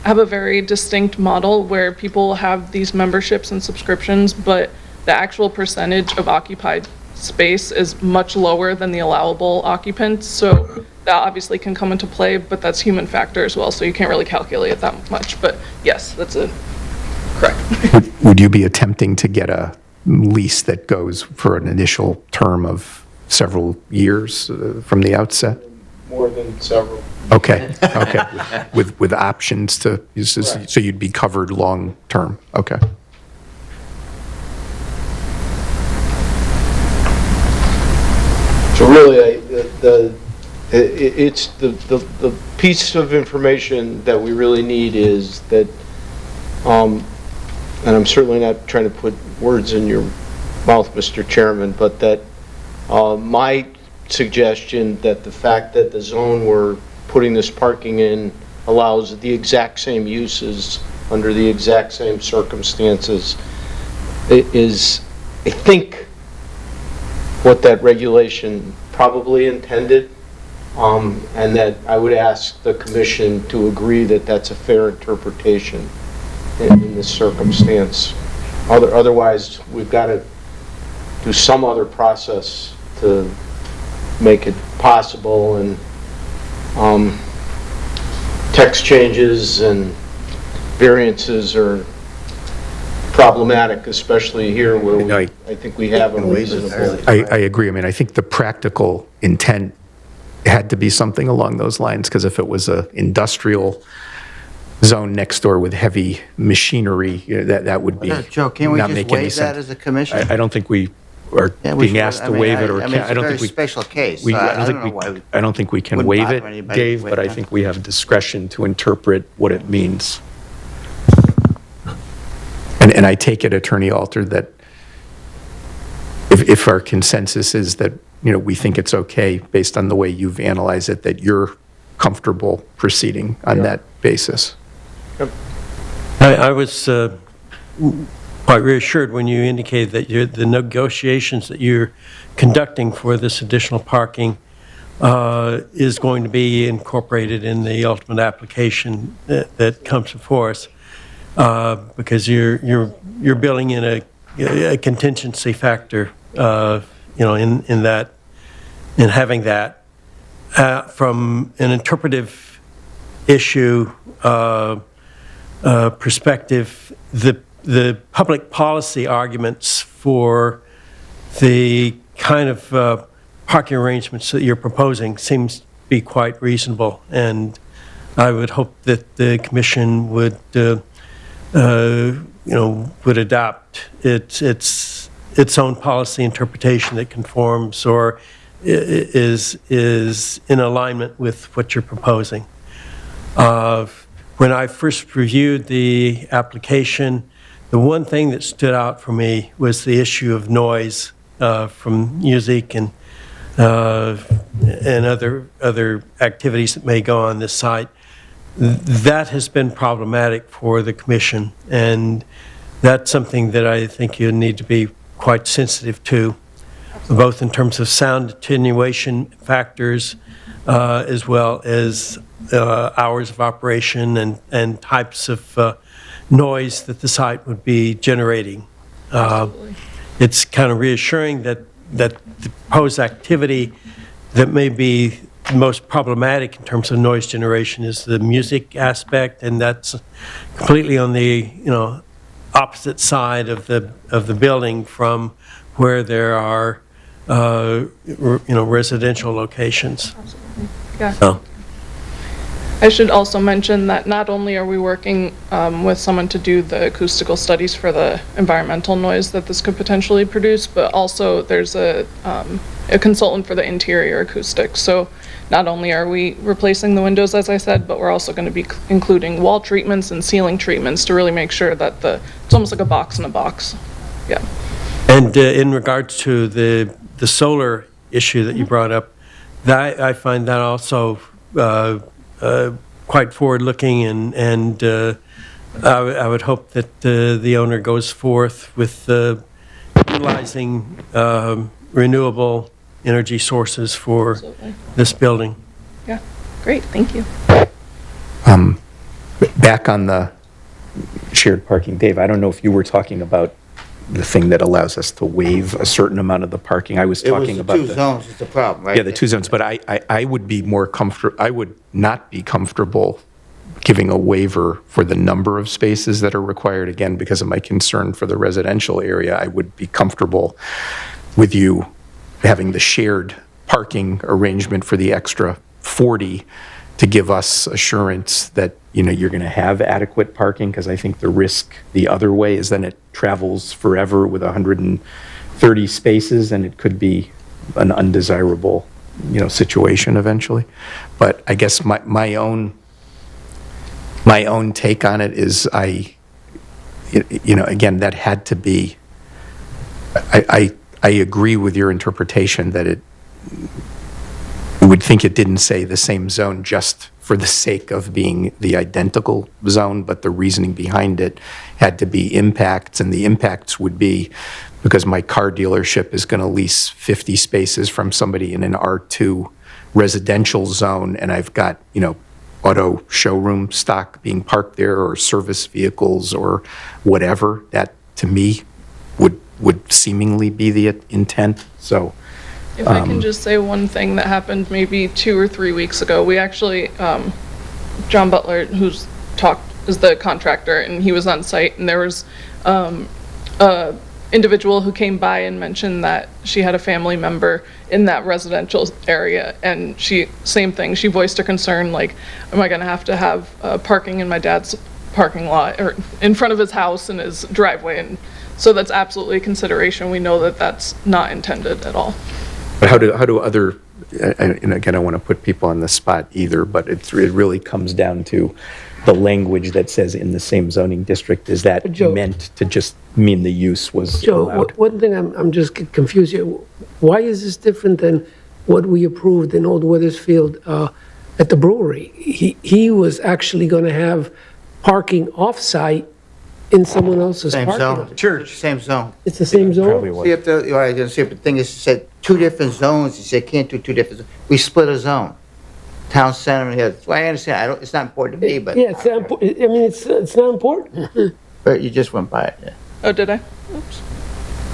Speaker 17: have a very distinct model where people have these memberships and subscriptions, but the actual percentage of occupied space is much lower than the allowable occupants. So that obviously can come into play, but that's human factor as well. So you can't really calculate it that much. But yes, that's correct.
Speaker 4: Would you be attempting to get a lease that goes for an initial term of several years from the outset?
Speaker 14: More than several.
Speaker 4: Okay. With options to, so you'd be covered long term. Okay.
Speaker 14: So really, it's the piece of information that we really need is that, and I'm certainly not trying to put words in your mouth, Mr. Chairman, but that my suggestion that the fact that the zone we're putting this parking in allows the exact same uses under the exact same circumstances is, I think, what that regulation probably intended, and that I would ask the commission to agree that that's a fair interpretation in this circumstance. Otherwise, we've got to do some other process to make it possible, and text changes and variances are problematic, especially here where I think we have a reasonable.
Speaker 4: I agree. I mean, I think the practical intent had to be something along those lines, because if it was a industrial zone next door with heavy machinery, that would be
Speaker 3: Joe, can't we
Speaker 4: not
Speaker 3: just
Speaker 4: make any
Speaker 3: waive that
Speaker 4: sense.
Speaker 3: as a commission?
Speaker 4: I don't think we are being asked to waive it, or
Speaker 3: I mean, it's
Speaker 4: I
Speaker 3: a
Speaker 4: don't
Speaker 3: very
Speaker 4: think we.
Speaker 3: special case.
Speaker 4: We,
Speaker 3: so
Speaker 4: I
Speaker 3: I
Speaker 4: don't
Speaker 3: don't know why.
Speaker 4: I don't think we can
Speaker 3: wouldn't
Speaker 4: waive
Speaker 3: bother
Speaker 4: it,
Speaker 3: anybody
Speaker 4: Dave,
Speaker 3: with
Speaker 4: but I
Speaker 3: that.
Speaker 4: think we have discretion to interpret what it means. And I take it, Attorney Alter, that if our consensus is that, we think it's okay based on the way you've analyzed it, that you're comfortable proceeding on that basis.
Speaker 13: I was quite reassured when you indicated that the negotiations that you're conducting for this additional parking is going to be incorporated in the ultimate application that comes before us, because you're building in a contingency factor, in that, in having that. From an interpretive issue perspective, the public policy arguments for the kind of parking arrangements that you're proposing seems to be quite reasonable, and I would hope that the commission would would adopt its own policy interpretation that conforms or is in alignment with what you're proposing. When I first reviewed the application, the one thing that stood out for me was the issue of noise from music and other activities that may go on this site. That has been problematic for the commission, and that's something that I think you need to be quite sensitive to, both in terms of sound attenuation factors as well as hours of operation and types of noise that the site would be generating. It's kind of reassuring that the proposed activity that may be most problematic in terms of noise generation is the music aspect, and that's completely on the opposite side of the building from where there are residential locations.
Speaker 17: Absolutely. Yeah.
Speaker 13: So.
Speaker 17: I should also mention that not only are we working with someone to do the acoustical studies for the environmental noise that this could potentially produce, but also there's a consultant for the interior acoustics. So not only are we replacing the windows, as I said, but we're also going to be including wall treatments and ceiling treatments to really make sure that it's almost like a box in a box. Yeah.
Speaker 13: And in regards to the solar issue that you brought up, that I find that also quite forward-looking, and I would hope that the owner goes forth with utilizing renewable energy sources for
Speaker 17: Absolutely.
Speaker 13: this building.
Speaker 17: Yeah, great, thank you.
Speaker 4: Back on the shared parking, Dave, I don't know if you were talking about the thing that allows us to waive a certain amount of the parking. I was talking about
Speaker 3: It was the two zones is the problem, right?
Speaker 4: Yeah, the two zones, but I would be more comfortable, I would not be comfortable giving a waiver for the number of spaces that are required, again, because of my concern for the residential area. I would be comfortable with you having the shared parking arrangement for the extra 40 to give us assurance that, you're going to have adequate parking, because I think the risk the other way is then it travels forever with 130 spaces, and it could be an undesirable, situation eventually. But I guess my own take on it is again, that had to be, I agree with your interpretation that it would think it didn't say the same zone just for the sake of being the identical zone, but the reasoning behind it had to be impacts, and the impacts would be because my car dealership is going to lease 50 spaces from somebody in an R2 residential zone, and I've got, auto showroom stock being parked there, or service vehicles or whatever. That, to me, would seemingly be the intent. So
Speaker 17: If I can just say one thing that happened maybe 2 or 3 weeks ago, we actually, John Butler, who's talked is the contractor, and he was on site, and there was a individual who came by and mentioned that she had a family member in that residential area, and same thing, she voiced a concern, like, am I gonna have to have parking in my dad's parking lot, or in front of his house and his driveway, and so that's absolutely a consideration. We know that that's not intended at all.
Speaker 4: But how do other, and again, I don't want to put people on the spot either, but it really comes down to the language that says in the same zoning district. Is that
Speaker 2: Joe,
Speaker 4: meant to just mean the use was
Speaker 2: Joe,
Speaker 4: allowed?
Speaker 2: one thing I'm just confused here. Why is this different than what we approved in Old Wethersfield at the brewery? He was actually going to have parking off-site in someone else's
Speaker 3: Same
Speaker 2: parking
Speaker 3: zone.
Speaker 2: lot.
Speaker 3: Church. Same zone.
Speaker 2: It's the same zone?
Speaker 3: See if the, all right, see if the thing is, it said 2 different zones, you said can't do 2 different, we split a zone. Town center here, well, I understand, it's not important to me, but.
Speaker 2: Yeah, it's not important. I mean, it's not important.
Speaker 3: But you just went by it, yeah.
Speaker 17: Oh, did I? Oops.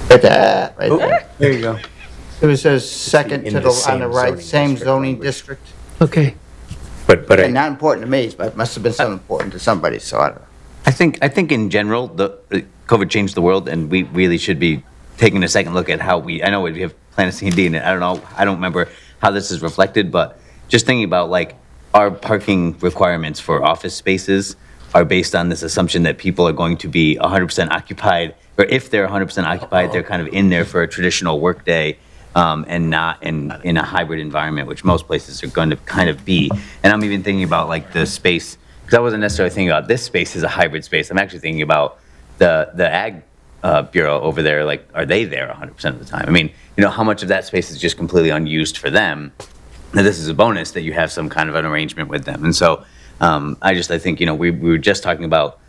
Speaker 3: Right there, right there.
Speaker 4: There you go.
Speaker 3: So it says second
Speaker 4: In
Speaker 3: to
Speaker 4: the
Speaker 3: on
Speaker 4: same
Speaker 3: the right,
Speaker 4: zoning
Speaker 3: same
Speaker 4: district
Speaker 3: zoning
Speaker 4: language.
Speaker 3: district.
Speaker 2: Okay.
Speaker 4: But
Speaker 3: And not important to me, but it must have been something important to somebody, so I don't know.
Speaker 10: I think in general, COVID changed the world, and we really should be taking a second look at how I know we have Plan C and D, and I don't remember how this is reflected, but just thinking about, like, our parking requirements for office spaces are based on this assumption that people are going to be 100% occupied, or if they're 100% occupied, they're kind of in there for a traditional workday, and not in a hybrid environment, which most places are going to kind of be. And I'm even thinking about, like, the space, because I wasn't necessarily thinking about this space as a hybrid space. I'm actually thinking about the ag bureau over there. Like, are they there 100% of the time? I mean, how much of that space is just completely unused for them? Now, this is a bonus that you have some kind of an arrangement with them. And so I think, we were just talking about,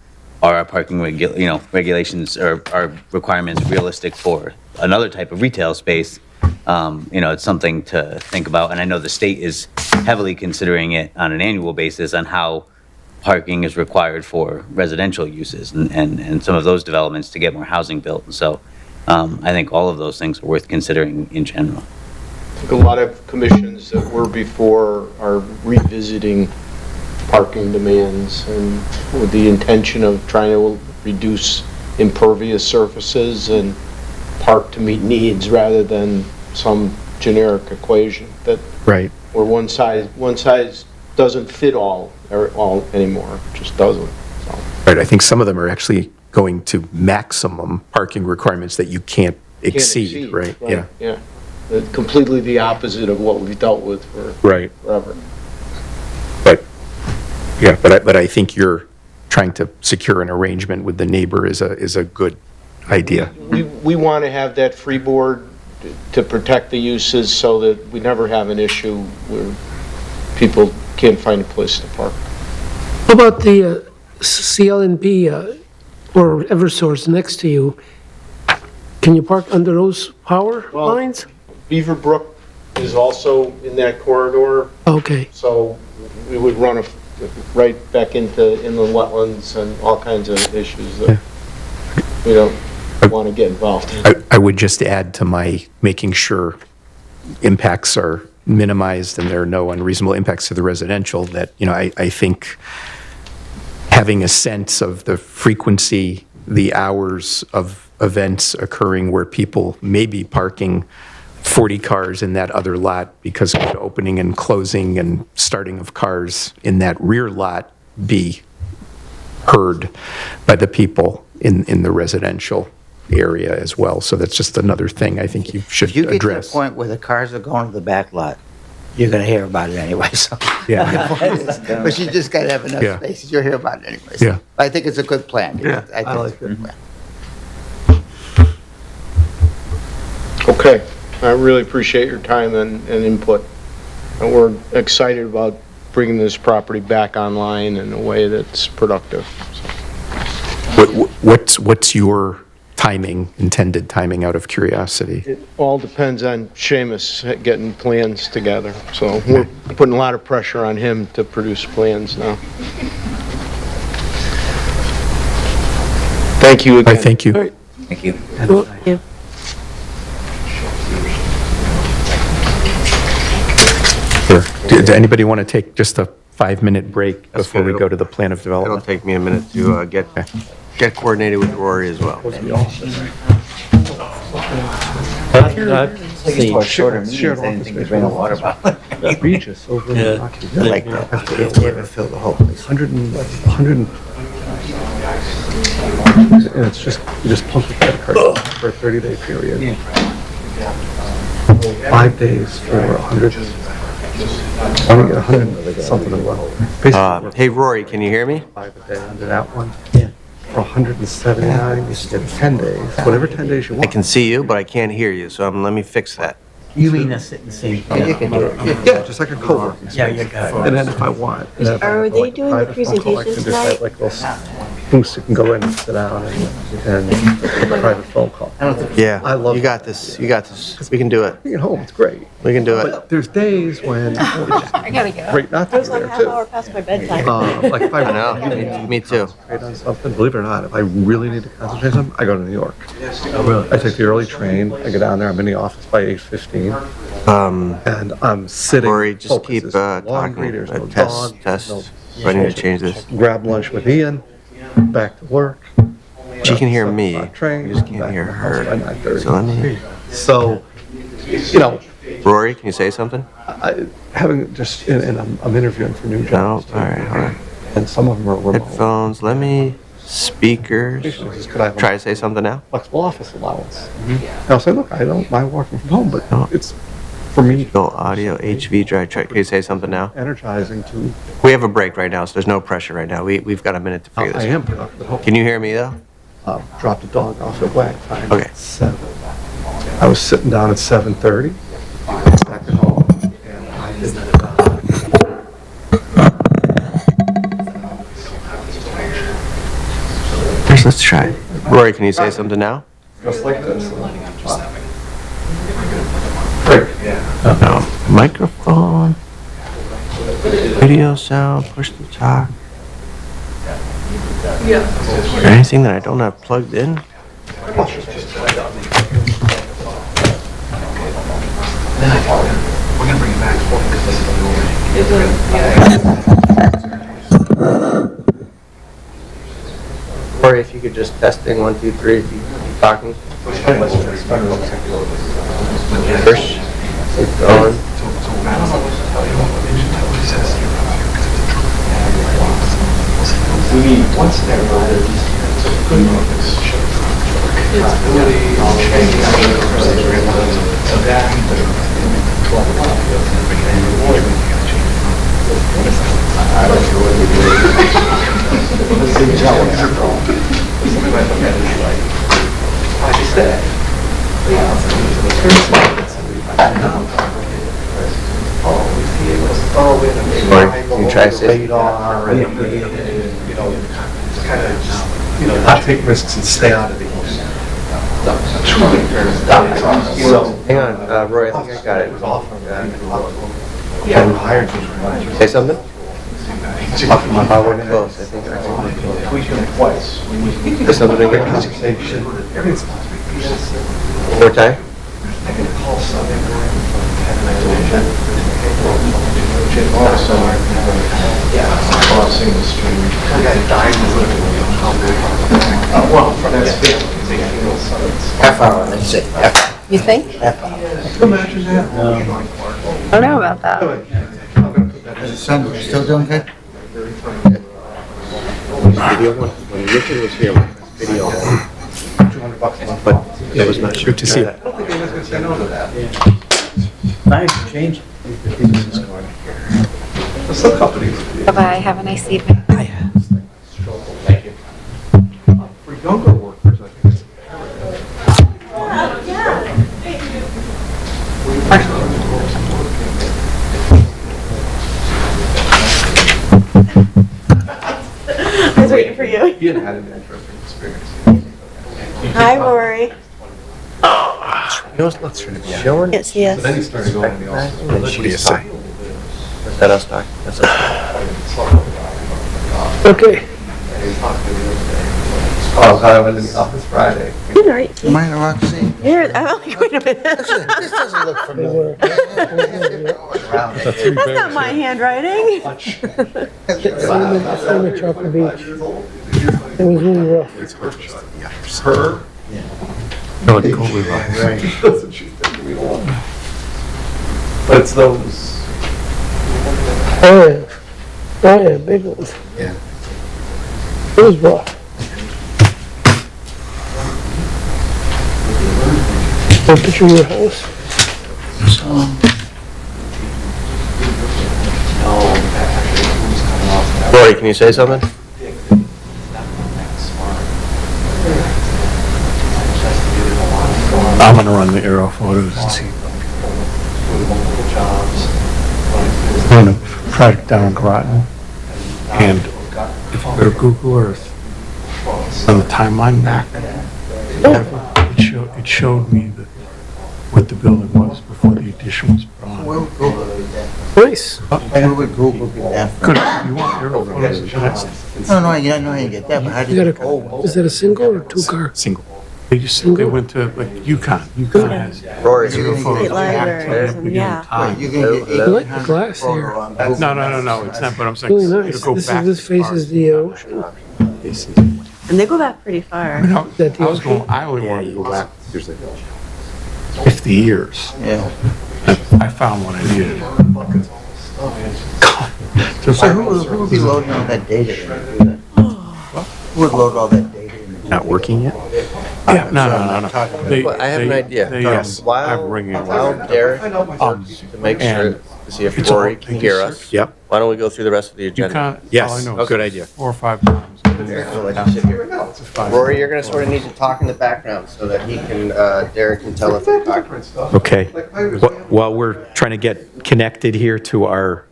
Speaker 10: are our parking regulations or our requirements realistic for another type of retail space? It's something to think about. And I know the state is heavily considering it on an annual basis on how parking is required for residential uses and some of those developments to get more housing built. And so I think all of those things are worth considering in general.
Speaker 14: I think a lot of commissions that were before are revisiting parking demands and with the intention of trying to reduce impervious surfaces and park to meet needs rather than some generic equation that
Speaker 4: right,
Speaker 14: where one size doesn't fit all anymore, just doesn't. So.
Speaker 4: Right, I think some of them are actually going to maximum parking requirements that you can't exceed, right? Yeah.
Speaker 14: Yeah. Completely the opposite of what we've dealt with for forever.
Speaker 4: But I think you're trying to secure an arrangement with the neighbor is a good idea.
Speaker 14: We want to have that freeboard to protect the uses so that we never have an issue where people can't find a place to park.
Speaker 2: How about the CLNP or Eversource next to you? Can you park under those power lines?
Speaker 14: Beaver Brook is also in that corridor.
Speaker 2: Okay.
Speaker 14: So we would run right back into inland wetlands and all kinds of issues that we don't want to get involved in.
Speaker 4: I would just add to my making sure impacts are minimized and there are no unreasonable impacts to the residential that, I think having a sense of the frequency, the hours of events occurring where people may be parking 40 cars in that other lot because of the opening and closing and starting of cars in that rear lot be heard by the people in the residential area as well. So that's just another thing I think you should
Speaker 3: If you get to the
Speaker 4: address.
Speaker 3: point where the cars are going to the back lot, you're going to hear about it anyway, so.
Speaker 4: Yeah.
Speaker 3: But you just got to have enough
Speaker 4: Yeah.
Speaker 3: spaces, you'll hear about it anyway.
Speaker 4: Yeah.
Speaker 3: I think it's a good plan.
Speaker 4: Yeah.
Speaker 3: I think it's a good plan.
Speaker 14: Okay, I really appreciate your time and input. And we're excited about bringing this property back online in a way that's productive.
Speaker 4: What's your intended timing out of curiosity?
Speaker 14: It all depends on Seamus getting plans together. So we're putting a lot of pressure on him to produce plans now. Thank you again.
Speaker 4: Thank you.
Speaker 10: Thank you.
Speaker 9: Thank you.
Speaker 4: Sure. Does anybody want to take just a 5-minute break
Speaker 8: That's
Speaker 4: before
Speaker 8: good.
Speaker 4: we go to the plan of
Speaker 8: It'll
Speaker 4: development.
Speaker 8: take me a minute to get coordinated with Rory as well.
Speaker 12: Shorter meetings, I didn't think they'd bring a water bottle.
Speaker 18: Regis over in
Speaker 13: Yeah.
Speaker 18: Rocky.
Speaker 3: I like that. If they ever fill the whole place.
Speaker 18: 100 and it's just, you just pump the credit card for a 30-day period. 5 days for 100. I want to get 100 something as well. Basically,
Speaker 8: Hey, Rory, can you hear me?
Speaker 18: 5 a day under that one. Yeah. For 179, you should get 10 days, whatever 10 days you
Speaker 8: I
Speaker 18: want.
Speaker 8: can see you, but I can't hear you, so let me fix that.
Speaker 12: You mean us sitting the same?
Speaker 18: Yeah, just like a co-working space.
Speaker 12: Yeah, you got it.
Speaker 18: And then if I want. and if I
Speaker 9: Are
Speaker 18: have,
Speaker 9: they
Speaker 18: like,
Speaker 9: doing the
Speaker 18: private phone call, I can
Speaker 9: presentation
Speaker 18: just have,
Speaker 9: tonight?
Speaker 18: like little booths you can go in and sit down and private phone call.
Speaker 8: Yeah,
Speaker 18: I love
Speaker 8: you got this. You got this. We can do it.
Speaker 18: Being at home, it's great.
Speaker 8: We can do it.
Speaker 18: But there's days when
Speaker 16: I gotta go.
Speaker 18: great not to
Speaker 9: It
Speaker 18: be
Speaker 9: was like a
Speaker 18: there
Speaker 9: half
Speaker 18: too.
Speaker 9: hour past my bedtime.
Speaker 18: Like if I
Speaker 8: I know. Me too.
Speaker 18: concentrate on something, believe it or not, if I really need to concentrate on something, I go to New York. I take the early train, I get down there, I'm in the office by 8:15, and I'm sitting.
Speaker 8: Rory, just
Speaker 18: focused.
Speaker 8: keep
Speaker 18: There's no
Speaker 8: talking.
Speaker 18: laundry, there's no
Speaker 8: Test,
Speaker 18: dog,
Speaker 8: test.
Speaker 18: no-
Speaker 8: I need to change this.
Speaker 18: Grab lunch with Ian, back to work.
Speaker 8: She can hear
Speaker 18: 7
Speaker 8: me.
Speaker 18: o'clock train,
Speaker 8: You just can't
Speaker 18: back
Speaker 8: hear
Speaker 18: to the house by
Speaker 8: her.
Speaker 18: 9:30.
Speaker 8: So let me.
Speaker 18: So, you know,
Speaker 8: Rory, can you say something?
Speaker 18: having just, and I'm interviewing for new
Speaker 8: No.
Speaker 18: jobs.
Speaker 8: All right. All right.
Speaker 18: And some of them are remote.
Speaker 8: Headphones. Let me. Speakers.
Speaker 18: Could I have a
Speaker 8: Try to say something now.
Speaker 18: flexible office allowance? And I'll say, look, I don't mind working from home, but it's, for me,
Speaker 8: Go audio, HV drive. Can you say something now?
Speaker 18: energizing to,
Speaker 8: We have a break right now, so there's no pressure right now. We've got a minute to figure
Speaker 18: I
Speaker 8: this out.
Speaker 18: am productive at home.
Speaker 8: Can you hear me though?
Speaker 18: Drop the dog off at wag time
Speaker 8: Okay.
Speaker 18: at 7. I was sitting down at 7:30, back at home, and I didn't.
Speaker 8: Let's try. Rory, can you say something now?
Speaker 18: Just like this.
Speaker 8: No. Microphone. Video sound. Push to talk. Is there anything that I don't have plugged in? Rory, if you could just testing 1, 2, 3, if you keep talking. First, keep going. Rory, can you try to say?
Speaker 18: Not take risks and stay out of the.
Speaker 8: Hang on, Rory, I think I got it.
Speaker 18: I'm hired.
Speaker 8: Say something?
Speaker 18: We're
Speaker 8: Close, I think.
Speaker 18: twice.
Speaker 8: Say something again?
Speaker 18: Conversation. Everything's
Speaker 8: One more time?
Speaker 3: Half hour, let's say.
Speaker 16: You think?
Speaker 3: Half hour.
Speaker 16: I don't know about that.
Speaker 3: Is the sun still doing good?
Speaker 8: Video one, when Richard was here, video, but it was not.
Speaker 4: Good to see you.
Speaker 12: Nice, change.
Speaker 16: Bye-bye, have a nice evening.
Speaker 18: For younger workers, I think it's.
Speaker 9: I was waiting for you.
Speaker 18: Ian had an interesting experience.
Speaker 9: Hi, Rory.
Speaker 8: You know, let's try to be sure.
Speaker 9: Yes, yes.
Speaker 18: But then he started going in the office.
Speaker 8: What do you say? Is that us talking? That's us.
Speaker 2: Okay.
Speaker 18: Oh, I went in the office Friday.
Speaker 9: Good night.
Speaker 3: Am I in the wrong seat?
Speaker 9: Here, I'm like, wait a minute.
Speaker 3: This doesn't look familiar.
Speaker 9: That's not my handwriting.
Speaker 2: Same at Chocolate Beach. It was really rough.
Speaker 18: Her? No, it's totally right. That's what she's thinking we want. But it's those.
Speaker 2: Oh, yeah. Oh, yeah, big ones.
Speaker 18: Yeah.
Speaker 2: It was rough. A picture of your house?
Speaker 8: Lori, can you say something?
Speaker 18: I'm gonna run the aerial photos and see. On a project down in Groton, and if you go to Google Earth, on the timeline back, it showed me what the building was before the addition was put on.
Speaker 2: Nice.
Speaker 3: Where would Google get that from?
Speaker 18: Good, you want aerial photos?
Speaker 3: No, I know how you get that, but how
Speaker 2: You
Speaker 3: did
Speaker 2: got a, is that a single or two car?
Speaker 18: Single. They went to like Yukon. Yukon has.
Speaker 8: Rory,
Speaker 18: aerial photos.
Speaker 9: State libraries, and yeah.
Speaker 3: You can get
Speaker 2: I like the glass here.
Speaker 18: No, it's not, but I'm saying.
Speaker 2: Really nice.
Speaker 18: it'll go back
Speaker 2: This
Speaker 18: as
Speaker 2: faces the ocean.
Speaker 9: And they go back pretty far.
Speaker 18: I only wanted to go back 50 years.
Speaker 3: Yeah.
Speaker 18: I found what I needed.
Speaker 3: So who would be loading all that data in? Who would load all that data in?
Speaker 4: Not working yet?
Speaker 18: Yeah, no.
Speaker 8: Well, I have an idea.
Speaker 18: Yes, I'm
Speaker 8: While
Speaker 18: bringing it.
Speaker 8: Derek works to make sure,
Speaker 18: and
Speaker 8: to see if
Speaker 18: it's all-
Speaker 8: Rory can hear us.
Speaker 4: Yep.
Speaker 8: Why don't we go through the rest of the agenda?
Speaker 18: Yukon,
Speaker 4: Yes,
Speaker 18: all I know is
Speaker 4: good idea.
Speaker 18: 4 or 5 times.
Speaker 8: Derek, I'll let you sit here. Rory, you're gonna sort of need to talk in the background so that he can, Derek can tell if you're talking.
Speaker 4: Okay. While we're trying to get connected here to our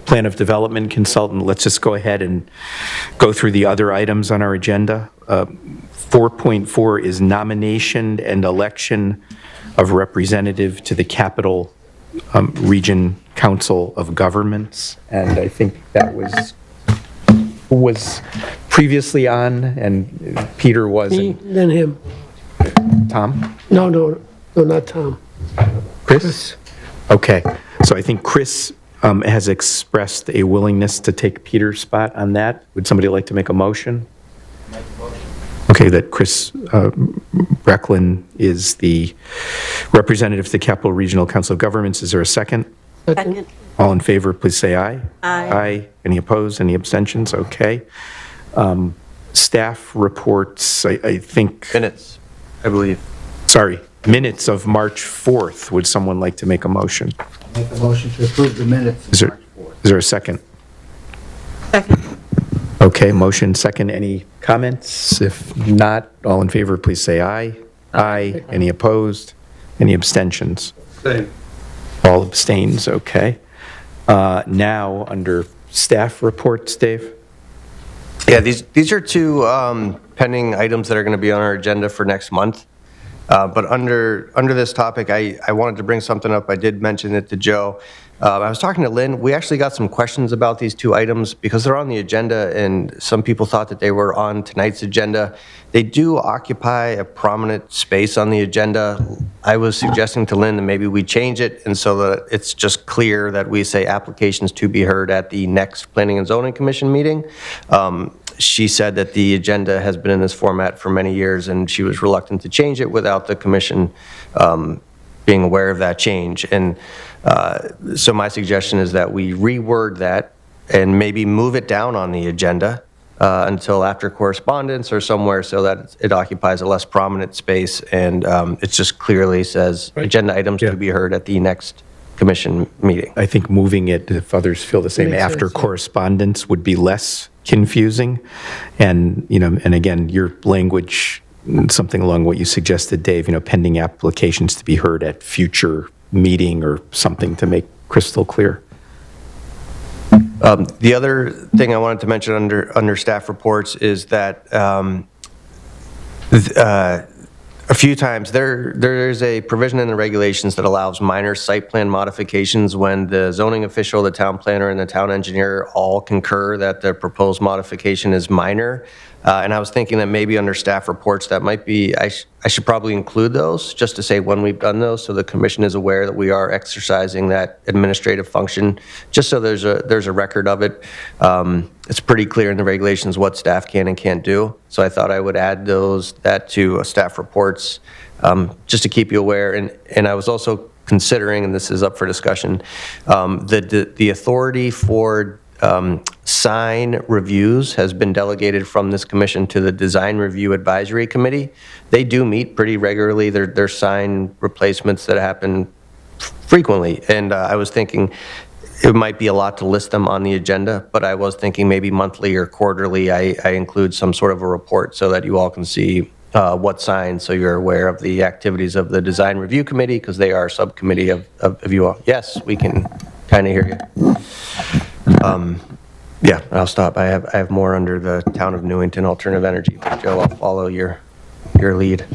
Speaker 4: plan of development consultant, let's just go ahead and go through the other items on our agenda. 4.4 is nomination and election of representative to the Capital Region Council of Governments. And I think that was previously on, and Peter
Speaker 2: Me,
Speaker 4: wasn't.
Speaker 2: then him.
Speaker 4: Tom?
Speaker 2: No, not Tom.
Speaker 4: Chris? Okay, so I think Chris has expressed a willingness to take Peter's spot on that. Would somebody like to make a motion? Okay, that Chris Brecklin is the representative to the Capital Regional Council of Governments. Is there a second?
Speaker 9: Second.
Speaker 4: All in favor, please say aye.
Speaker 9: Aye.
Speaker 4: Aye. Any opposed? Any abstentions? Okay. Staff reports, I think,
Speaker 8: Minutes, I believe.
Speaker 4: sorry, minutes of March 4th. Would someone like to make a motion?
Speaker 12: Make a motion to approve the minutes
Speaker 4: Is
Speaker 12: of
Speaker 4: there,
Speaker 12: March 4th.
Speaker 4: is there a second?
Speaker 9: Second.
Speaker 4: Okay, motion second. Any comments? If not, all in favor, please say aye. Aye. Any opposed? Any abstentions?
Speaker 1: Same.
Speaker 4: All abstains, okay. Now, under staff reports, Dave?
Speaker 8: Yeah, these are two pending items that are going to be on our agenda for next month. But under this topic, I wanted to bring something up. I did mention it to Joe. I was talking to Lynn. We actually got some questions about these two items because they're on the agenda, and some people thought that they were on tonight's agenda. They do occupy a prominent space on the agenda. I was suggesting to Lynn that maybe we change it, and so that it's just clear that we say applications to be heard at the next Planning and Zoning Commission meeting. She said that the agenda has been in this format for many years, and she was reluctant to change it without the commission being aware of that change. And so my suggestion is that we reword that and maybe move it down on the agenda until after correspondence or somewhere so that it occupies a less prominent space, and it just clearly says agenda items to be heard at the next commission meeting.
Speaker 4: I think moving it, if others feel the same,
Speaker 2: Makes
Speaker 4: after
Speaker 2: sense, yeah.
Speaker 4: correspondence would be less confusing. And, and again, your language, something along what you suggested, Dave, pending applications to be heard at future meeting or something to make crystal clear.
Speaker 8: The other thing I wanted to mention under staff reports is that a few times there's a provision in the regulations that allows minor site plan modifications when the zoning official, the town planner, and the town engineer all concur that the proposed modification is minor. And I was thinking that maybe under staff reports that might be, I should probably include those, just to say when we've done those, so the commission is aware that we are exercising that administrative function, just so there's a record of it. It's pretty clear in the regulations what staff can and can't do, so I thought I would add that to staff reports, just to keep you aware. And I was also considering, and this is up for discussion, the authority for sign reviews has been delegated from this commission to the Design Review Advisory Committee. They do meet pretty regularly. There's sign replacements that happen frequently, and I was thinking it might be a lot to list them on the agenda, but I was thinking maybe monthly or quarterly I include some sort of a report so that you all can see what signs, so you're aware of the activities of the Design Review Committee, because they are a subcommittee of you all. Yes, we can kind of hear you. Yeah, I'll stop. I have more under the Town of Newington Alternative Energy. Joe, I'll follow your lead.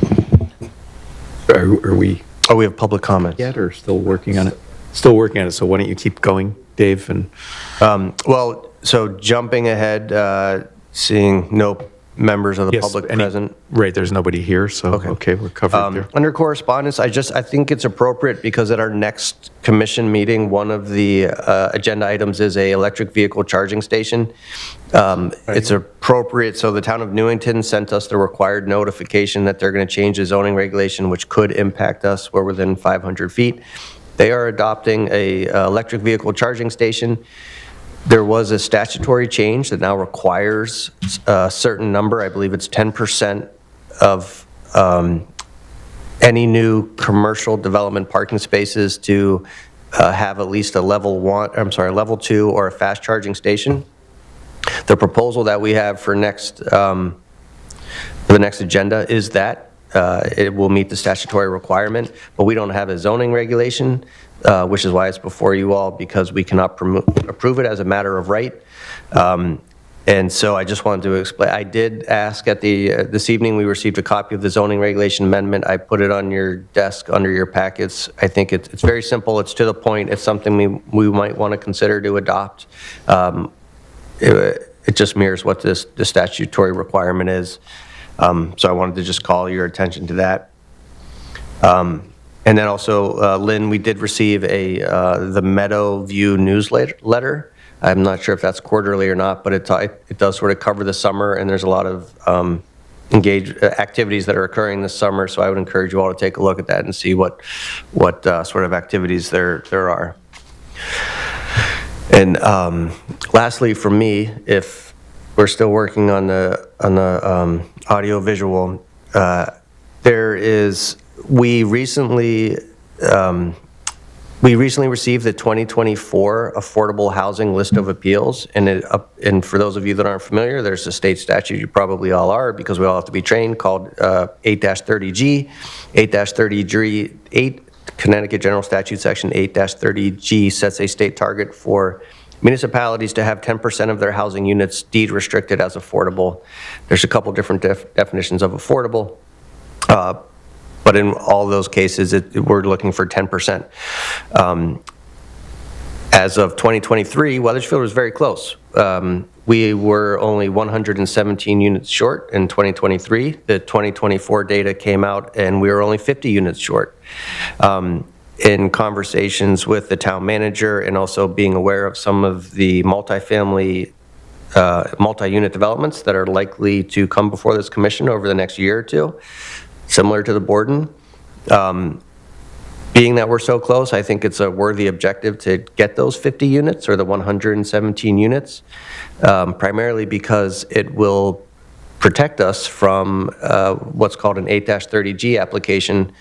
Speaker 4: Are we?
Speaker 8: Oh, we have public comments.
Speaker 4: Yet, or still working on it? Still working on it, so why don't you keep going, Dave? And
Speaker 8: well, so jumping ahead, seeing no members of the public present.
Speaker 4: Right, there's nobody here, so okay, we're covered there.
Speaker 8: Under correspondence, I think it's appropriate, because at our next commission meeting, one of the agenda items is a electric vehicle charging station. It's appropriate, so the Town of Newington sent us the required notification that they're going to change the zoning regulation, which could impact us. We're within 500 feet. They are adopting a electric vehicle charging station. There was a statutory change that now requires a certain number, I believe it's 10% of any new commercial development parking spaces to have at least a level 2 or a fast charging station. The proposal that we have for the next agenda is that it will meet the statutory requirement, but we don't have a zoning regulation, which is why it's before you all, because we cannot approve it as a matter of right. And so I just wanted to explain. I did ask at this evening, we received a copy of the zoning regulation amendment. I put it on your desk under your packets. I think it's very simple. It's to the point. It's something we might want to consider to adopt. It just mirrors what the statutory requirement is. So I wanted to just call your attention to that. And then also, Lynn, we did receive the Meadow View newsletter. I'm not sure if that's quarterly or not, but it does sort of cover the summer, and there's a lot of engaged activities that are occurring this summer. So I would encourage you all to take a look at that and see what sort of activities there are. And lastly, for me, if we're still working on the audio visual, we recently received the 2024 Affordable Housing List of Appeals, and for those of you that aren't familiar, there's a state statute, you probably all are, because we all have to be trained, called 8-30G. 8-30G, Connecticut General Statute Section 8-30G sets a state target for municipalities to have 10% of their housing units deed restricted as affordable. There's a couple different definitions of affordable. But in all those cases, we're looking for 10%. As of 2023, Wethersfield was very close. We were only 117 units short in 2023. The 2024 data came out, and we were only 50 units short. In conversations with the town manager and also being aware of some of the multi-unit developments that are likely to come before this commission over the next year or two, similar to the Borden. Being that we're so close, I think it's a worthy objective to get those 50 units or the 117 units, primarily because it will protect us from what's called an 8-30G application,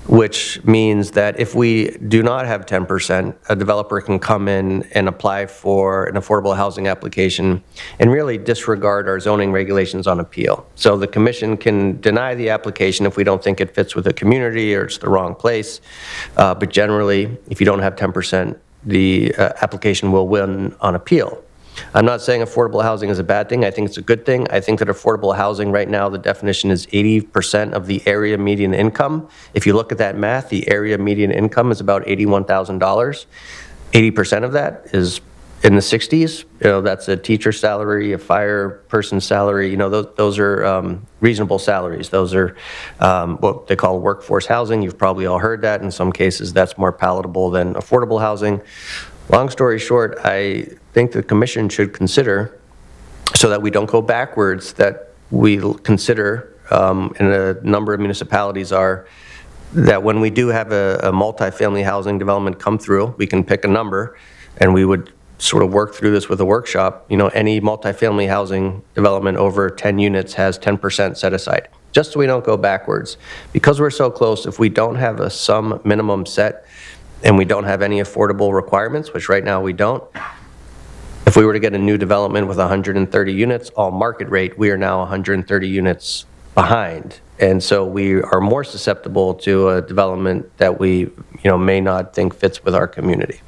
Speaker 8: which means that if we do not have 10%, a developer can come in and apply for an affordable housing application and really disregard our zoning regulations on appeal. So the commission can deny the application if we don't think it fits with the community or it's the wrong place. But generally, if you don't have 10%, the application will win on appeal. I'm not saying affordable housing is a bad thing. I think it's a good thing. I think that affordable housing right now, the definition is 80% of the area median income. If you look at that math, the area median income is about $81,000. 80% of that is in the 60s. That's a teacher salary, a fire person's salary. Those are reasonable salaries. Those are what they call workforce housing. You've probably all heard that. In some cases, that's more palatable than affordable housing. Long story short, I think the commission should consider, so that we don't go backwards, that we consider, and a number of municipalities are, that when we do have a multifamily housing development come through, we can pick a number, and we would sort of work through this with a workshop. Any multifamily housing development over 10 units has 10% set aside, just so we don't go backwards. Because we're so close, if we don't have some minimum set, and we don't have any affordable requirements, which right now we don't, if we were to get a new development with 130 units, all market rate, we are now 130 units behind. And so we are more susceptible to a development that we, may not think fits with our community.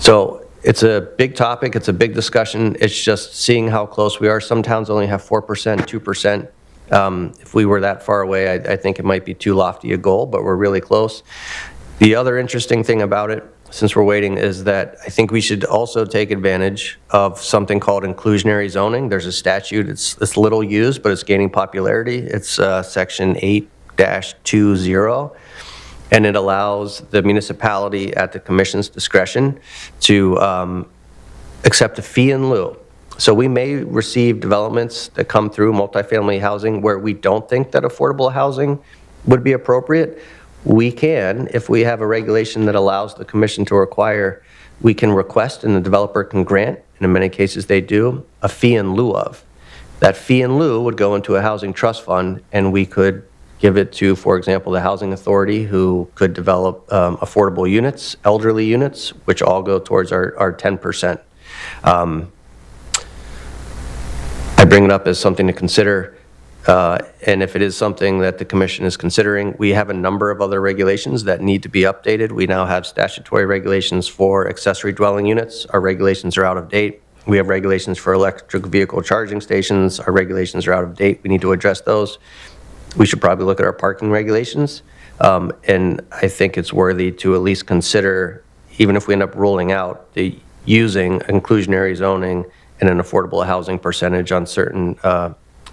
Speaker 8: So it's a big topic, it's a big discussion. It's just seeing how close we are. Some towns only have 4%, 2%. If we were that far away, I think it might be too lofty a goal, but we're really close. The other interesting thing about it, since we're waiting, is that I think we should also take advantage of something called inclusionary zoning. There's a statute, it's little used, but it's gaining popularity. It's section 8-20, and it allows the municipality at the commission's discretion to accept a fee in lieu. So we may receive developments that come through multifamily housing where we don't think that affordable housing would be appropriate. We can, if we have a regulation that allows the commission to require, we can request and the developer can grant, and in many cases they do, a fee in lieu of. That fee in lieu would go into a housing trust fund, and we could give it to, for example, the housing authority, who could develop affordable units, elderly units, which all go towards our 10%. I bring it up as something to consider. And if it is something that the commission is considering, we have a number of other regulations that need to be updated. We now have statutory regulations for accessory dwelling units. Our regulations are out of date. We have regulations for electric vehicle charging stations. Our regulations are out of date. We need to address those. We should probably look at our parking regulations. And I think it's worthy to at least consider, even if we end up ruling out the using inclusionary zoning and an affordable housing percentage on certain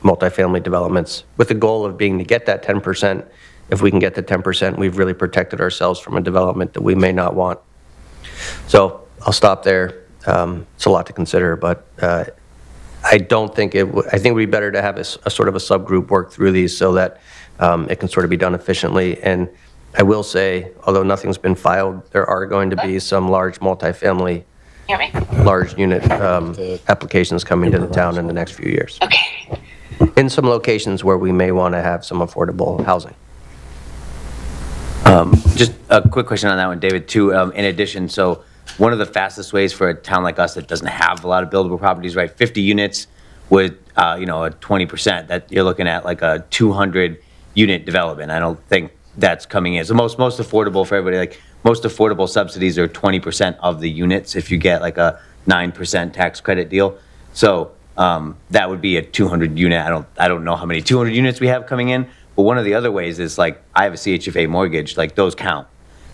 Speaker 8: multifamily developments, with the goal of being to get that 10%. If we can get to 10%, we've really protected ourselves from a development that we may not want. So I'll stop there. It's a lot to consider, but I don't think I think it would be better to have a sort of a subgroup work through these so that it can sort of be done efficiently. And I will say, although nothing's been filed, there are going to be some large multifamily, large unit applications coming to the town in the next few years.
Speaker 16: Okay.
Speaker 8: In some locations where we may want to have some affordable housing.
Speaker 10: Just a quick question on that one, David, too. In addition, so one of the fastest ways for a town like us that doesn't have a lot of buildable properties, right? 50 units with, a 20%, that you're looking at like a 200 unit development. I don't think that's coming in. So most affordable for everybody, like most affordable subsidies are 20% of the units if you get like a 9% tax credit deal. So that would be a 200 unit. I don't know how many 200 units we have coming in, but one of the other ways is like I have a CHFA mortgage, like those count.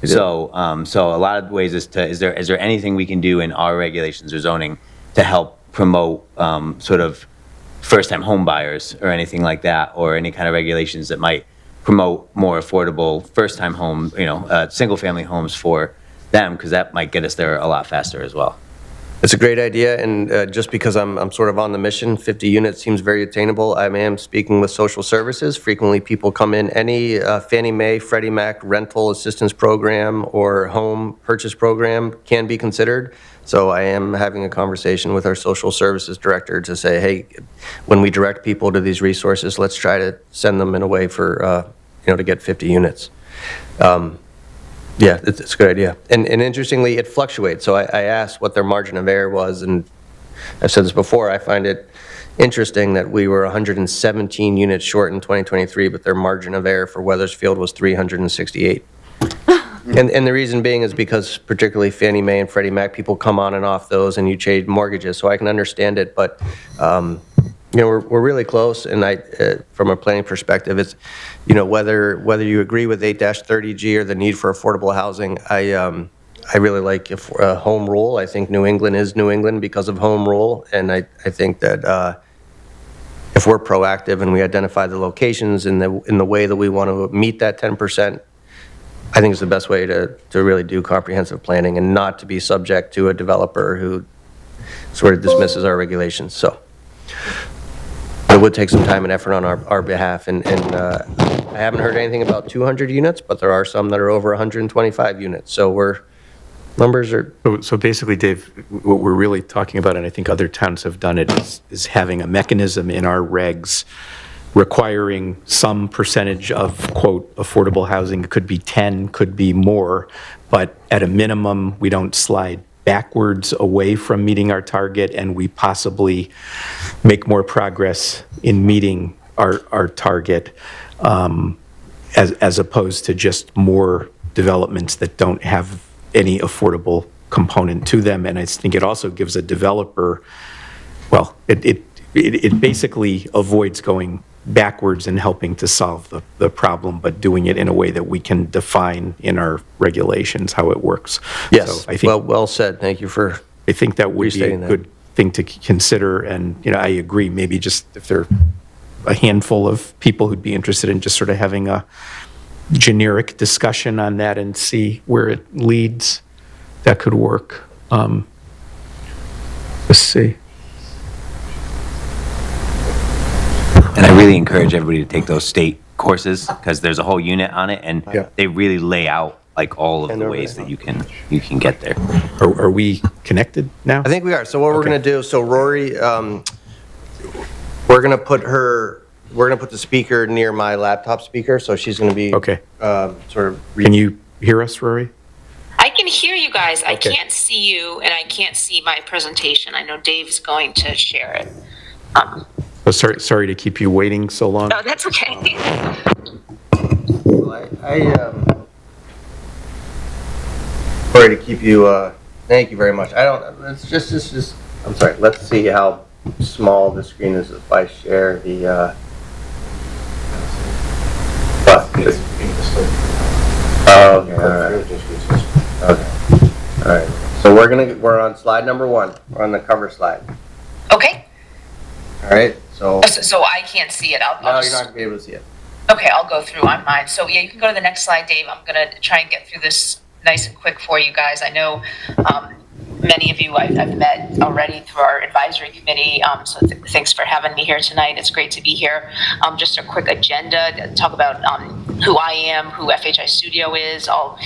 Speaker 10: So a lot of ways is there anything we can do in our regulations or zoning to help promote sort of first-time home buyers or anything like that, or any kind of regulations that might promote more affordable first-time home, single-family homes for them, because that might get us there a lot faster as well.
Speaker 8: It's a great idea, and just because I'm sort of on the mission, 50 units seems very attainable. I am speaking with social services. Frequently people come in, any Fannie Mae, Freddie Mac rental assistance program or home purchase program can be considered. So I am having a conversation with our social services director to say, hey, when we direct people to these resources, let's try to send them in a way for, to get 50 units. Yeah, it's a good idea. And interestingly, it fluctuates. So I asked what their margin of error was, and I've said this before, I find it interesting that we were 117 units short in 2023, but their margin of error for Wethersfield was 368. And the reason being is because particularly Fannie Mae and Freddie Mac, people come on and off those and you change mortgages, so I can understand it, but we're really close, and from a planning perspective, it's, whether you agree with 8-30G or the need for affordable housing, I really like home rule. I think New England is New England because of home rule, and I think that if we're proactive and we identify the locations in the way that we want to meet that 10%, I think it's the best way to really do comprehensive planning and not to be subject to a developer who sort of dismisses our regulations. So it would take some time and effort on our behalf, and I haven't heard anything about 200 units, but there are some that are over 125 units. So numbers are...
Speaker 4: So basically, Dave, what we're really talking about, and I think other towns have done it, is having a mechanism in our regs requiring some percentage of, quote, affordable housing. It could be 10, could be more, but at a minimum, we don't slide backwards away from meeting our target, and we possibly make more progress in meeting our target, as opposed to just more developments that don't have any affordable component to them. And I think it also gives a developer, well, it basically avoids going backwards and helping to solve the problem, but doing it in a way that we can define in our regulations how it works.
Speaker 8: Yes,
Speaker 4: so I think,
Speaker 8: well said. Thank you for
Speaker 4: I think that would be a good thing to consider. And, I agree, maybe just if there are a handful of people who'd be interested in just sort of having a generic discussion on that and see where it leads, that could work. Let's see.
Speaker 10: And I really encourage everybody to take those state courses because there's a whole unit on it, and they really lay out like all of the ways that you can get there.
Speaker 4: Are we connected now?
Speaker 8: I think we are. So what we're going to do, so Rory, we're going to put the speaker near my laptop speaker, so she's going to be sort of...
Speaker 4: Can you hear us, Rory?
Speaker 19: I can hear you guys. I can't see you, and I can't see my presentation. I know Dave's going to share it.
Speaker 4: Oh, sorry to keep you waiting so long.
Speaker 19: Oh, that's okay.
Speaker 8: Sorry to keep you, thank you very much. It's just, I'm sorry, let's see how small the screen is if I share the, okay, all right. So we're on slide number 1. We're on the cover slide.
Speaker 19: Okay.
Speaker 8: All right, so
Speaker 19: I can't see it. I'll
Speaker 8: no,
Speaker 19: just...
Speaker 8: you're not going to be able to see it.
Speaker 19: Okay, I'll go through on mine. So yeah, you can go to the next slide, Dave. I'm going to try and get through this nice and quick for you guys. I know many of you I've met already through our advisory committee, so thanks for having me here tonight. It's great to be here. Just a quick agenda to talk about who I am, who FHI Studio is. I'll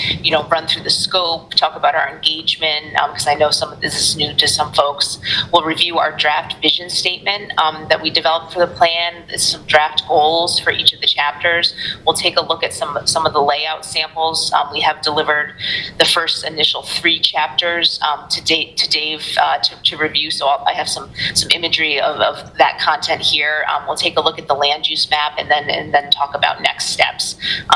Speaker 19: run through the scope, talk about our engagement, because I know some of this is new to some folks. We'll review our draft vision statement that we developed for the plan. There's some draft goals for each of the chapters. We'll take a look at some of the layout samples. We have delivered the first initial 3 chapters to Dave to review, so I have some imagery of that content here. We'll take a look at the land use map and then talk about next steps.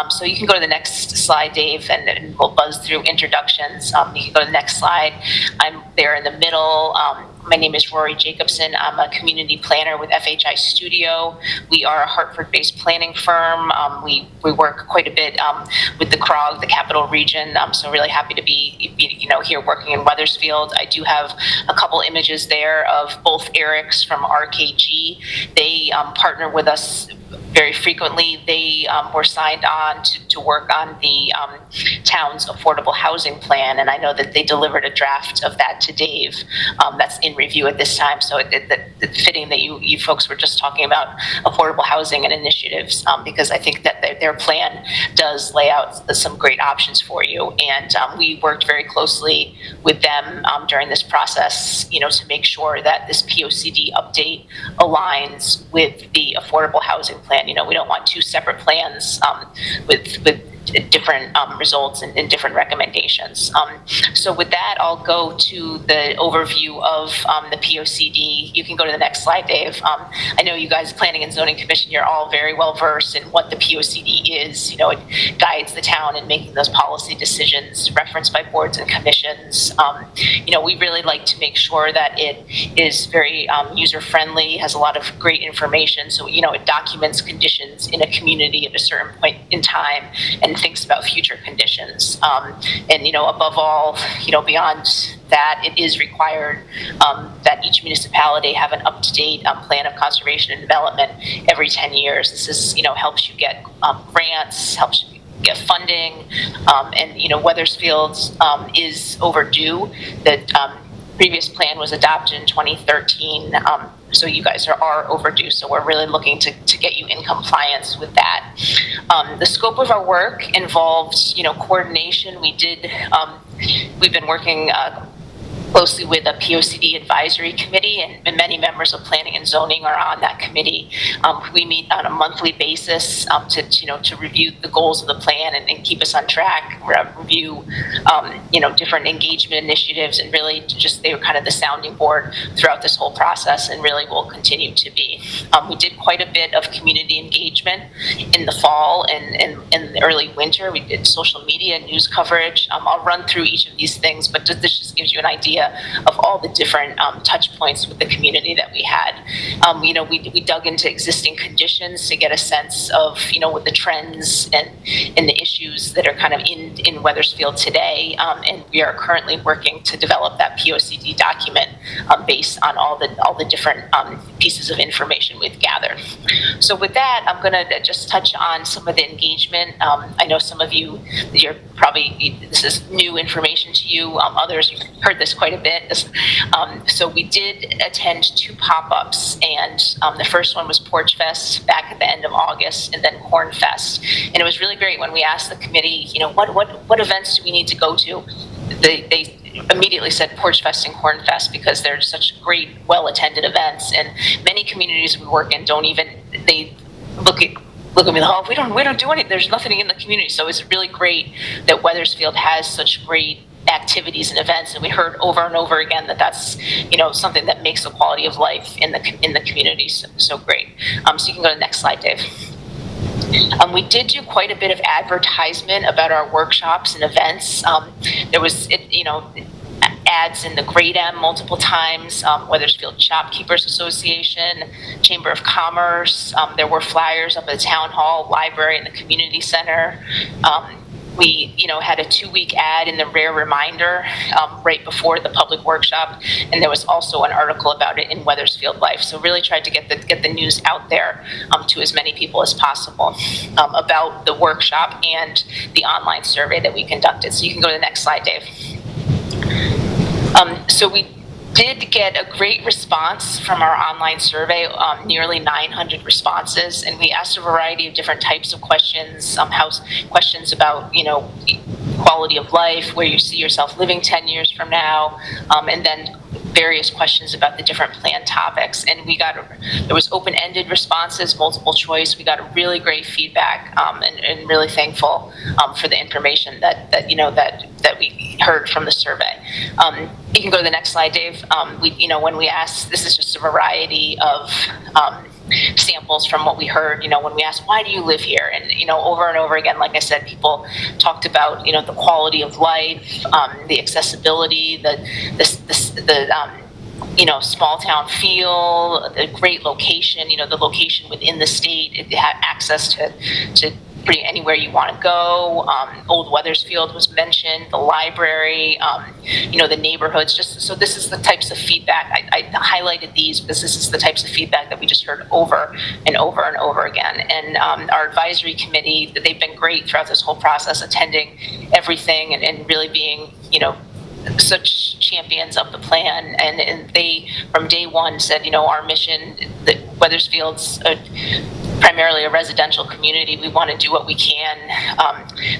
Speaker 19: So you can go to the next slide, Dave, and we'll buzz through introductions. You can go to the next slide. I'm there in the middle. My name is Rory Jacobson. I'm a community planner with FHI Studio. We are a Hartford-based planning firm. We work quite a bit with the CROG, the Capital Region. So really happy to be here working in Wethersfield. I do have a couple images there of both Erics from RKG. They partner with us very frequently. They were signed on to work on the town's affordable housing plan, and I know that they delivered a draft of that to Dave that's in review at this time. So it's fitting that you folks were just talking about affordable housing and initiatives, because I think that their plan does lay out some great options for you. And we worked very closely with them during this process, to make sure that this POCD update aligns with the affordable housing plan. We don't want 2 separate plans with different results and different recommendations. So with that, I'll go to the overview of the POCD. You can go to the next slide, Dave. I know you guys, Planning and Zoning Commission, you're all very well versed in what the POCD is. It guides the town in making those policy decisions referenced by boards and commissions. We really like to make sure that it is very user-friendly, has a lot of great information. So, it documents conditions in a community at a certain point in time and and thinks about future conditions. And, above all, beyond that, it is required that each municipality have an up-to-date plan of conservation and development every 10 years. This is, helps you get grants, helps you get funding, and, Wethersfield is overdue. The previous plan was adopted in 2013, so you guys are overdue, so we're really looking to get you in compliance with that. The scope of our work involves, coordination. We've been working closely with a POCD advisory committee, and many members of planning and zoning are on that committee. We meet on a monthly basis to review the goals of the plan and keep us on track, review different engagement initiatives, and really they were kind of the sounding board throughout this whole process, and really will continue to be. We did quite a bit of community engagement in the fall and in the early winter. We did social media, news coverage. I'll run through each of these things, but this just gives you an idea of all the different touch points with the community that we had. We dug into existing conditions to get a sense of, what the trends and the issues that are kind of in Wethersfield today. And we are currently working to develop that POCD document based on all the different pieces of information we've gathered. So with that, I'm going to just touch on some of the engagement. I know some of you, this is new information to you. Others, you've heard this quite a bit. So we did attend 2 pop-ups, and the first one was Porch Fest back at the end of August, and then Corn Fest. And it was really great when we asked the committee, what events do we need to go to? They immediately said Porch Fest and Corn Fest because they're such great, well-attended events, and many communities we work in they look at me, oh, we don't do anything. There's nothing in the community. So it's really great that Wethersfield has such great activities and events, and we heard over and over again that that's something that makes the quality of life in the community so great. So you can go to the next slide, Dave. We did do quite a bit of advertisement about our workshops and events. There was ads in the Great M multiple times, Wethersfield Shopkeepers Association, Chamber of Commerce. There were flyers up at the town hall, library, and the community center. We, had a 2-week ad in the Rare Reminder right before the public workshop, and there was also an article about it in Wethersfield Life. So really tried to get the news out there to as many people as possible about the workshop and the online survey that we conducted. So you can go to the next slide, Dave. So we did get a great response from our online survey, nearly 900 responses, and we asked a variety of different types of questions, questions about, quality of life, where you see yourself living 10 years from now, and then various questions about the different plan topics. And there was open-ended responses, multiple choice. We got a really great feedback, and really thankful for the information that we heard from the survey. You can go to the next slide, Dave. When we asked, this is just a variety of samples from what we heard, when we asked, why do you live here? And, over and over again, like I said, people talked about, the quality of life, the accessibility, the small town feel, the great location, the location within the state. It had access to pretty anywhere you want to go. Old Wethersfield was mentioned, the library, the neighborhoods. So this is the types of feedback. I highlighted these because this is the types of feedback that we just heard over and over and over again. And our advisory committee, they've been great throughout this whole process, attending everything and really being, such champions of the plan, and they from day one said, our mission, that Wethersfield's primarily a residential community. We want to do what we can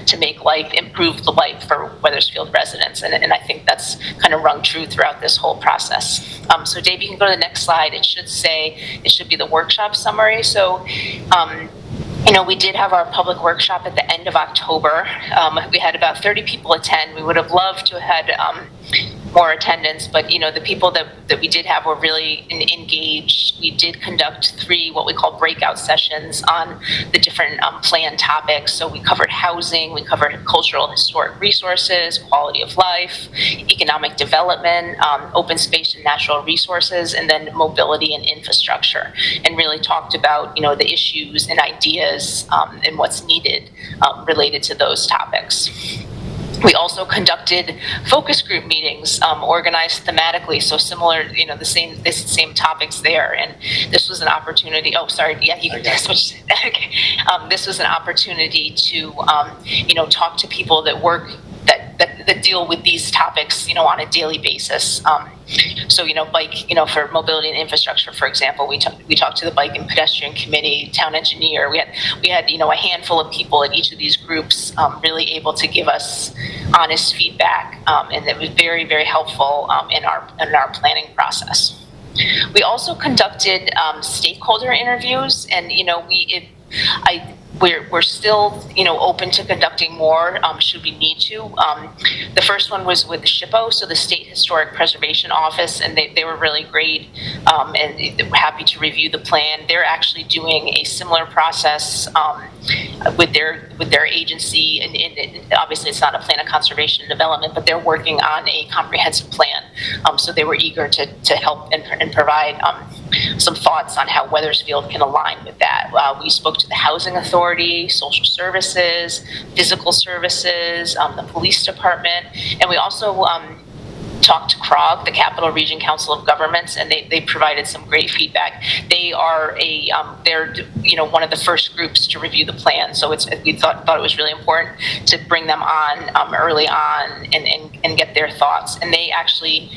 Speaker 19: to make improve the life for Wethersfield residents, and I think that's kind of rung true throughout this whole process. So Dave, you can go to the next slide. It should be the workshop summary. So we did have our public workshop at the end of October. We had about 30 people attend. We would have loved to have had more attendance, but the people that we did have were really engaged. We did conduct 3 what we call breakout breakout sessions on the different plan topics. So we covered housing, we covered cultural historic resources, quality of life, economic development, open space and natural resources, and then mobility and infrastructure, and really talked about, the issues and ideas and what's needed related to those topics. We also conducted focus group meetings, organized thematically, so similar, the same topics there. And this was an opportunity. Oh, sorry. Yeah, you can switch. Okay. This was an opportunity to, talk to people that work that deal with these topics, on a daily basis. So, bike, for mobility and infrastructure, for example, we talked to the bike and pedestrian committee, town engineer. We had a handful of people in each of these groups really able to give us honest feedback, and it was very, very helpful in our planning process. We also conducted stakeholder interviews, and we're still, open to conducting more, should we need to. The first one was with the SHPO, so the State Historic Preservation Office, and they were really great, and they were happy to review the plan. They're actually doing a similar process with their agency, and obviously it's not a plan of conservation and development, but they're working on a comprehensive plan. So they were eager to help and provide some thoughts on how Wethersfield can align with that. We spoke to the Housing Authority, Social Services, Physical Services, the Police Department, and we also talked to CROG, the Capital Region Council of Governments, and they provided some great feedback. They are they're one of the first groups to review the plan, so we thought it was really important to bring them on early on and get their thoughts. And they actually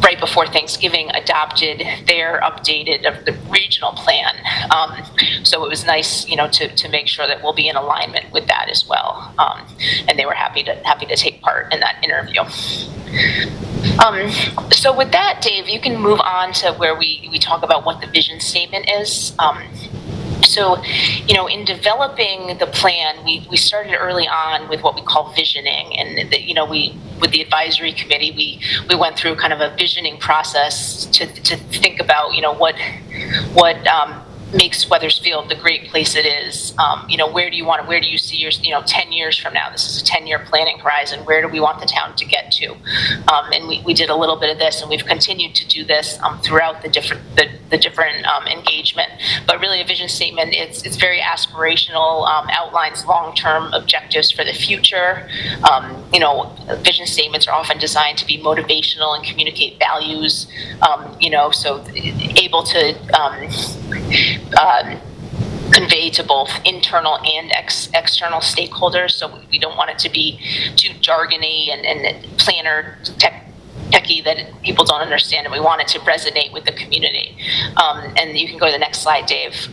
Speaker 19: right before Thanksgiving adopted their updated of the regional plan. So it was nice, to make sure that we'll be in alignment with that as well. And they were happy to take part in that interview. So with that, Dave, you can move on to where we talk about what the vision statement is. So, in developing the plan, we started early on with what we call visioning, and with the advisory committee, we went through kind of a visioning process to think about, what makes Wethersfield the great place it is. Where do you see your, 10 years from now? This is a 10-year planning horizon. Where do we want the town to get to? And we did a little bit of this, and we've continued to do this throughout the different engagement. But really, a vision statement, it's very aspirational, outlines long-term objectives for the future. Vision statements are often designed to be motivational and communicate values. So able to convey to both internal and external stakeholders. So we don't want it to be too jargony and planner techie that people don't understand, and we want it to resonate with the community. And you can go to the next slide, Dave.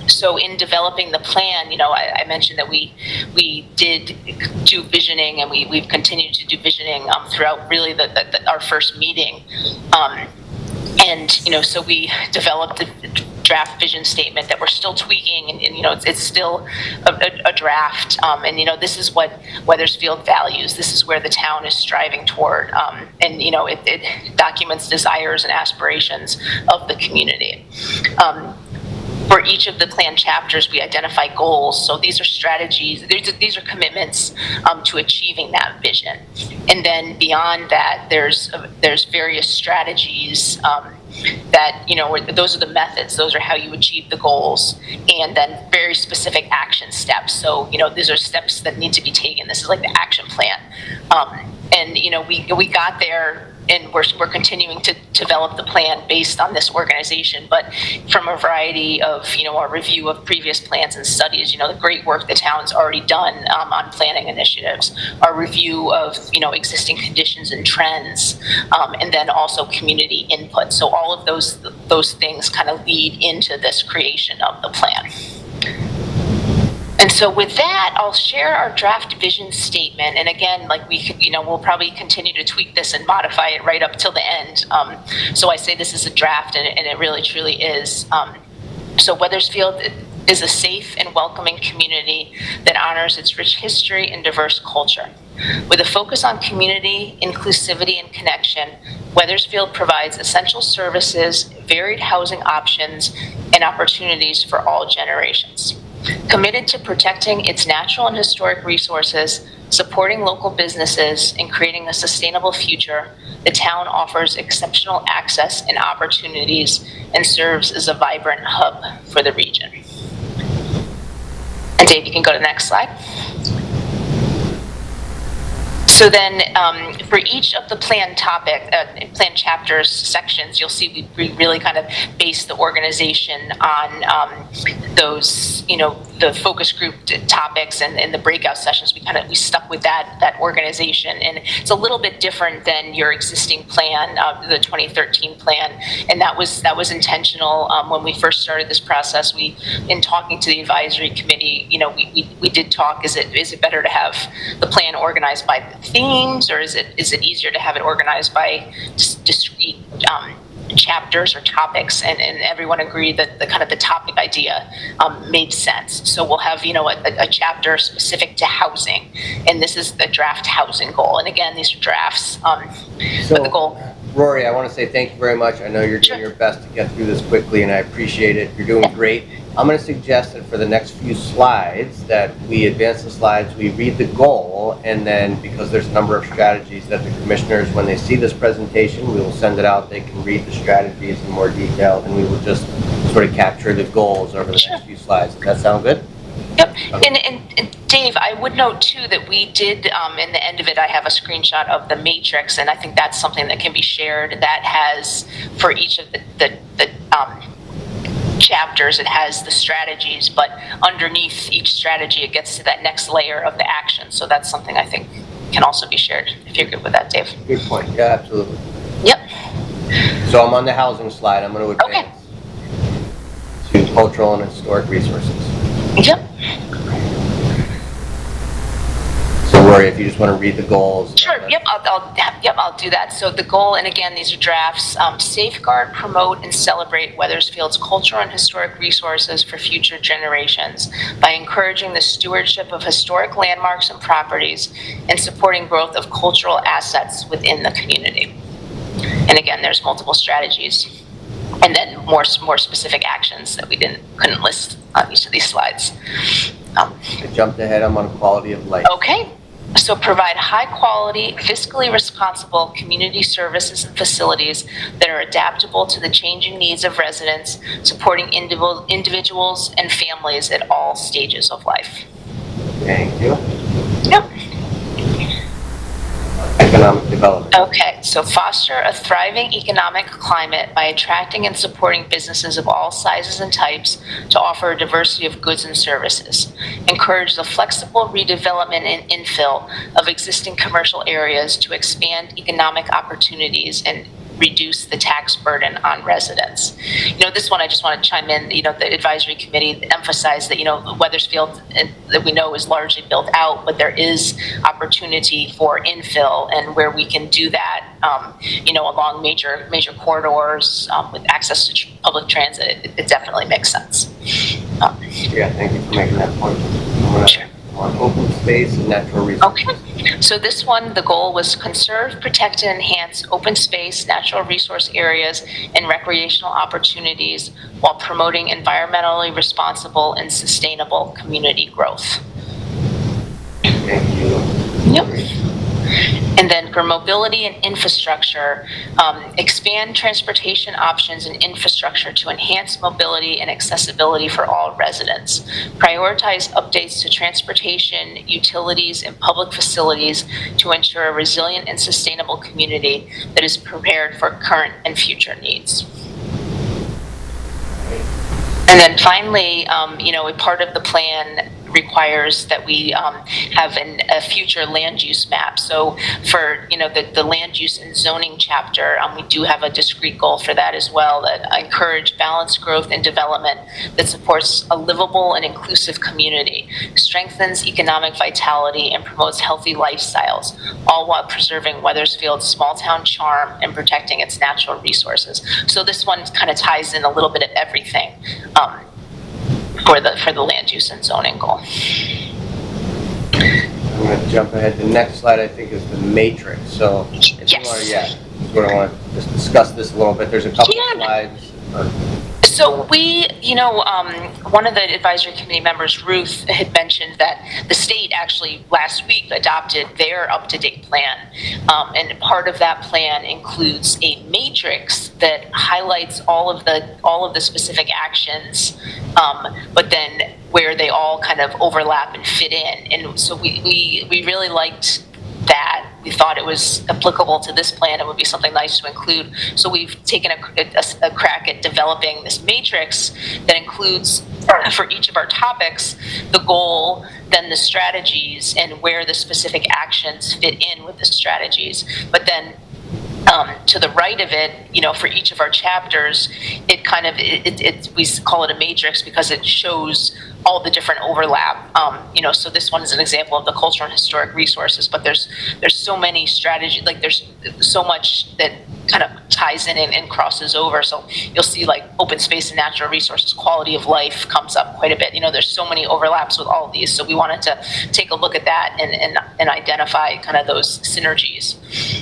Speaker 19: So in developing the plan, I mentioned that we did do visioning, and we've continued to do visioning throughout really our first meeting. So we developed a draft vision statement that we're still tweaking, and it's still a draft. This is what Wethersfield values. This is where the town is striving toward, it documents desires and aspirations of the community. For each of the plan chapters, we identify goals. So these are strategies, these are commitments to achieving that vision. And then beyond that, there's various strategies that, those are the methods, those are how you achieve the goals, and then very specific action steps. So, these are steps that need to be taken. This is like the action plan. We got there, and we're continuing to develop the plan based on this organization, but from a variety of, our review of previous plans and studies, the great work the town's already done on planning initiatives, our review of, existing conditions and trends, and then also community input. So all of those things kind of lead into this creation of the plan. And so with that, I'll share our draft vision statement. And again, we'll probably continue to tweak this and modify it right up till the end. So I say this is a draft, and it really truly is. So Wethersfield is a safe and welcoming community that honors its rich history and diverse culture. With a focus on community, inclusivity, and connection, Wethersfield provides essential services, varied housing options, and opportunities for all generations. Committed to protecting its natural and historic resources, supporting local businesses, and creating a sustainable future, the town offers exceptional access and opportunities and serves as a vibrant hub for the region. And Dave, you can go to the next slide. So then, for each of the plan plan chapters, sections, you'll see we really kind of base the organization on those, the focus group topics and the breakout sessions. We stuck with that organization, and it's a little bit different than your existing plan, the 2013 plan, and that was intentional. When we first started this process, in talking to the advisory committee, we did talk. Is it better to have the plan organized by themes, or is it easier to have it organized by discrete chapters or topics? And everyone agreed that the topic idea made sense. So we'll have a chapter specific to housing, and this is the draft housing goal. And again, these are drafts, but the goal.
Speaker 8: Rory, I want to say thank you very much. I know you're doing your best to get through this quickly, and I appreciate it. You're doing great. I'm going to suggest that for the next few slides that we advance the slides, we read the goal, and then because there's a number of strategies that the commissioners, when they see this presentation, we will send it out. They can read the strategies in more detail, and we will just sort of capture the goals over the next few slides. Does that sound good?
Speaker 19: Yep. Okay. And Dave, I would note too that we did, in the end of it, I have a screenshot of the matrix, and I think that's something that can be shared. That has, for each of the chapters, it has the strategies, but underneath each strategy, it gets to that next layer of the action. So that's something I think can also be shared, if you're good with that, Dave.
Speaker 8: Good point. Yeah, absolutely.
Speaker 19: Yep.
Speaker 8: So I'm on the housing slide. I'm going to advance to cultural and historic resources.
Speaker 19: Yep.
Speaker 8: So Rory, if you just want to read the goals.
Speaker 19: Sure. Yep. I'll do that. So the goal, and again, these are drafts: safeguard, promote, and celebrate Wethersfield's cultural and historic resources for future generations by encouraging the stewardship of historic landmarks and properties and supporting growth of cultural assets within the community. And again, there's multiple strategies, and then more specific actions that we couldn't list on each of these slides.
Speaker 8: I jumped ahead. I'm on quality of life.
Speaker 19: Okay. So provide high-quality, fiscally responsible community services and facilities that are adaptable to the changing needs of residents, supporting individuals and families at all stages of life.
Speaker 8: Thank you.
Speaker 19: Yep.
Speaker 8: Economic development.
Speaker 19: Okay, so foster a thriving economic climate by attracting and supporting businesses of all sizes and types to offer a diversity of goods and services. Encourage the flexible redevelopment and infill of existing commercial areas to expand economic opportunities and reduce the tax burden on residents. This one I just want to chime in, the advisory committee emphasized that, Wethersfield, that we know is largely built out, but there is opportunity for infill, and where we can do that, along major corridors with access to public transit, it definitely makes sense.
Speaker 8: Yeah, thank you for making that point.
Speaker 19: Sure.
Speaker 8: On open space and natural resources.
Speaker 19: Okay, so this one, the goal was conserve, protect, and enhance open space, natural resource areas, and recreational opportunities while promoting environmentally responsible and sustainable community growth.
Speaker 8: Thank you.
Speaker 19: Yep. And then for mobility and infrastructure, expand transportation options and infrastructure to enhance mobility and accessibility for all residents. Prioritize updates to transportation, utilities, and public facilities to ensure a resilient and sustainable community that is prepared for current and future needs. And then finally, a part of the plan requires that we have a future land use map. So for the land use and zoning chapter, we do have a discrete goal for that as well, that encourage balanced growth and development that supports a livable and inclusive community, strengthens economic vitality, and promotes healthy lifestyles, all while preserving Wethersfield's small town charm and protecting its natural resources. So this one kind of ties in a little bit of everything for the land use and zoning goal.
Speaker 8: I'm going to jump ahead. The next slide, I think, is the matrix. So if you want to, want to just discuss this a little bit. There's a couple of slides.
Speaker 19: So we, one of the advisory committee members, Ruth, had mentioned that the state actually last week adopted their up-to-date plan. And part of that plan includes a matrix that highlights all of the specific actions, but then where they all kind of overlap and fit in. And so we really liked that. We thought it was applicable to this plan. It would be something nice to include. So we've taken a crack at developing this matrix that includes, for each of our topics, the goal, then the strategies, and where the specific actions fit in with the strategies. But then to the right of it, for each of our chapters, it kind of, we call it a matrix because it shows all the different overlap. So this one is an example of the cultural and historic resources, but there's so many strategies, like there's so much that kind of ties in and crosses over. So you'll see like open space and natural resources, quality of life comes up quite a bit. There's so many overlaps with all of these. So we wanted to take a look at that and identify kind of those synergies.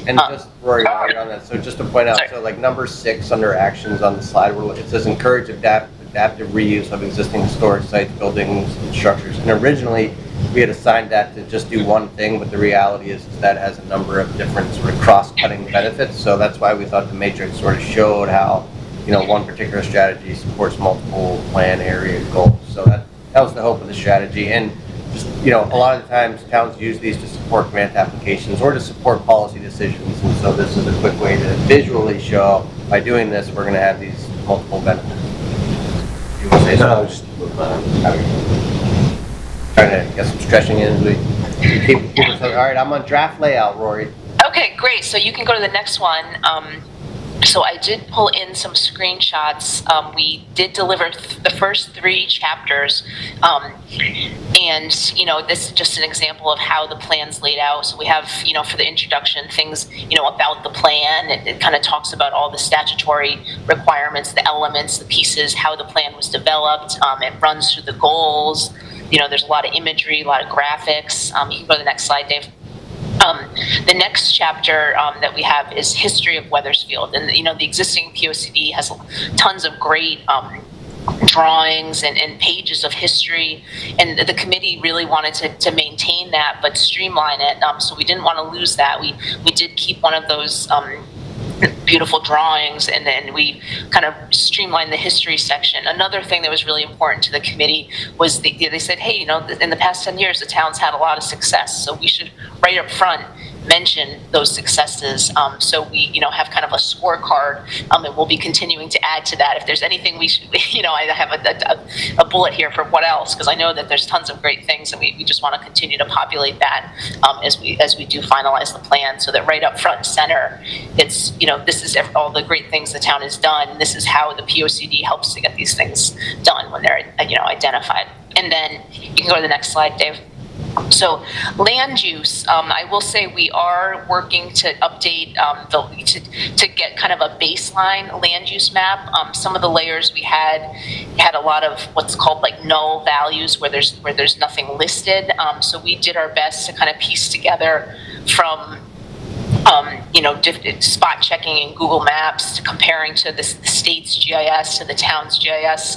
Speaker 8: And just Rory, while you're on that, so just to point out, so like number 6 under actions on the slide, it says encourage adaptive reuse of existing storage sites, buildings, and structures. And originally, we had assigned that to just do one thing, but the reality is that has a number of different sort of cross-cutting benefits. So that's why we thought the matrix sort of showed how, one particular strategy supports multiple plan area goals. So that was the hope of the strategy. And just, a lot of the times towns use these to support grant applications or to support policy decisions. And so this is a quick way to visually show, by doing this, we're going to have these multiple benefits. You want to say something? Trying to get some stretching in as we keep all right, I'm on draft layout, Rory.
Speaker 19: Okay, great. So you can go to the next one. So I did pull in some screenshots. We did deliver the first 3 chapters. And, this is just an example of how the plan's laid out. So we have, for the introduction, things, about the plan. It kind of talks about all the statutory requirements, the elements, the pieces, how the plan was developed. It runs through the goals. There's a lot of imagery, a lot of graphics. You can go to the next slide, Dave. The next chapter that we have is history of Wethersfield. And, the existing POCD has tons of great drawings and pages of history. And the committee really wanted to maintain that, but streamline it. So we didn't want to lose that. We did keep one of those beautiful drawings, and then we kind of streamlined the history section. Another thing that was really important to the committee was they said, hey, in the past 10 years, the town's had a lot of success, so we should right up front mention those successes. So we, have kind of a scorecard, and we'll be continuing to add to that. If there's anything we should, I have a bullet here for what else, because I know that there's tons of great things, and we just want to continue to populate that as we do finalize the plan, so that right up front and center, it's, this is all the great things the town has done. This is how the POCD helps to get these things done when they're, identified. And then you can go to the next slide, Dave. So land use, I will say we are working to update to get kind of a baseline land use map. Some of the layers we had a lot of what's called like null values where there's nothing listed. So we did our best to kind of piece together from spot checking in Google Maps, to comparing to the state's GIS to the town's GIS.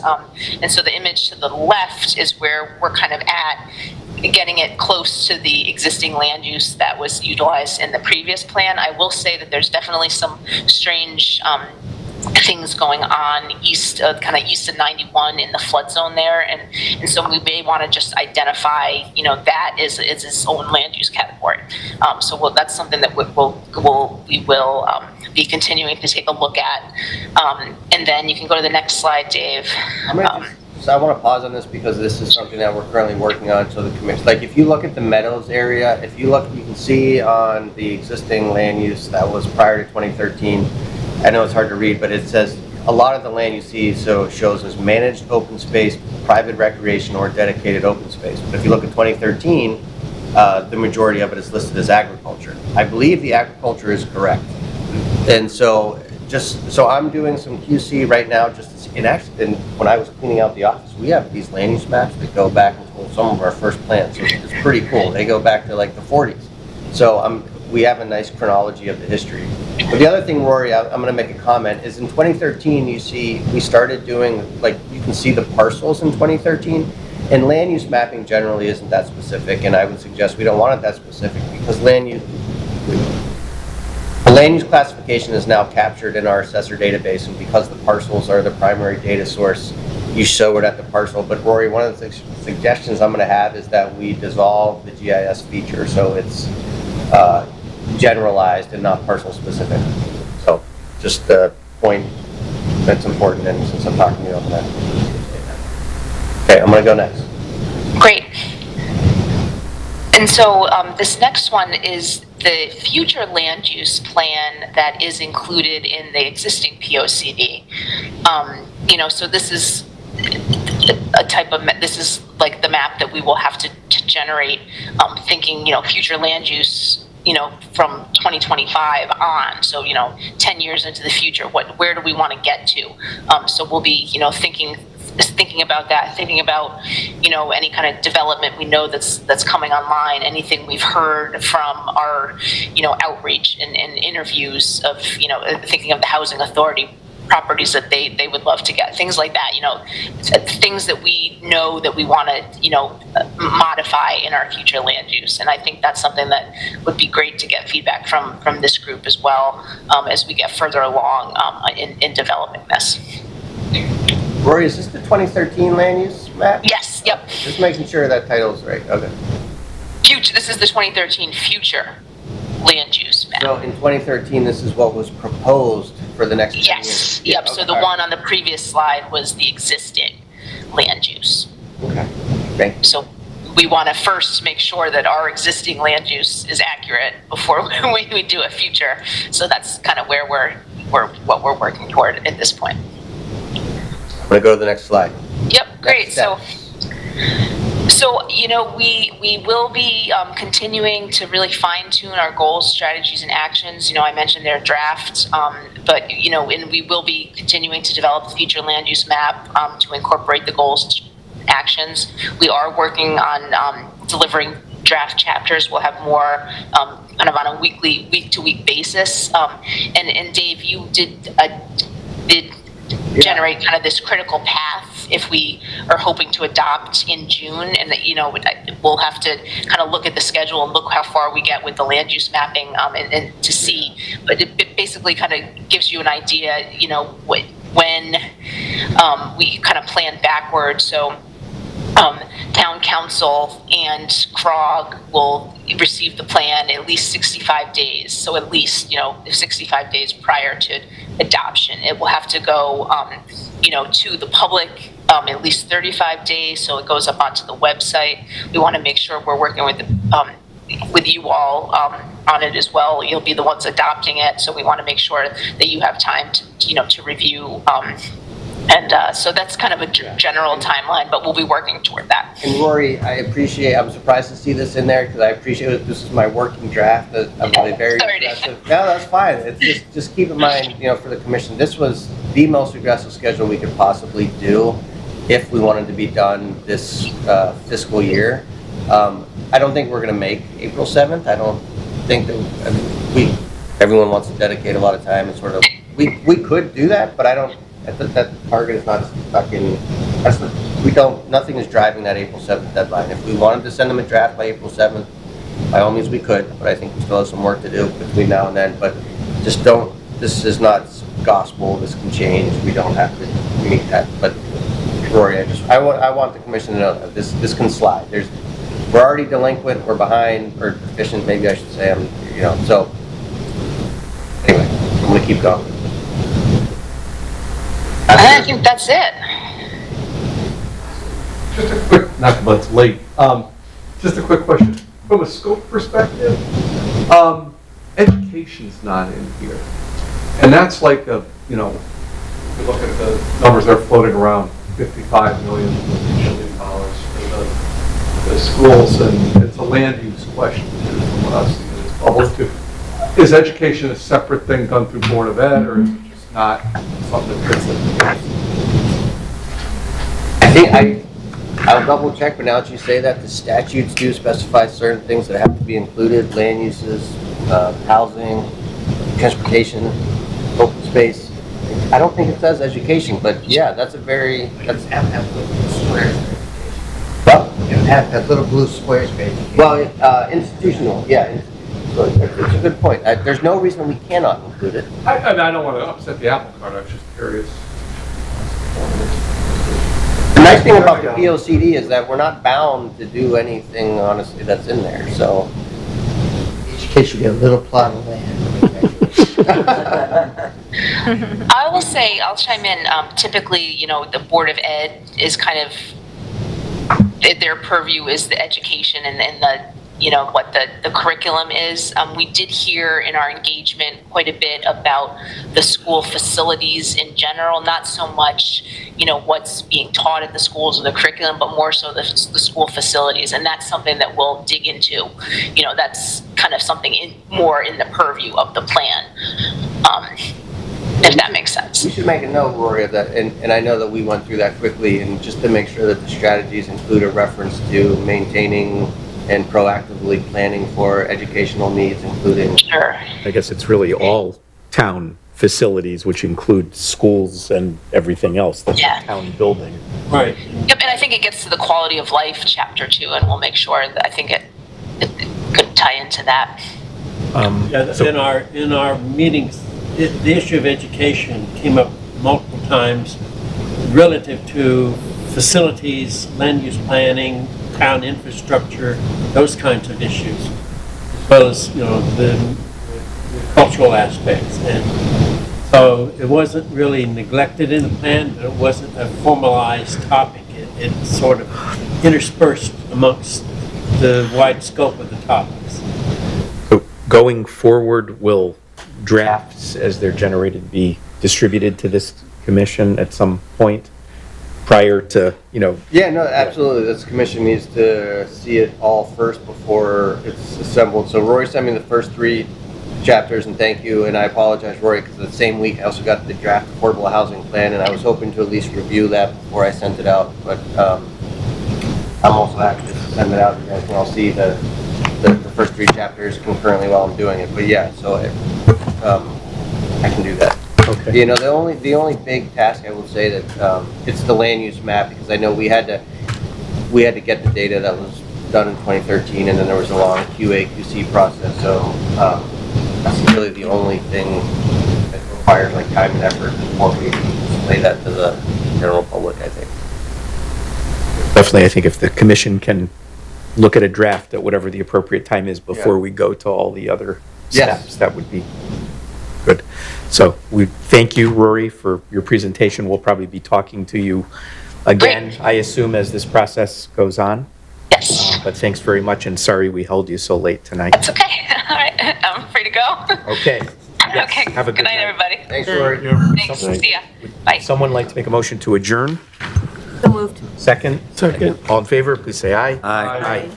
Speaker 19: And so the image to the left is where we're kind of at, getting it close to the existing land use that was utilized in the previous plan. I will say that there's definitely some strange things going on east of 91 in the flood zone there, and so we may want to just identify that is its own land use category. So that's something that we will be continuing to take a look at. And then you can go to the next slide, Dave.
Speaker 8: So I want to pause on this because this is something that we're currently working on. So the commission, like if you look at the Meadows area, you can see on the existing land use that was prior to 2013. I know it's hard to read, but it says a lot of the land you see shows as managed open space, private recreation, or dedicated open space. But if you look at 2013, the majority of it is listed as agriculture. I believe the agriculture is correct. And so just, so I'm doing some QC right now, just to see, and actually, and when I was cleaning out the office, we have these land use maps that go back until some of our first plans, so it's pretty cool. They go back to like the 40s. So we have a nice chronology of the history. But the other thing, Rory, I'm going to make a comment, is in 2013, you see, we started doing, like, you can see the parcels in 2013, and land use mapping generally isn't that specific, and I would suggest we don't want it that specific, because the land use classification is now captured in our assessor database, and because the parcels are the primary data source, you show it at the parcel. But Rory, one of the suggestions I'm going to have is that we dissolve the GIS feature so it's generalized and not parcel specific. So just a point that's important, and since I'm talking to you on that. Okay, I'm going to go next.
Speaker 19: Great. And so this next one is the future land use plan that is included in the existing POCD. So this is a type of, this is like the map that we will have to generate, thinking, future land use, from 2025 on. So, 10 years into the future, where do we want to get to? So we'll be, thinking about that, thinking about, any kind of development we know that's coming online, anything we've heard from our, outreach and interviews of, thinking of the housing authority properties that they would love to get, things like that, things that we know that we want to, modify in our future land use. And I think that's something that would be great to get feedback from this group as well, as we get further along in developing this.
Speaker 8: Rory, is this the 2013 land use map?
Speaker 19: Yes, yep.
Speaker 8: Just making sure that title's right. Okay.
Speaker 19: This is the 2013 future land use map.
Speaker 8: So in 2013, this is what was proposed for the next 10 years?
Speaker 19: Yep.
Speaker 8: Okay.
Speaker 19: So the one on the previous slide was the existing land use.
Speaker 8: Okay.
Speaker 19: So we want to first make sure that our existing land use is accurate before we do a future. So that's kind of where what we're working toward at this point.
Speaker 8: I'm going to go to the next slide.
Speaker 19: Yep, great. So we will be continuing to really fine tune our goals, strategies, and actions. I mentioned their drafts, but and we will be continuing to develop the future land use map to incorporate the goals, actions. We are working on delivering draft chapters. We'll have more kind of on a week-to-week basis. And Dave, you did generate kind of this critical path if we are hoping to adopt in June, and that we'll have to kind of look at the schedule and look how far we get with the land use mapping and to see. But it basically kind of gives you an idea, when we kind of plan backwards. So town council and CROG will receive the plan at least 65 days. So at least, 65 days prior to adoption. It will have to go, to the public at least 35 days. So it goes up onto the website. We want to make sure we're working with you all on it as well. You'll be the ones adopting it. So we want to make sure that you have time to, to review. So that's kind of a general timeline, but we'll be working toward that.
Speaker 8: And Rory, I'm surprised to see this in there because I appreciate it. This is my working draft. I'm really very aggressive. No, that's fine. It's just keep in mind, for the commission, this was the most aggressive schedule we could possibly do if we wanted to be done this fiscal year. I don't think we're going to make April 7th. I don't think that everyone wants to dedicate a lot of time and sort of, we could do that, but I don't. That target is not stuck in. Nothing is driving that April 7th deadline. If we wanted to send them a draft by April 7th, by all means we could, but I think we still have some work to do between now and then. But just don't, this is not gospel, this can change. We don't have to meet that. But Rory, I want the commission to know that this can slide. We're already delinquent, we're behind, or deficient, maybe I should say. So anyway, I'm going to keep going.
Speaker 19: I think that's it.
Speaker 1: Just a quick, not much late, just a quick question. From a scope perspective, education's not in here. And that's like if you look at the numbers that are floating around, $55 million for the schools, and it's a land use question too, from what I've seen. It's public too. Is education a separate thing done through Board of Ed, or is it just not something that fits in.
Speaker 8: I think I'll double check, but now that you say that, the statutes do specify certain things that have to be included, land uses, housing, transportation, open space. I don't think it says education, but yeah, that's a very, that's.
Speaker 3: Have little blue squares, baby.
Speaker 8: Well, institutional, yeah. So it's a good point. There's no reason we cannot include it.
Speaker 1: I don't want to upset the apple cart, I was just curious.
Speaker 8: The nice thing about the POCD is that we're not bound to do anything, honestly, that's in there, so.
Speaker 3: Each case you get a little plot of land.
Speaker 19: I will say, I'll chime in, typically, the Board of Ed is kind of, their purview is the education and the, what the curriculum is. We did hear in our engagement quite a bit about the school facilities in general, not so much, what's being taught at the schools or the curriculum, but more so the school facilities. And that's something that we'll dig into. That's kind of something more in the purview of the plan, if that makes sense.
Speaker 8: We should make a note, Rory, of that, and I know that we went through that quickly, and just to make sure that the strategies include a reference to maintaining and proactively planning for educational needs, including.
Speaker 19: Sure.
Speaker 4: I guess it's really all town facilities, which include schools and everything else that's a town building.
Speaker 13: Right.
Speaker 19: Yep, and I think it gets to the quality of life chapter too, and we'll make sure that I think it could tie into that.
Speaker 13: In our meetings, the issue of education came up multiple times relative to facilities, land use planning, town infrastructure, those kinds of issues, as well as the cultural aspects. And so it wasn't really neglected in the plan, but it wasn't a formalized topic. It sort of interspersed amongst the wide scope of the topics.
Speaker 4: So going forward, will drafts as they're generated be distributed to this commission at some point prior to,
Speaker 8: Yeah, no, absolutely. This commission needs to see it all first before it's assembled. So Rory sent me the first 3 chapters, and thank you. And I apologize, Rory, because the same week I also got the draft affordable housing plan, and I was hoping to at least review that before I sent it out. But I'm also happy to send it out. You guys can all see the first 3 chapters concurrently while I'm doing it. But yeah, so I can do that.
Speaker 4: Okay.
Speaker 8: The only big task I will say that it's the land use map, because I know we had to get the data that was done in 2013, and then there was a long QA/QC process. So that's really the only thing that requires like time and effort before we display that to the general public, I think.
Speaker 4: Definitely, I think if the commission can look at a draft at whatever the appropriate time is before we go to all the other steps, that would be good. So we thank you, Rory, for your presentation. We'll probably be talking to you again,
Speaker 19: Great.
Speaker 4: I assume, as this process goes on.
Speaker 19: Yes.
Speaker 4: But thanks very much, and sorry we held you so late tonight.
Speaker 19: That's okay. All right, I'm free to go.
Speaker 4: Okay. Yes.
Speaker 19: Okay.
Speaker 4: Have a good
Speaker 19: night,
Speaker 4: night.
Speaker 19: everybody.
Speaker 8: Thanks, Rory.
Speaker 19: Thanks. See ya. Bye.
Speaker 4: Someone like to make a motion to adjourn?
Speaker 9: So moved.
Speaker 4: Second?
Speaker 2: Second.
Speaker 4: All in favor, please say aye.
Speaker 8: Aye.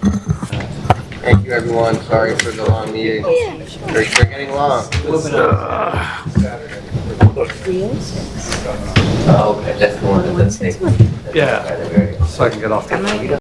Speaker 8: Thank you, everyone. Sorry for the long meeting. They're getting long.
Speaker 10: Oh, okay, that's the one that's.
Speaker 1: Yeah, so I can get off the